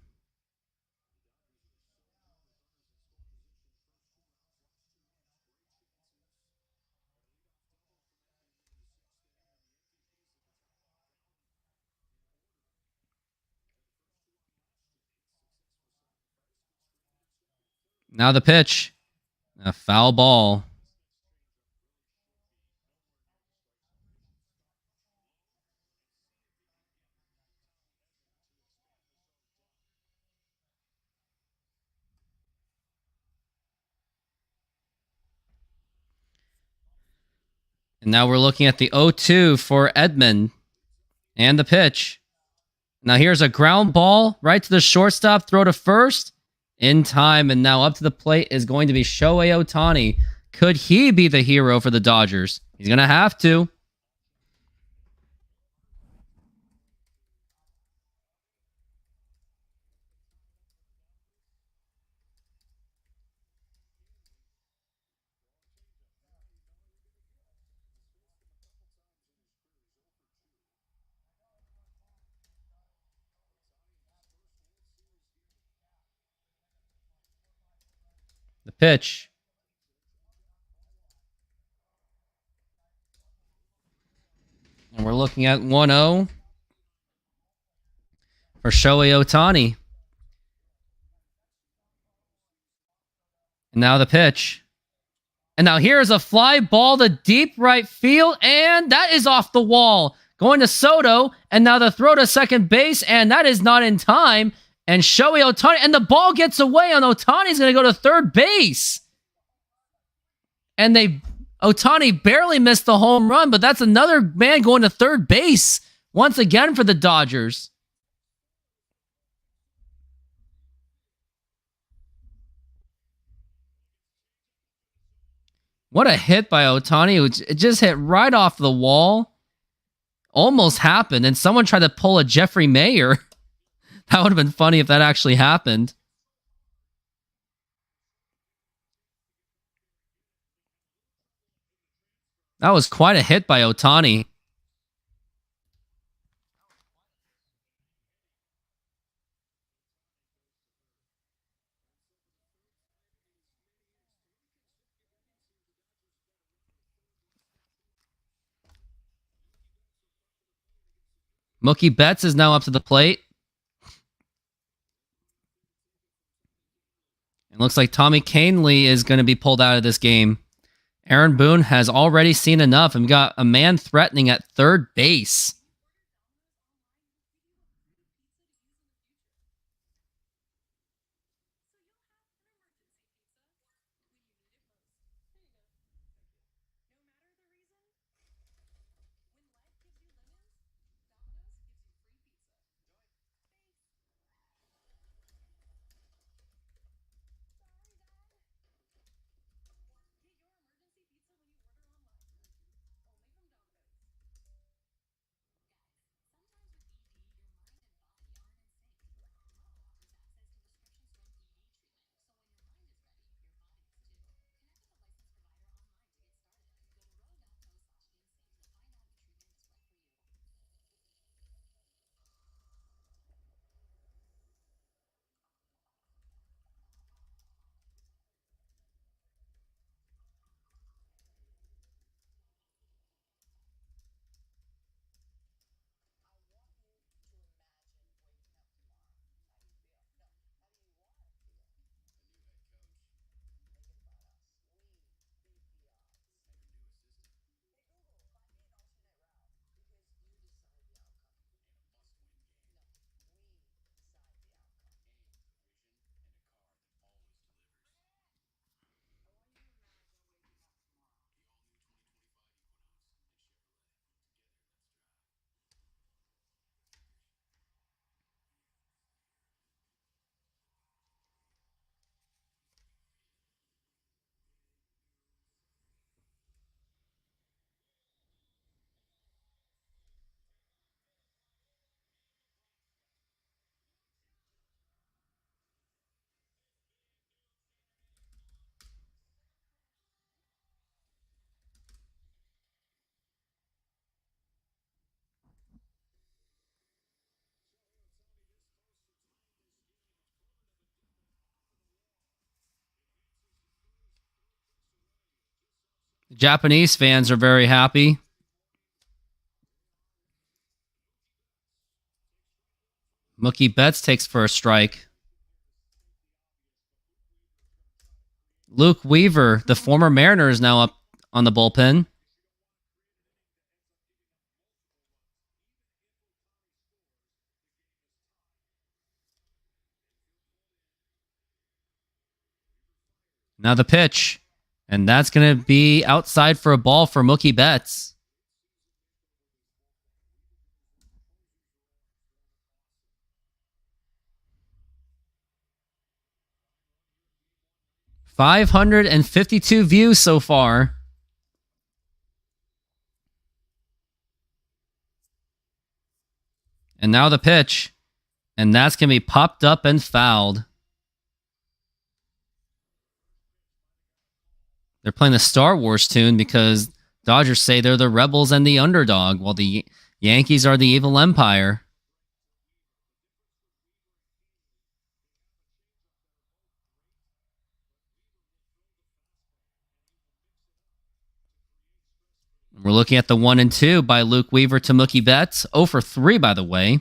Now the pitch. A foul ball. And now we're looking at the 0-2 for Edman. And the pitch. Now here's a ground ball right to the shortstop. Throw to first. In time. And now up to the plate is going to be Shohei Ohtani. Could he be the hero for the Dodgers? He's going to have to. The pitch. And we're looking at 1-0 for Shohei Ohtani. And now the pitch. And now here's a fly ball to deep right field. And that is off the wall. Going to Soto. And now the throw to second base. And that is not in time. And Shohei Ohtani. And the ball gets away on Ohtani's going to go to third base. And Ohtani barely missed the home run. But that's another man going to third base. Once again for the Dodgers. What a hit by Ohtani. It just hit right off the wall. Almost happened. And someone tried to pull a Jeffrey Mayer. That would have been funny if that actually happened. That was quite a hit by Ohtani. Mookie Betts is now up to the plate. It looks like Tommy Kahnle is going to be pulled out of this game. Aaron Boone has already seen enough and got a man threatening at third base. Japanese fans are very happy. Mookie Betts takes first strike. Luke Weaver, the former Mariner, is now up on the bullpen. Now the pitch. And that's going to be outside for a ball for Mookie Betts. $552 views so far. And now the pitch. And that's going to be popped up and fouled. They're playing the Star Wars tune because Dodgers say they're the rebels and the underdog, while the Yankees are the evil empire. We're looking at the 1-2 by Luke Weaver to Mookie Betts. 0 for 3, by the way.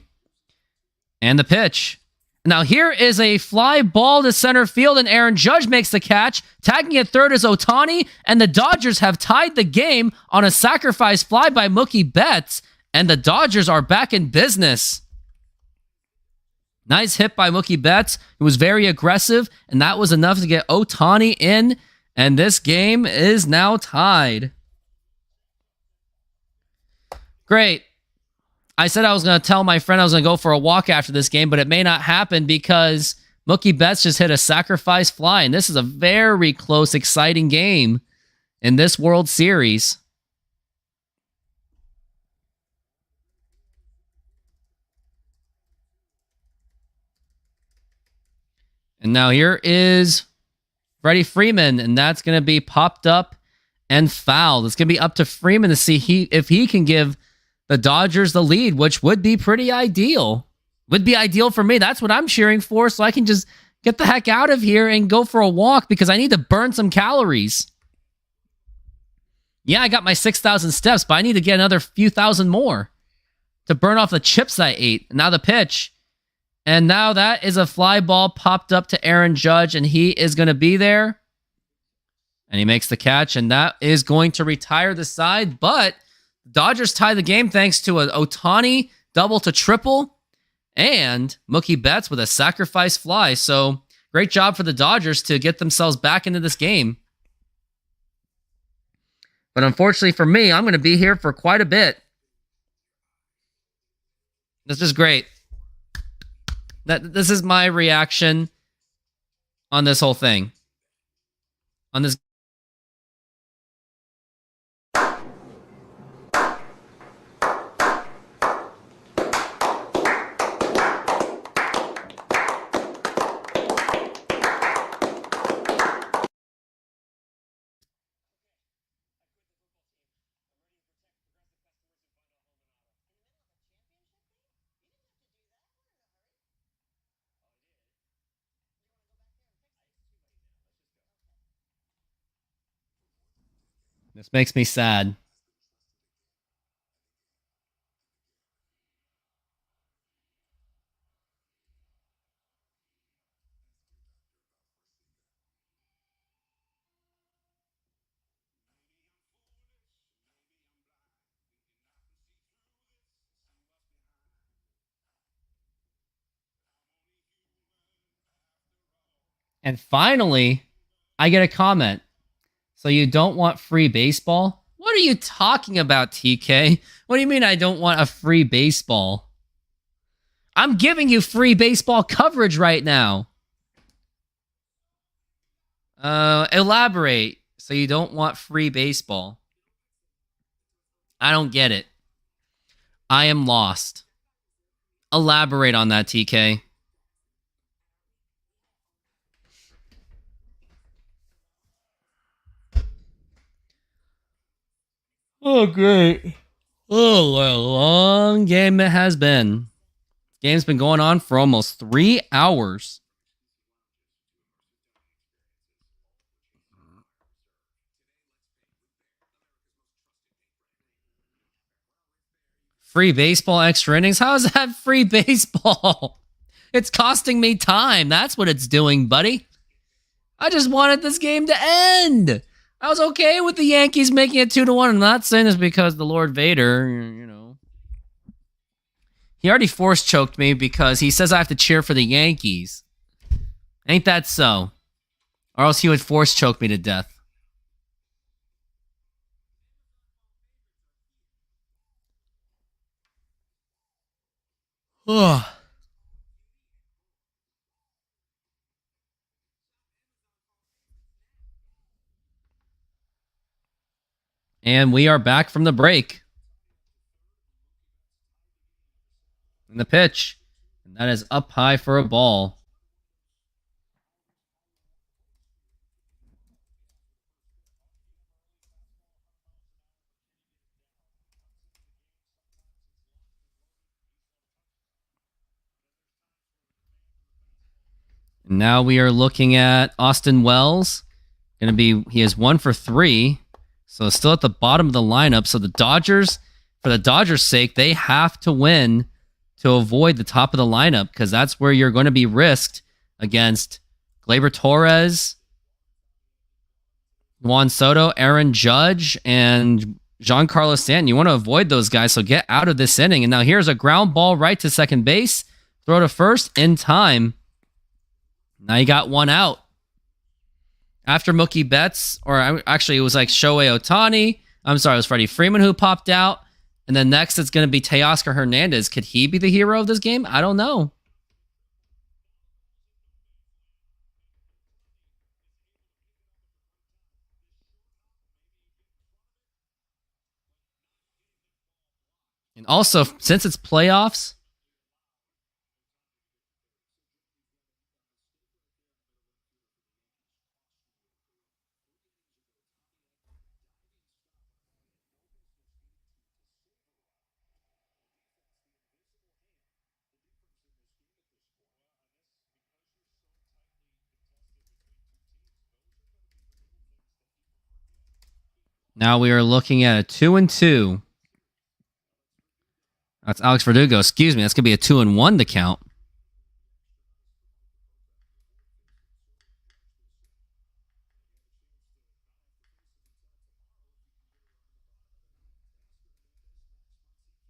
And the pitch. Now here is a fly ball to center field, and Aaron Judge makes the catch. Tagging at third is Ohtani, and the Dodgers have tied the game on a sacrifice fly by Mookie Betts, and the Dodgers are back in business. Nice hit by Mookie Betts. It was very aggressive, and that was enough to get Ohtani in, and this game is now tied. Great. I said I was going to tell my friend I was going to go for a walk after this game, but it may not happen because Mookie Betts just hit a sacrifice fly, and this is a very close, exciting game in this World Series. And now here is Freddie Freeman, and that's going to be popped up and fouled. It's going to be up to Freeman to see if he can give the Dodgers the lead, which would be pretty ideal. Would be ideal for me. That's what I'm cheering for, so I can just get the heck out of here and go for a walk because I need to burn some calories. Yeah, I got my 6,000 steps, but I need to get another few thousand more to burn off the chips I ate. Now the pitch. And now that is a fly ball popped up to Aaron Judge, and he is going to be there. And he makes the catch, and that is going to retire the side, but Dodgers tie the game thanks to an Ohtani double to triple and Mookie Betts with a sacrifice fly. So great job for the Dodgers to get themselves back into this game. But unfortunately for me, I'm going to be here for quite a bit. This is great. This is my reaction on this whole thing. On this. This makes me sad. And finally, I get a comment. So you don't want free baseball? What are you talking about, TK? What do you mean I don't want a free baseball? I'm giving you free baseball coverage right now. Elaborate. So you don't want free baseball? I don't get it. I am lost. Elaborate on that, TK. Oh, great. Oh, what a long game it has been. Game's been going on for almost 3 hours. Free baseball, extra innings. How is that free baseball? It's costing me time. That's what it's doing, buddy. I just wanted this game to end. I was okay with the Yankees making it 2-1. I'm not saying this because the Lord Vader, you know. He already force choked me because he says I have to cheer for the Yankees. Ain't that so? Or else he would force choke me to death. Ugh. And we are back from the break. And the pitch. And that is up high for a ball. And now we are looking at Austin Wells. He is 1 for 3. So still at the bottom of the lineup. So the Dodgers, for the Dodgers' sake, they have to win to avoid the top of the lineup because that's where you're going to be risked against Gleyber Torres, Juan Soto, Aaron Judge, and Giancarlo Stanton. You want to avoid those guys, so get out of this inning. And now here's a ground ball right to second base. Throw to first in time. Now you got one out. After Mookie Betts, or actually it was like Shohei Ohtani. I'm sorry, it was Freddie Freeman who popped out. And then next it's going to be Teoscar Hernandez. Could he be the hero of this game? I don't know. And also, since it's playoffs, now we are looking at a 2-2. That's Alex Verdugo. Excuse me. That's going to be a 2-1 to count.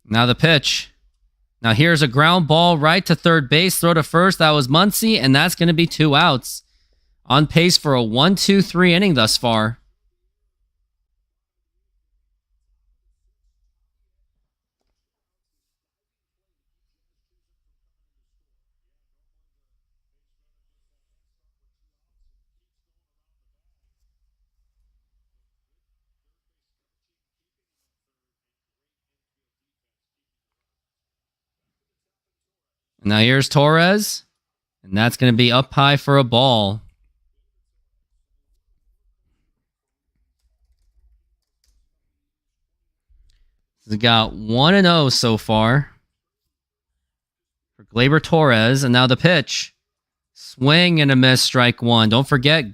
Now the pitch. Now here's a ground ball right to third base. Throw to first. That was Muncy, and that's going to be 2 outs. On pace for a 1-2-3 inning thus far. Now here's Torres, and that's going to be up high for a ball. He's got 1-0 so far for Gleyber Torres, and now the pitch. Swing and a miss, strike one. Don't forget,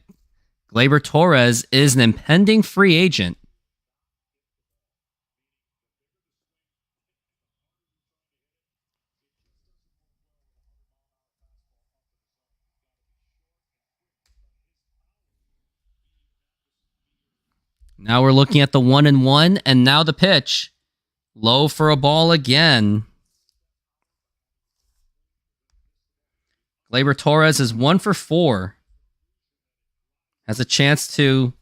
Gleyber Torres is an impending free agent. Now we're looking at the 1-1, and now the pitch. Low for a ball again. Gleyber Torres is 1 for 4. Has a chance to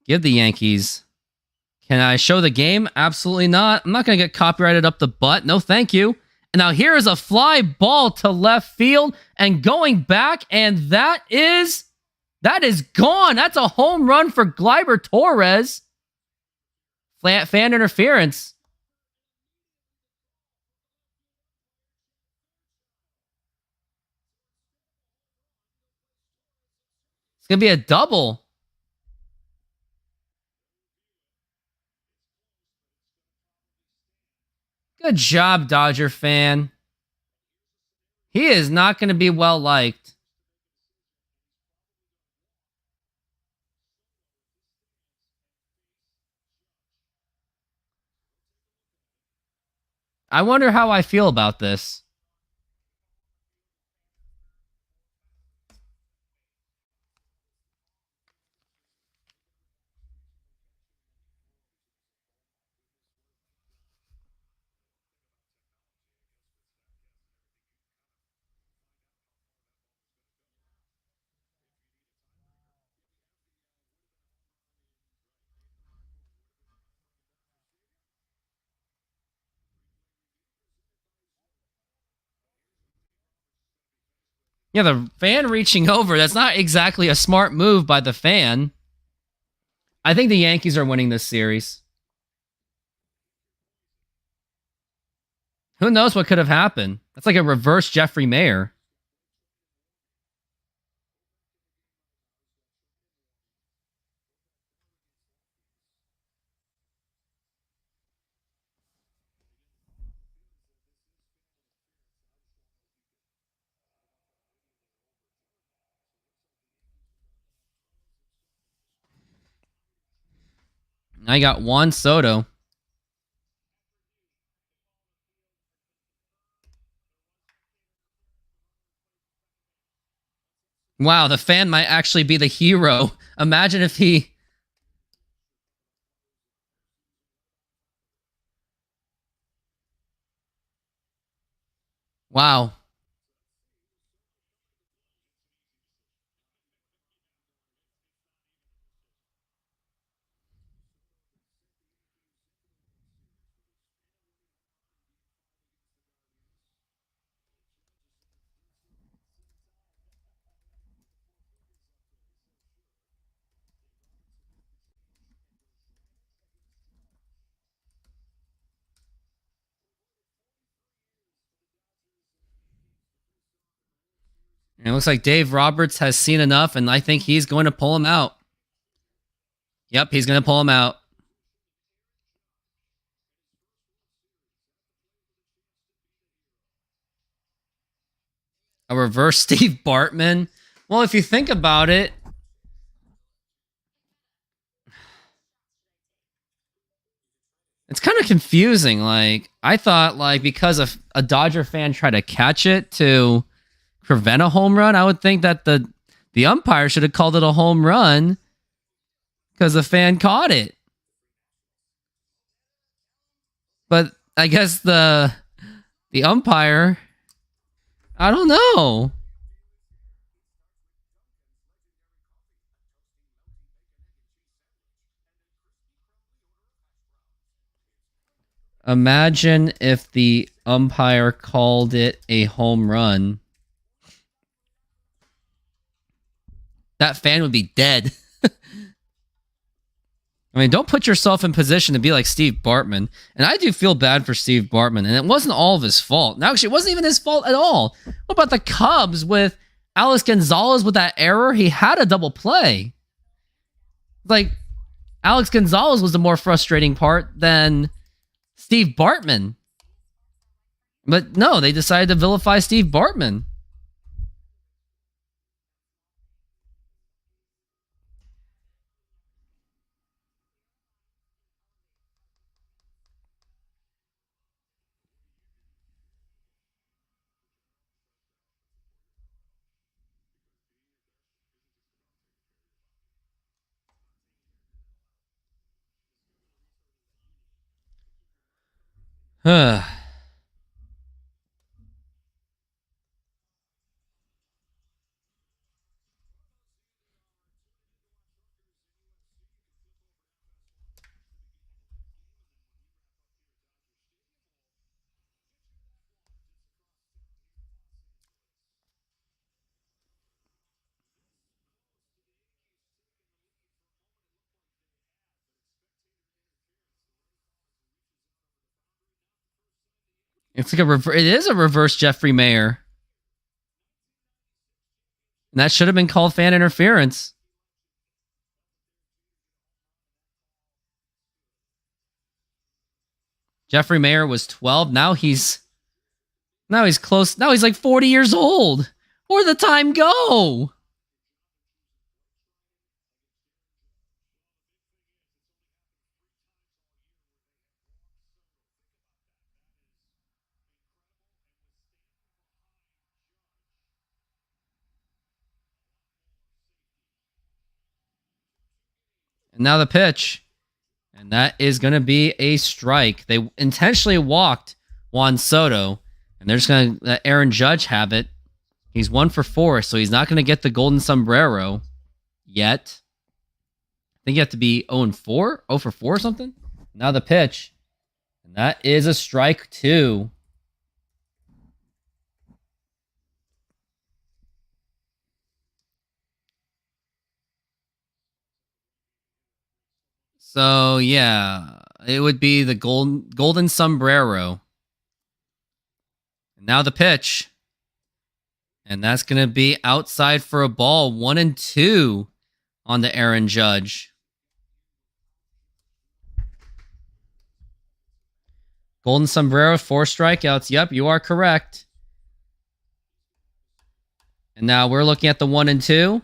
give the Yankees. Can I show the game? Absolutely not. I'm not going to get copyrighted up the butt. No, thank you. And now here is a fly ball to left field and going back, and that is gone. That's a home run for Gleyber Torres. Fan interference. It's going to be a double. Good job, Dodger fan. He is not going to be well liked. I wonder how I feel about this. Yeah, the fan reaching over, that's not exactly a smart move by the fan. I think the Yankees are winning this series. Who knows what could have happened? That's like a reverse Jeffrey Mayer. I got Juan Soto. Wow, the fan might actually be the hero. Imagine if he... Wow. And it looks like Dave Roberts has seen enough, and I think he's going to pull him out. Yep, he's going to pull him out. A reverse Steve Bartman. Well, if you think about it, it's kind of confusing. Like, I thought, like, because a Dodger fan tried to catch it to prevent a home run, I would think that the umpire should have called it a home run because the fan caught it. But I guess the umpire, I don't know. Imagine if the umpire called it a home run. That fan would be dead. I mean, don't put yourself in position to be like Steve Bartman. And I do feel bad for Steve Bartman. And it wasn't all of his fault. No, actually, it wasn't even his fault at all. What about the Cubs with Alex Gonzalez with that error? He had a double play. Like, Alex Gonzalez was the more frustrating part than Steve Bartman. But no, they decided to vilify Steve Bartman. It's like it is a reverse Jeffrey Mayer. And that should have been called fan interference. Jeffrey Mayer was 12. Now he's close. Now he's like 40 years old. Where'd the time go? And now the pitch. And that is going to be a strike. They intentionally walked Juan Soto. And they're just going to let Aaron Judge have it. He's 1 for 4, so he's not going to get the golden sombrero yet. I think you have to be 0 for 4 or something. Now the pitch. And that is a strike 2. So, yeah, it would be the golden sombrero. And now the pitch. And that's going to be outside for a ball. 1-2 on the Aaron Judge. Golden sombrero, 4 strikeouts. Yep, you are correct. And now we're looking at the 1-2.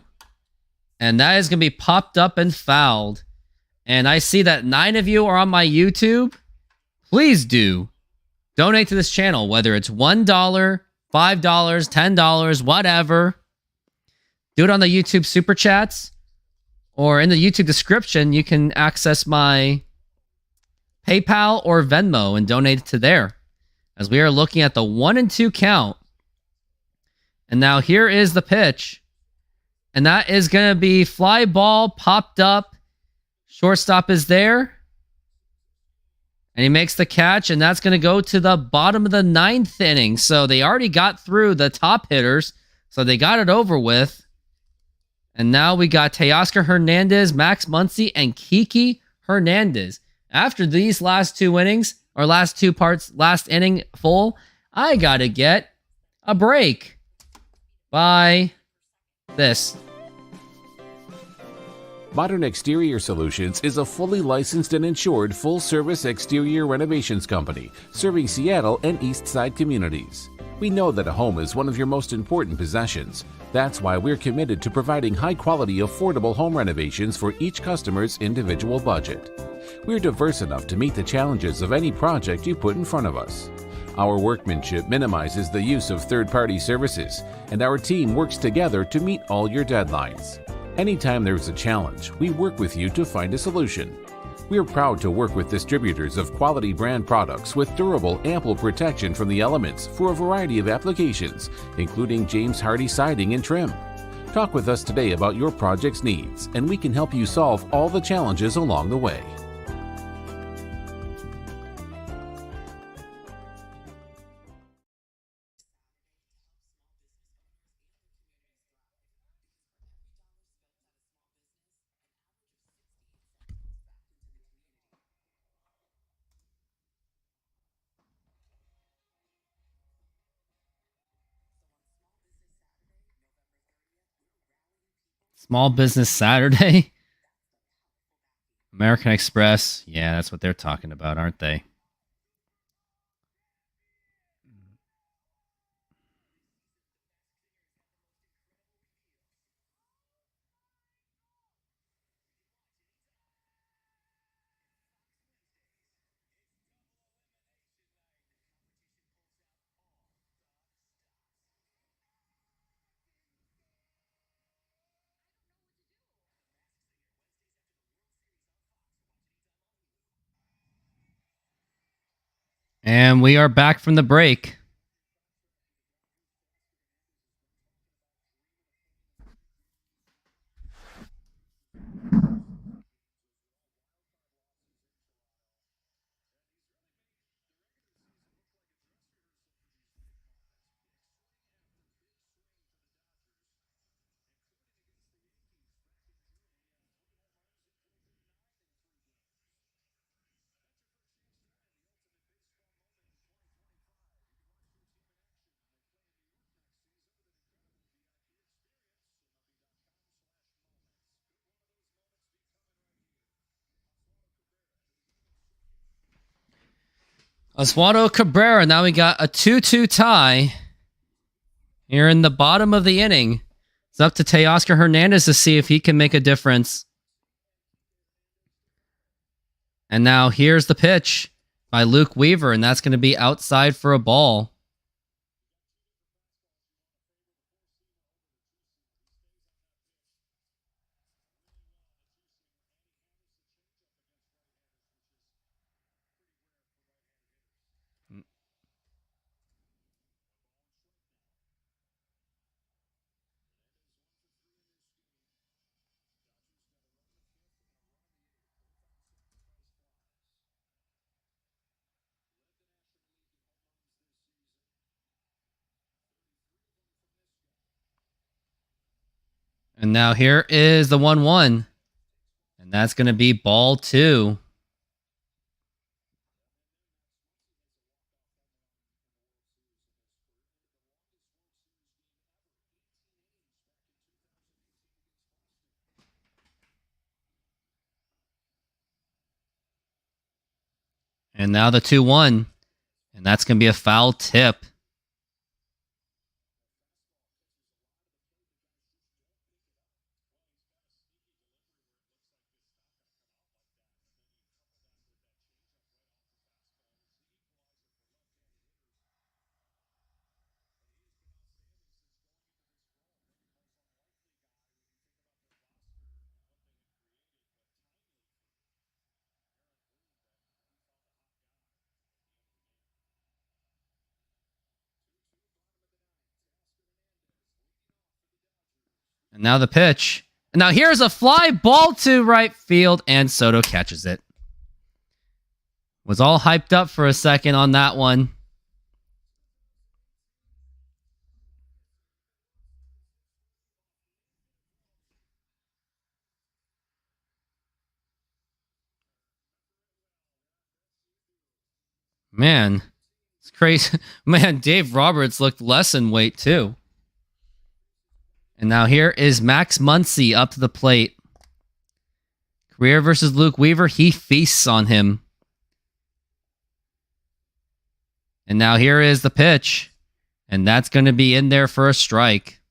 And that is going to be popped up and fouled. And I see that 9 of you are on my YouTube. Please do donate to this channel, whether it's $1, $5, $10, whatever. Do it on the YouTube Super Chats. Or in the YouTube description, you can access my PayPal or Venmo and donate it to there. As we are looking at the 1-2 count. And now here is the pitch. And that is going to be fly ball popped up. Shortstop is there. And he makes the catch, and that's going to go to the bottom of the 9th inning. So they already got through the top hitters. So they got it over with. And now we got Teoscar Hernandez, Max Muncy, and Kiki Hernandez. After these last 2 innings, or last 2 parts, last inning full, I got to get a break by this. Modern Exterior Solutions is a fully licensed and insured full-service exterior renovations company serving Seattle and East Side communities. We know that a home is one of your most important possessions. That's why we're committed to providing high-quality, affordable home renovations for each customer's individual budget. We're diverse enough to meet the challenges of any project you put in front of us. Our workmanship minimizes the use of third-party services, and our team works together to meet all your deadlines. Anytime there's a challenge, we work with you to find a solution. We're proud to work with distributors of quality brand products with durable, ample protection from the elements for a variety of applications, including James Hardie siding and trim. Talk with us today about your project's needs, and we can help you solve all the challenges along the way. Small Business Saturday. American Express. Yeah, that's what they're talking about, aren't they? And we are back from the break. Oswaldo Cabrera. Now we got a 2-2 tie here in the bottom of the inning. It's up to Teoscar Hernandez to see if he can make a difference. And now here's the pitch by Luke Weaver, and that's going to be outside for a ball. And now here is the 1-1. And that's going to be ball 2. And now the 2-1. And that's going to be a foul tip. And now the pitch. And now here's a fly ball to right field, and Soto catches it. Was all hyped up for a second on that one. Man, it's crazy. Man, Dave Roberts looked less in weight too. And now here is Max Muncy up to the plate. Career versus Luke Weaver. He feasts on him. And now here is the pitch. And that's going to be in there for a strike.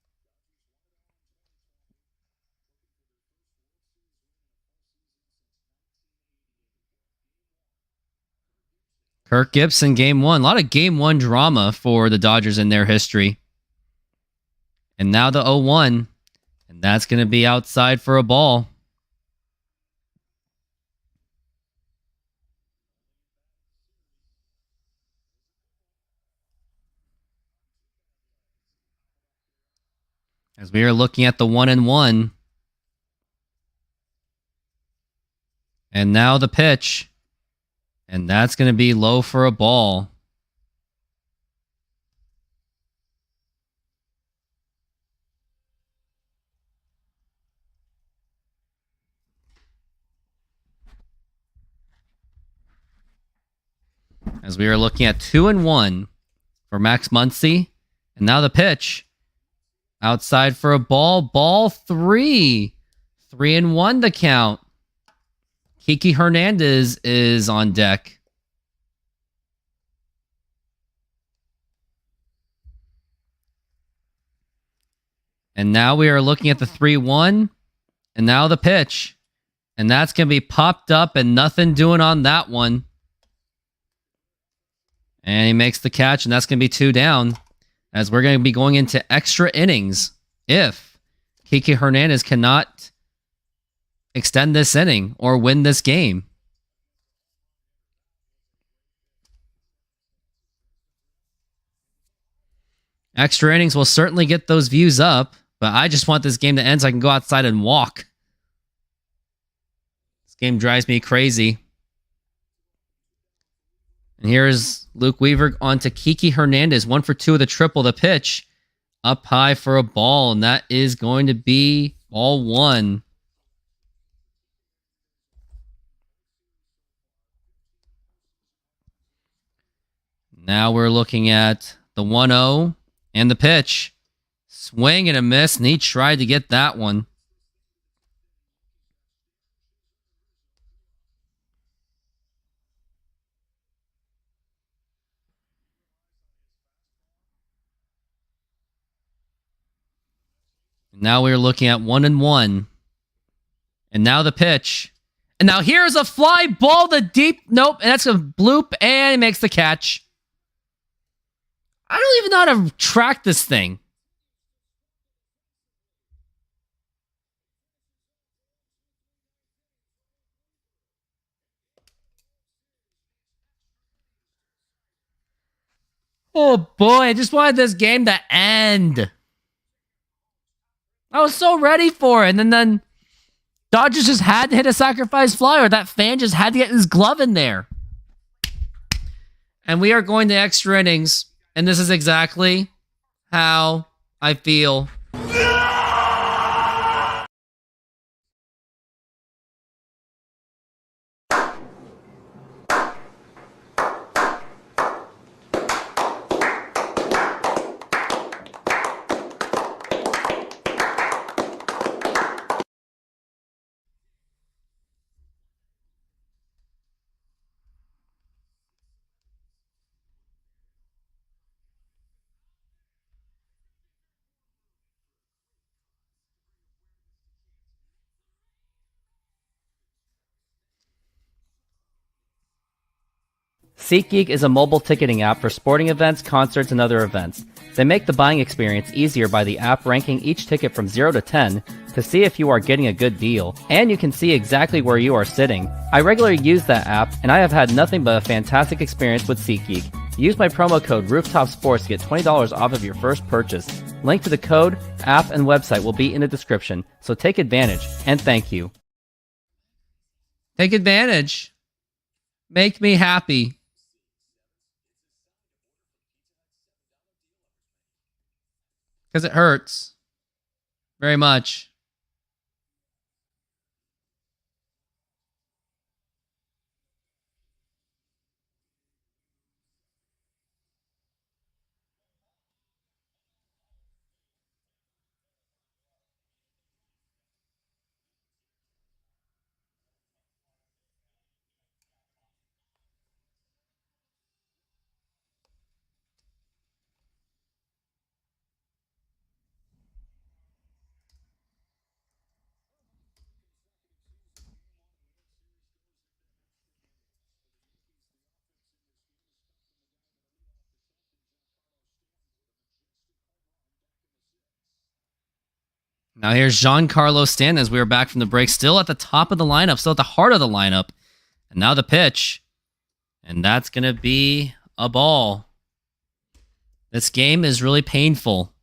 Kirk Gibson, game 1. A lot of game 1 drama for the Dodgers in their history. And now the 0-1. And that's going to be outside for a ball. As we are looking at the 1-1. And now the pitch. And that's going to be low for a ball. As we are looking at 2-1 for Max Muncy. And now the pitch. Outside for a ball. Ball 3. 3-1 the count. Kiki Hernandez is on deck. And now we are looking at the 3-1. And now the pitch. And that's going to be popped up and nothing doing on that one. And he makes the catch, and that's going to be 2 down. As we're going to be going into extra innings if Kiki Hernandez cannot extend this inning or win this game. Extra innings will certainly get those views up, but I just want this game to end so I can go outside and walk. This game drives me crazy. And here's Luke Weaver on to Kiki Hernandez. 1 for 2 with a triple. The pitch up high for a ball, and that is going to be ball 1. Now we're looking at the 1-0 and the pitch. Swing and a miss, and he tried to get that one. Now we're looking at 1-1. And now the pitch. And now here's a fly ball to deep. Nope. And that's a bloop. And he makes the catch. I don't even know how to track this thing. Oh boy, I just wanted this game to end. I was so ready for it. And then Dodgers just had to hit a sacrifice fly, or that fan just had to get his glove in there. And we are going to extra innings. And this is exactly how I feel. SeatGeek is a mobile ticketing app for sporting events, concerts, and other events. They make the buying experience easier by the app ranking each ticket from 0 to 10 to see if you are getting a good deal, and you can see exactly where you are sitting. I regularly use that app, and I have had nothing but a fantastic experience with SeatGeek. Use my promo code RoofTopSports to get $20 off of your first purchase. Link to the code, app, and website will be in the description, so take advantage, and thank you. Take advantage. Make me happy. Because it hurts. Very much. Now here's Giancarlo Stanton as we are back from the break. Still at the top of the lineup. Still at the heart of the lineup. And now the pitch. And that's going to be a ball. This game is really painful.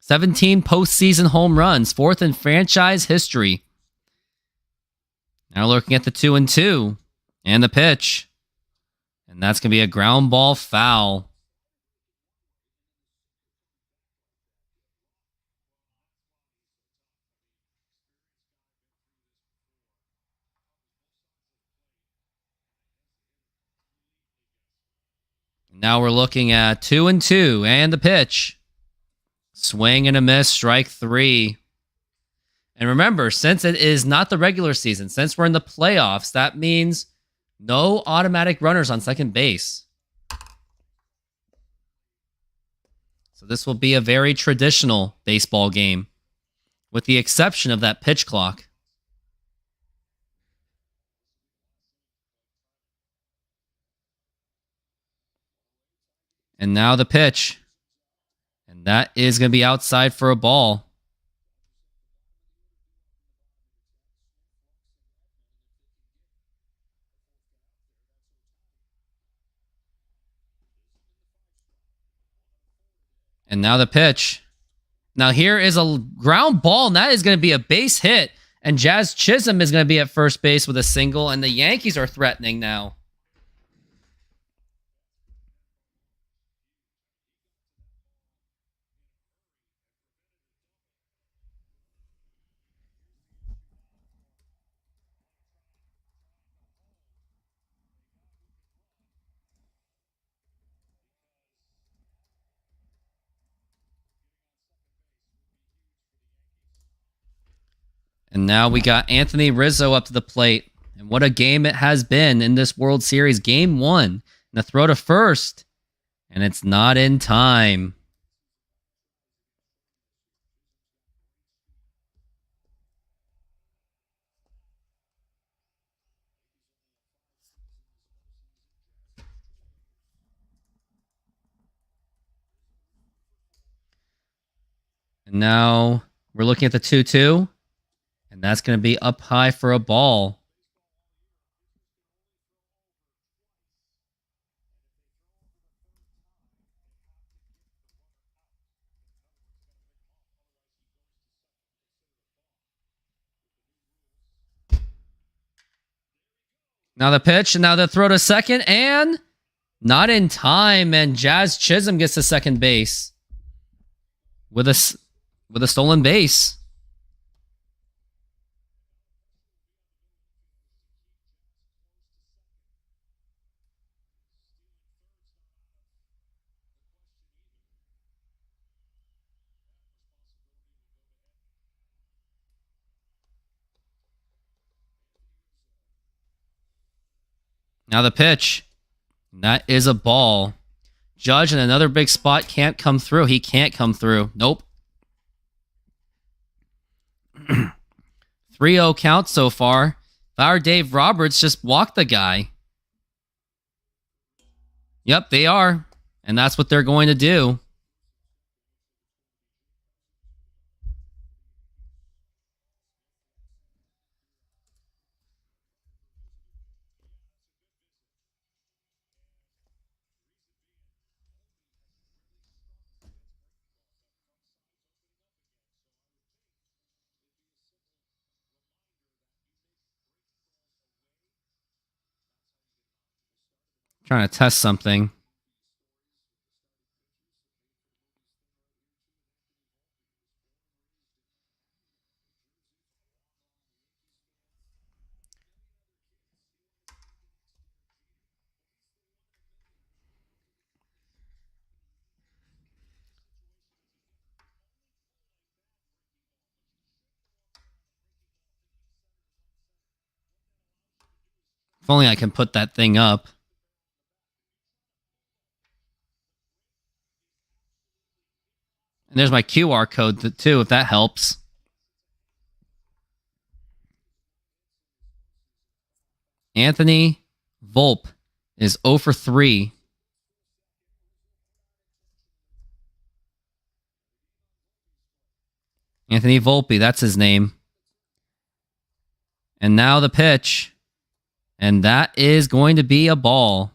17 postseason home runs. 4th in franchise history. Now looking at the 2-2. And the pitch. And that's going to be a ground ball foul. Now we're looking at 2-2 and the pitch. Swing and a miss, strike 3. And remember, since it is not the regular season, since we're in the playoffs, that means no automatic runners on second base. So this will be a very traditional baseball game, with the exception of that pitch clock. And now the pitch. And that is going to be outside for a ball. And now the pitch. Now here is a ground ball, and that is going to be a base hit. And Jazz Chisholm is going to be at first base with a single, and the Yankees are threatening now. And now we got Anthony Rizzo up to the plate. And what a game it has been in this World Series. Game 1. And a throw to first. And it's not in time. And now we're looking at the 2-2. And that's going to be up high for a ball. Now the pitch, and now the throw to second, and not in time. And Jazz Chisholm gets to second base with a stolen base. Now the pitch. That is a ball. Judge in another big spot can't come through. He can't come through. Nope. 3-0 count so far. Our Dave Roberts just walked the guy. Yep, they are. And that's what they're going to do. Trying to test something. If only I can put that thing up. And there's my QR code too, if that helps. Anthony Volpe is 0 for 3. Anthony Volpe, that's his name. And now the pitch. And that is going to be a ball.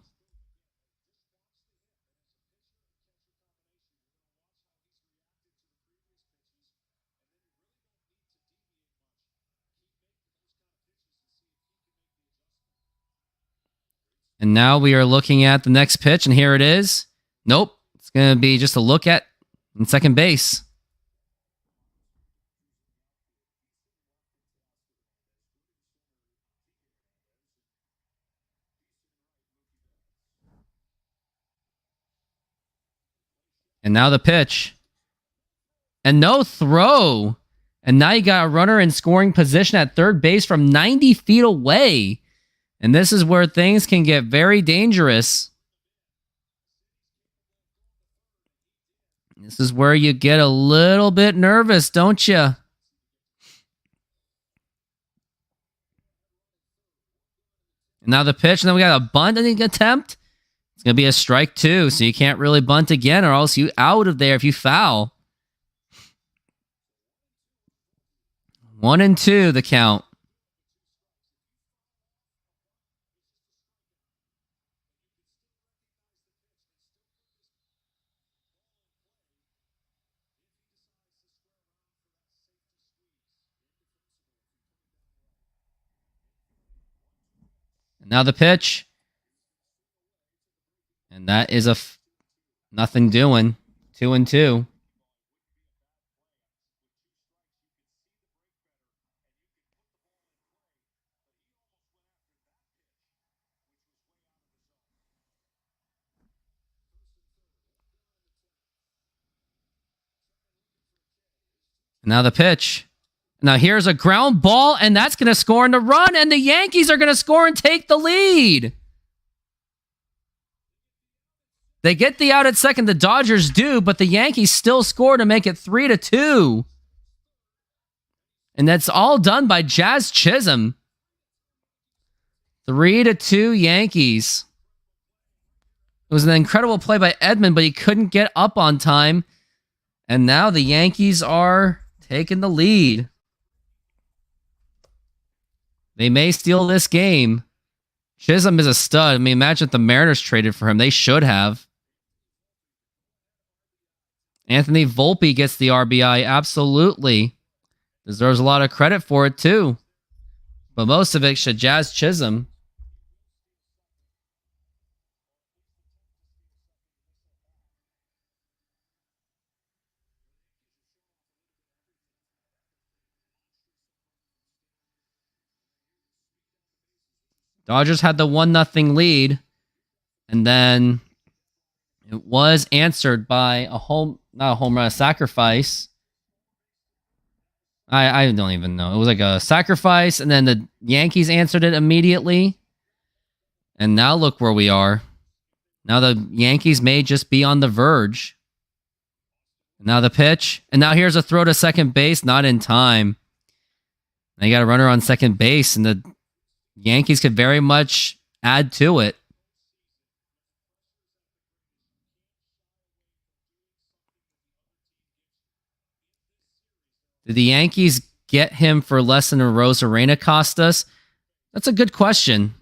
And now we are looking at the next pitch, and here it is. Nope. It's going to be just a look at in second base. And now the pitch. And no throw. And now you got a runner in scoring position at third base from 90 feet away. And this is where things can get very dangerous. This is where you get a little bit nervous, don't you? And now the pitch, and then we got a bunting attempt. It's going to be a strike too, so you can't really bunt again, or else you out of there if you foul. 1-2 the count. And now the pitch. And that is nothing doing. 2-2. Now the pitch. Now here's a ground ball, and that's going to score in the run, and the Yankees are going to score and take the lead. They get the out at second, the Dodgers do, but the Yankees still score to make it 3-2. And that's all done by Jazz Chisholm. 3-2 Yankees. It was an incredible play by Edman, but he couldn't get up on time. And now the Yankees are taking the lead. They may steal this game. Chisholm is a stud. I mean, imagine if the Mariners traded for him. They should have. Anthony Volpe gets the RBI. Absolutely. Deserves a lot of credit for it, too. But most of it should Jazz Chisholm. Dodgers had the 1-0 lead, and then it was answered by a sacrifice. I don't even know. It was like a sacrifice, and then the Yankees answered it immediately. And now look where we are. Now the Yankees may just be on the verge. Now the pitch, and now here's a throw to second base, not in time. Now you got a runner on second base, and the Yankees could very much add to it. Did the Yankees get him for less than Rosarena cost us? That's a good question.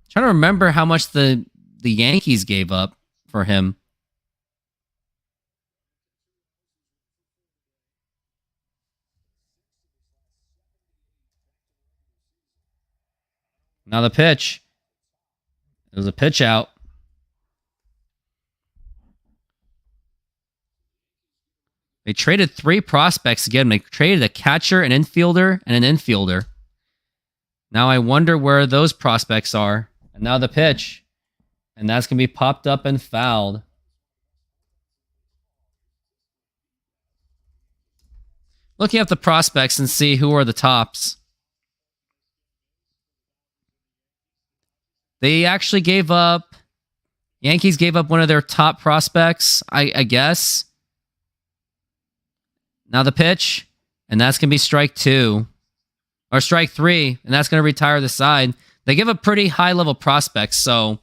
Trying to remember how much the Yankees gave up for him. Now the pitch. It was a pitch out. They traded 3 prospects again. They traded a catcher, an infielder, and an infielder. Now I wonder where those prospects are. And now the pitch. And that's going to be popped up and fouled. Looking at the prospects and see who are the tops. They actually gave up... Yankees gave up one of their top prospects, I guess. Now the pitch. And that's going to be strike 2. Or strike 3. And that's going to retire the side. They give up pretty high-level prospects, so...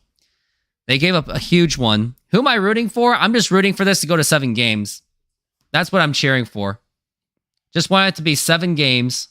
They gave up a huge one. Who am I rooting for? I'm just rooting for this to go to 7 games. That's what I'm cheering for. Just want it to be 7 games.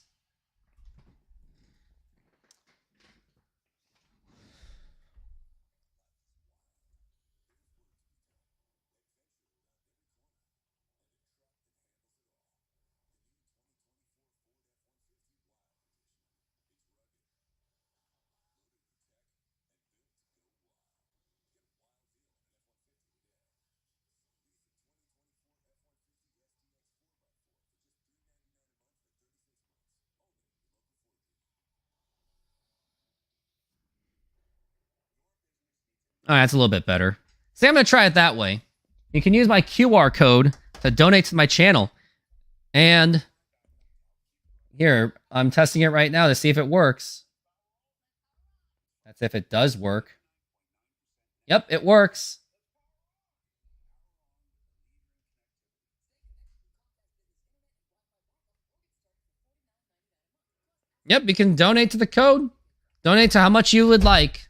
Oh, that's a little bit better. See, I'm going to try it that way. You can use my QR code to donate to my channel. And here, I'm testing it right now to see if it works. That's if it does work. Yep, it works. Yep, you can donate to the code. Donate to how much you would like.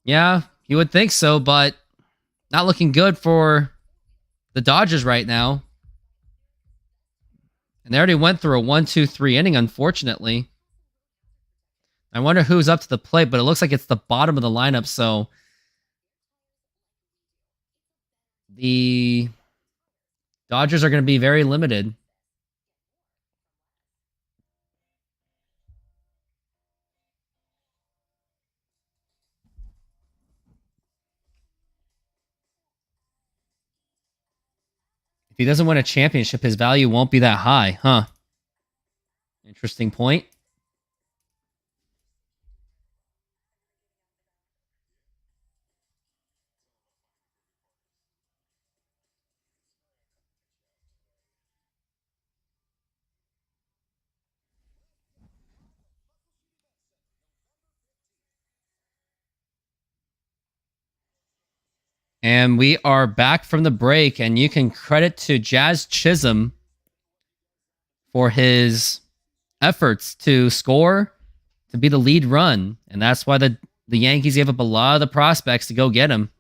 Yeah, you would think so, but not looking good for the Dodgers right now. And they already went through a 1-2-3 inning, unfortunately. I wonder who's up to the plate, but it looks like it's the bottom of the lineup, so the Dodgers are going to be very limited. If he doesn't win a championship, his value won't be that high, huh? Interesting point. And we are back from the break, and you can credit to Jazz Chisholm for his efforts to score, to be the lead run. And that's why the Yankees gave up a lot of the prospects to go get him.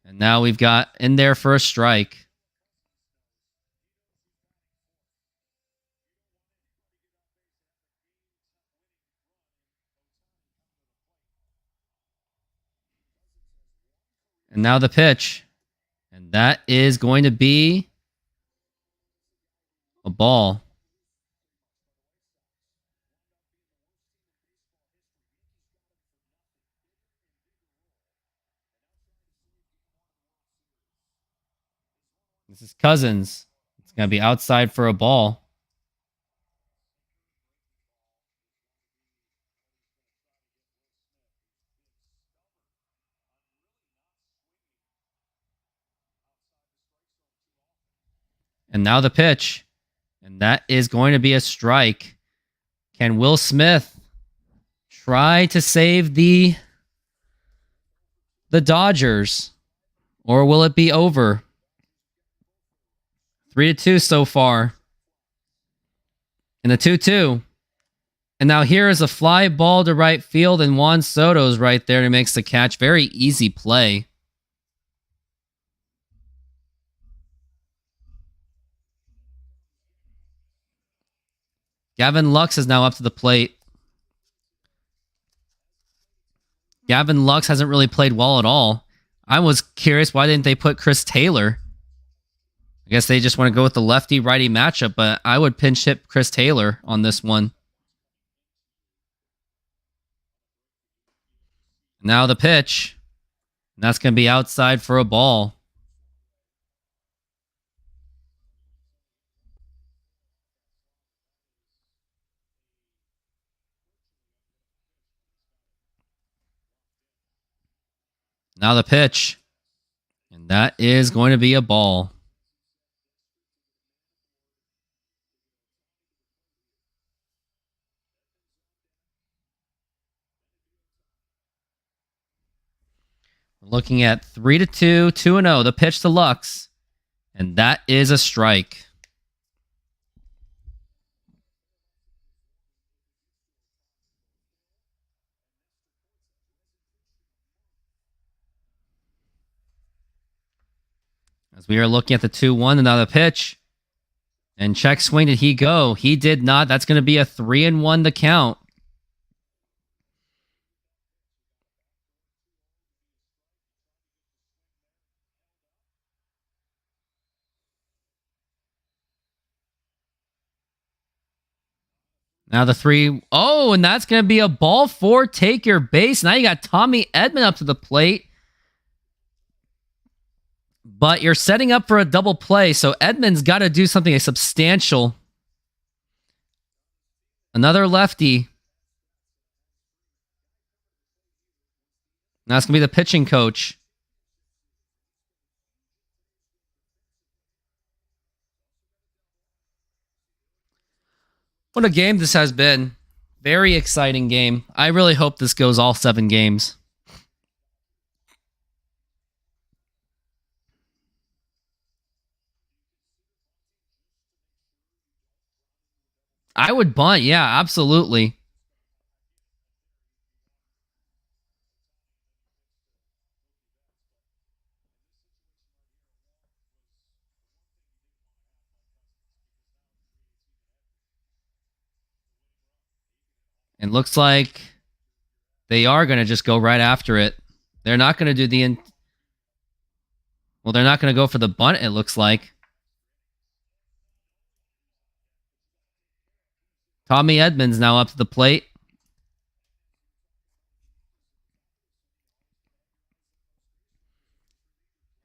And now we've got in there for a strike. And now the pitch. And that is going to be a ball. This is Cousins. It's going to be outside for a ball. And now the pitch. And that is going to be a strike. Can Will Smith try to save the Dodgers? Or will it be over? 3-2 so far. And the 2-2. And now here is a fly ball to right field, and Juan Soto's right there and makes the catch. Very easy play. Gavin Lux is now up to the plate. Gavin Lux hasn't really played well at all. I was curious, why didn't they put Chris Taylor? I guess they just want to go with the lefty-righty matchup, but I would pinch hit Chris Taylor on this one. Now the pitch. And that's going to be outside for a ball. Now the pitch. And that is going to be a ball. We're looking at 3-2, 2-0. The pitch to Lux. And that is a strike. As we are looking at the 2-1, and now the pitch. And check swing, did he go? He did not. That's going to be a 3-1 to count. Now the 3. Oh, and that's going to be a ball for take your base. Now you got Tommy Edman up to the plate. But you're setting up for a double play, so Edman's got to do something substantial. Another lefty. Now it's going to be the pitching coach. What a game this has been. Very exciting game. I really hope this goes all 7 games. I would bunt, yeah, absolutely. And looks like they are going to just go right after it. They're not going to do the... Well, they're not going to go for the bunt, it looks like. Tommy Edman's now up to the plate.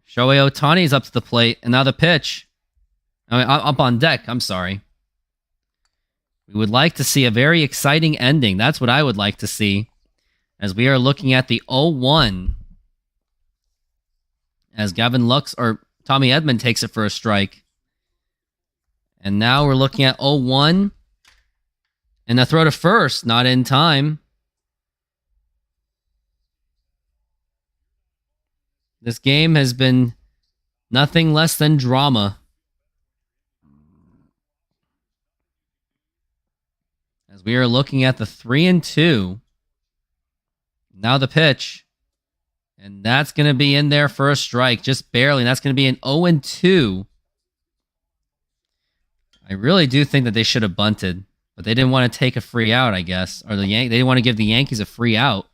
Shohei Ohtani's up to the plate. And now the pitch. I mean, up on deck. I'm sorry. We would like to see a very exciting ending. That's what I would like to see. As we are looking at the 0-1. As Gavin Lux or Tommy Edman takes it for a strike. And now we're looking at 0-1. And the throw to first, not in time. This game has been nothing less than drama. As we are looking at the 3-2. Now the pitch. And that's going to be in there for a strike, just barely. And that's going to be an 0-2. I really do think that they should have bunted. But they didn't want to take a free out, I guess. Or they didn't want to give the Yankees a free out.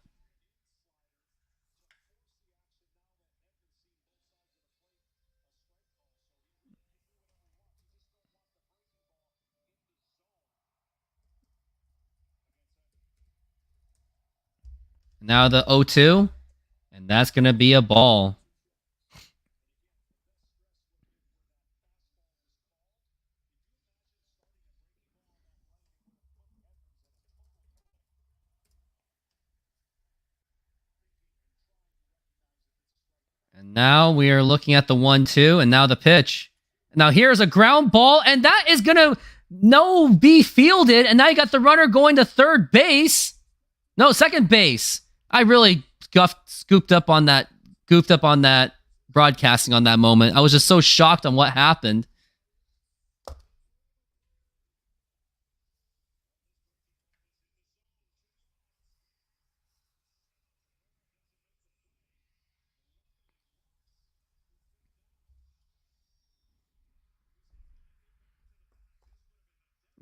Now the 0-2. And that's going to be a ball. And now we are looking at the 1-2, and now the pitch. Now here's a ground ball, and that is going to be fielded, and now you got the runner going to third base. No, second base. I really goofed up on that broadcasting on that moment. I was just so shocked on what happened.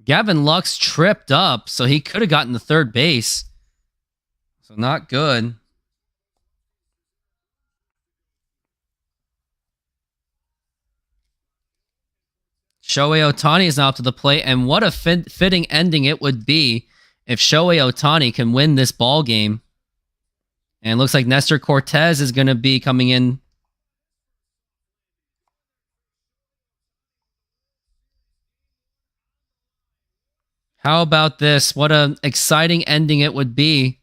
Gavin Lux tripped up, so he could have gotten the third base. So not good. Shohei Ohtani is now up to the plate, and what a fitting ending it would be if Shohei Ohtani can win this ball game. And it looks like Nestor Cortez is going to be coming in. How about this? What an exciting ending it would be.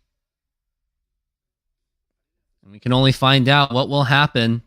And we can only find out what will happen.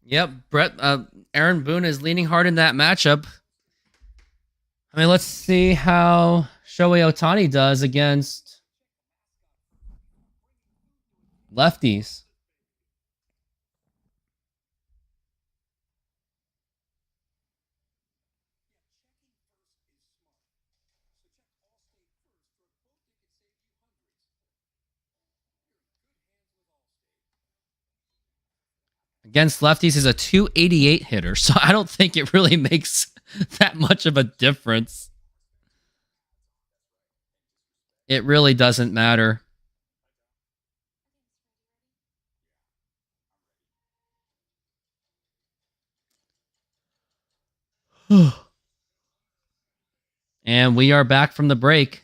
Yep, Aaron Boone is leaning hard in that matchup. I mean, let's see how Shohei Ohtani does against lefties. Against lefties is a 288 hitter, so I don't think it really makes that much of a difference. It really doesn't matter. And we are back from the break.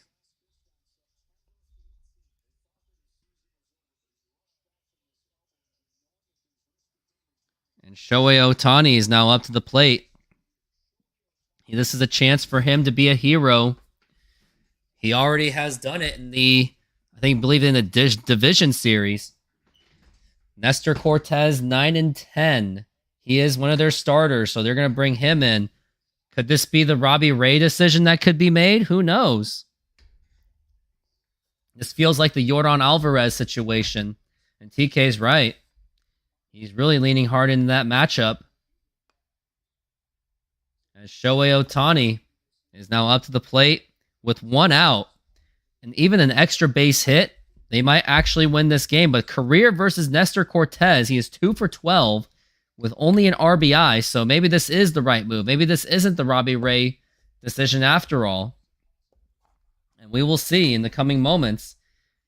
And Shohei Ohtani is now up to the plate. This is a chance for him to be a hero. He already has done it in the, believe in the division series. Nestor Cortez, 9-10. He is one of their starters, so they're going to bring him in. Could this be the Robbie Ray decision that could be made? Who knows? This feels like the Yordan Alvarez situation. And TK's right. He's really leaning hard into that matchup. As Shohei Ohtani is now up to the plate with one out. And even an extra base hit, they might actually win this game. But career versus Nestor Cortez, he is 2 for 12 with only an RBI. So maybe this is the right move. Maybe this isn't the Robbie Ray decision after all. And we will see in the coming moments.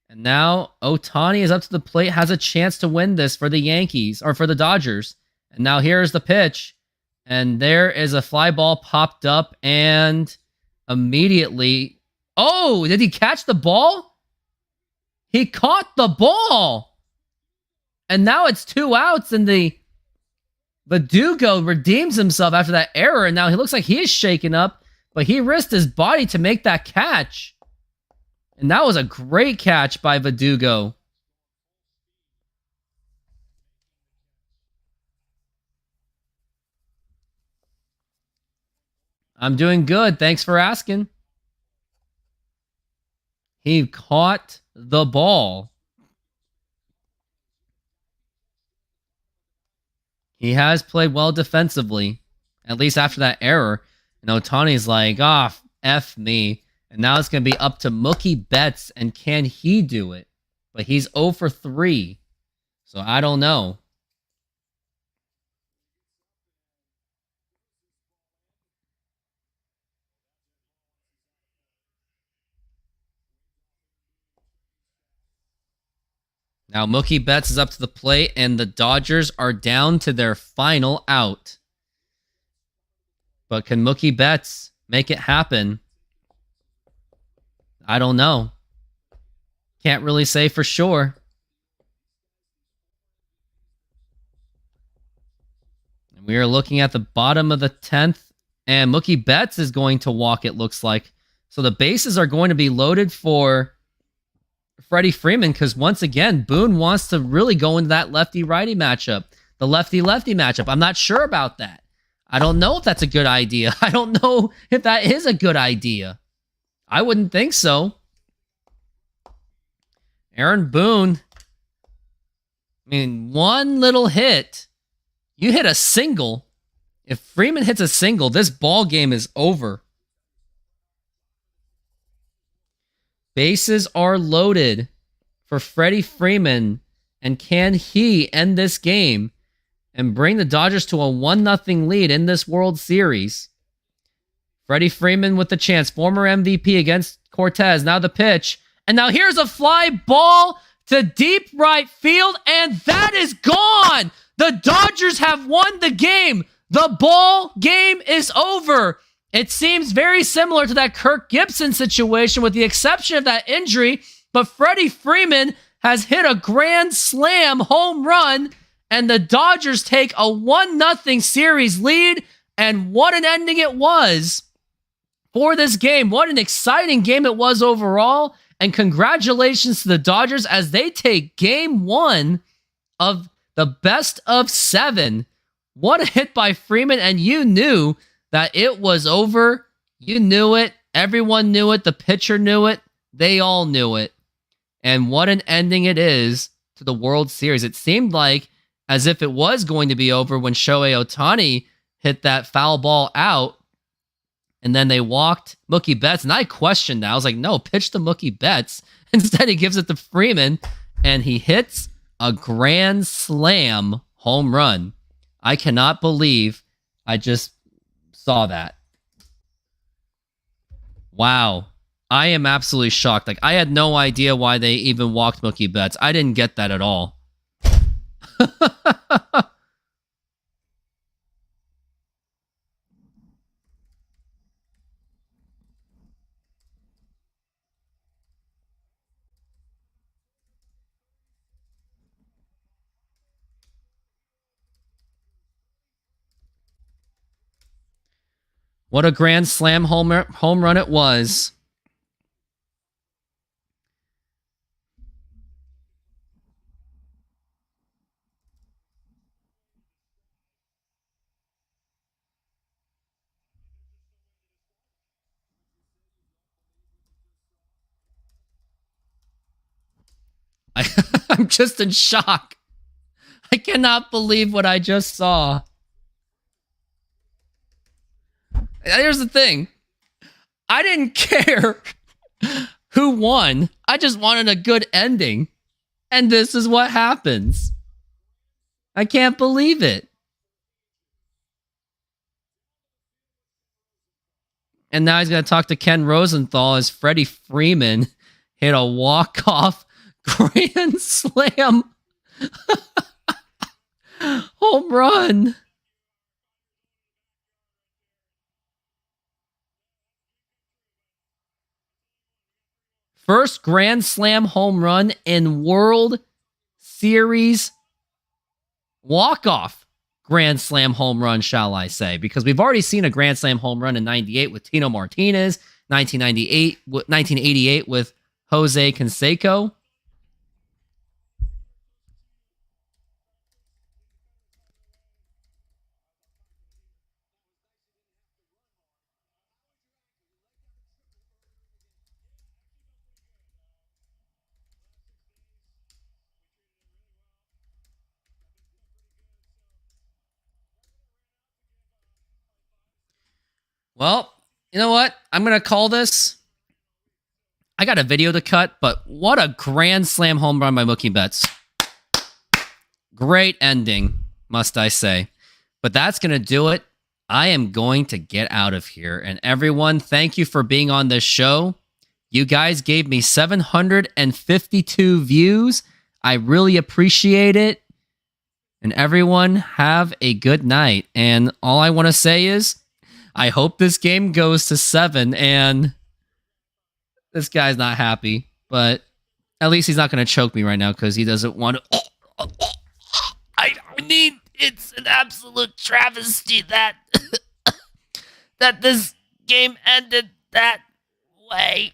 And now Ohtani is up to the plate, has a chance to win this for the Yankees, or for the Dodgers. And now here's the pitch. And there is a fly ball popped up, and immediately... Oh, did he catch the ball? He caught the ball! And now it's 2 outs, and the Verdugo redeems himself after that error, and now he looks like he is shaken up, but he risked his body to make that catch. And that was a great catch by Verdugo. I'm doing good. Thanks for asking. He caught the ball. He has played well defensively, at least after that error. And Ohtani's like, F me. And now it's going to be up to Mookie Betts, and can he do it? But he's 0 for 3. So I don't know. Now Mookie Betts is up to the plate, and the Dodgers are down to their final out. But can Mookie Betts make it happen? I don't know. Can't really say for sure. We are looking at the bottom of the 10th, and Mookie Betts is going to walk, it looks like. So the bases are going to be loaded for Freddie Freeman, because once again, Boone wants to really go into that lefty-righty matchup. The lefty-lefty matchup. I'm not sure about that. I don't know if that's a good idea. I don't know if that is a good idea. I wouldn't think so. Aaron Boone. I mean, one little hit. You hit a single. If Freeman hits a single, this ball game is over. Bases are loaded for Freddie Freeman. And can he end this game and bring the Dodgers to a 1-0 lead in this World Series? Freddie Freeman with the chance. Former MVP against Cortez. Now the pitch. And now here's a fly ball to deep right field. And that is gone. The Dodgers have won the game. The ball game is over. It seems very similar to that Kirk Gibson situation with the exception of that injury. But Freddie Freeman has hit a grand slam home run. And the Dodgers take a 1-0 series lead. And what an ending it was for this game. What an exciting game it was overall. And congratulations to the Dodgers as they take game 1 of the best of 7. What a hit by Freeman. And you knew that it was over. You knew it. Everyone knew it. The pitcher knew it. They all knew it. And what an ending it is to the World Series. It seemed like as if it was going to be over when Shohei Ohtani hit that foul ball out. And then they walked Mookie Betts. And I questioned that. I was like, no, pitch to Mookie Betts. Instead, he gives it to Freeman. And he hits a grand slam home run. I cannot believe I just saw that. Wow. I am absolutely shocked. Like, I had no idea why they even walked Mookie Betts. I didn't get that at all. What a grand slam home run it was. I'm just in shock. I cannot believe what I just saw. Here's the thing. I didn't care who won. I just wanted a good ending. And this is what happens. I can't believe it. And now he's going to talk to Ken Rosenthal as Freddie Freeman hit a walk-off grand slam home run. First grand slam home run in World Series walk-off grand slam home run, shall I say, because we've already seen a grand slam home run in 98 with Tino Martinez, 1988 with Jose Canseco. Well, you know what? I'm going to call this. I got a video to cut, but what a grand slam home run by Mookie Betts. Great ending, must I say. But that's going to do it. I am going to get out of here. And everyone, thank you for being on this show. You guys gave me 752 views. I really appreciate it. And everyone, have a good night. And all I want to say is, I hope this game goes to 7, and This guy's not happy, but at least he's not going to choke me right now because he doesn't want to. I mean, it's an absolute travesty that that this game ended that way.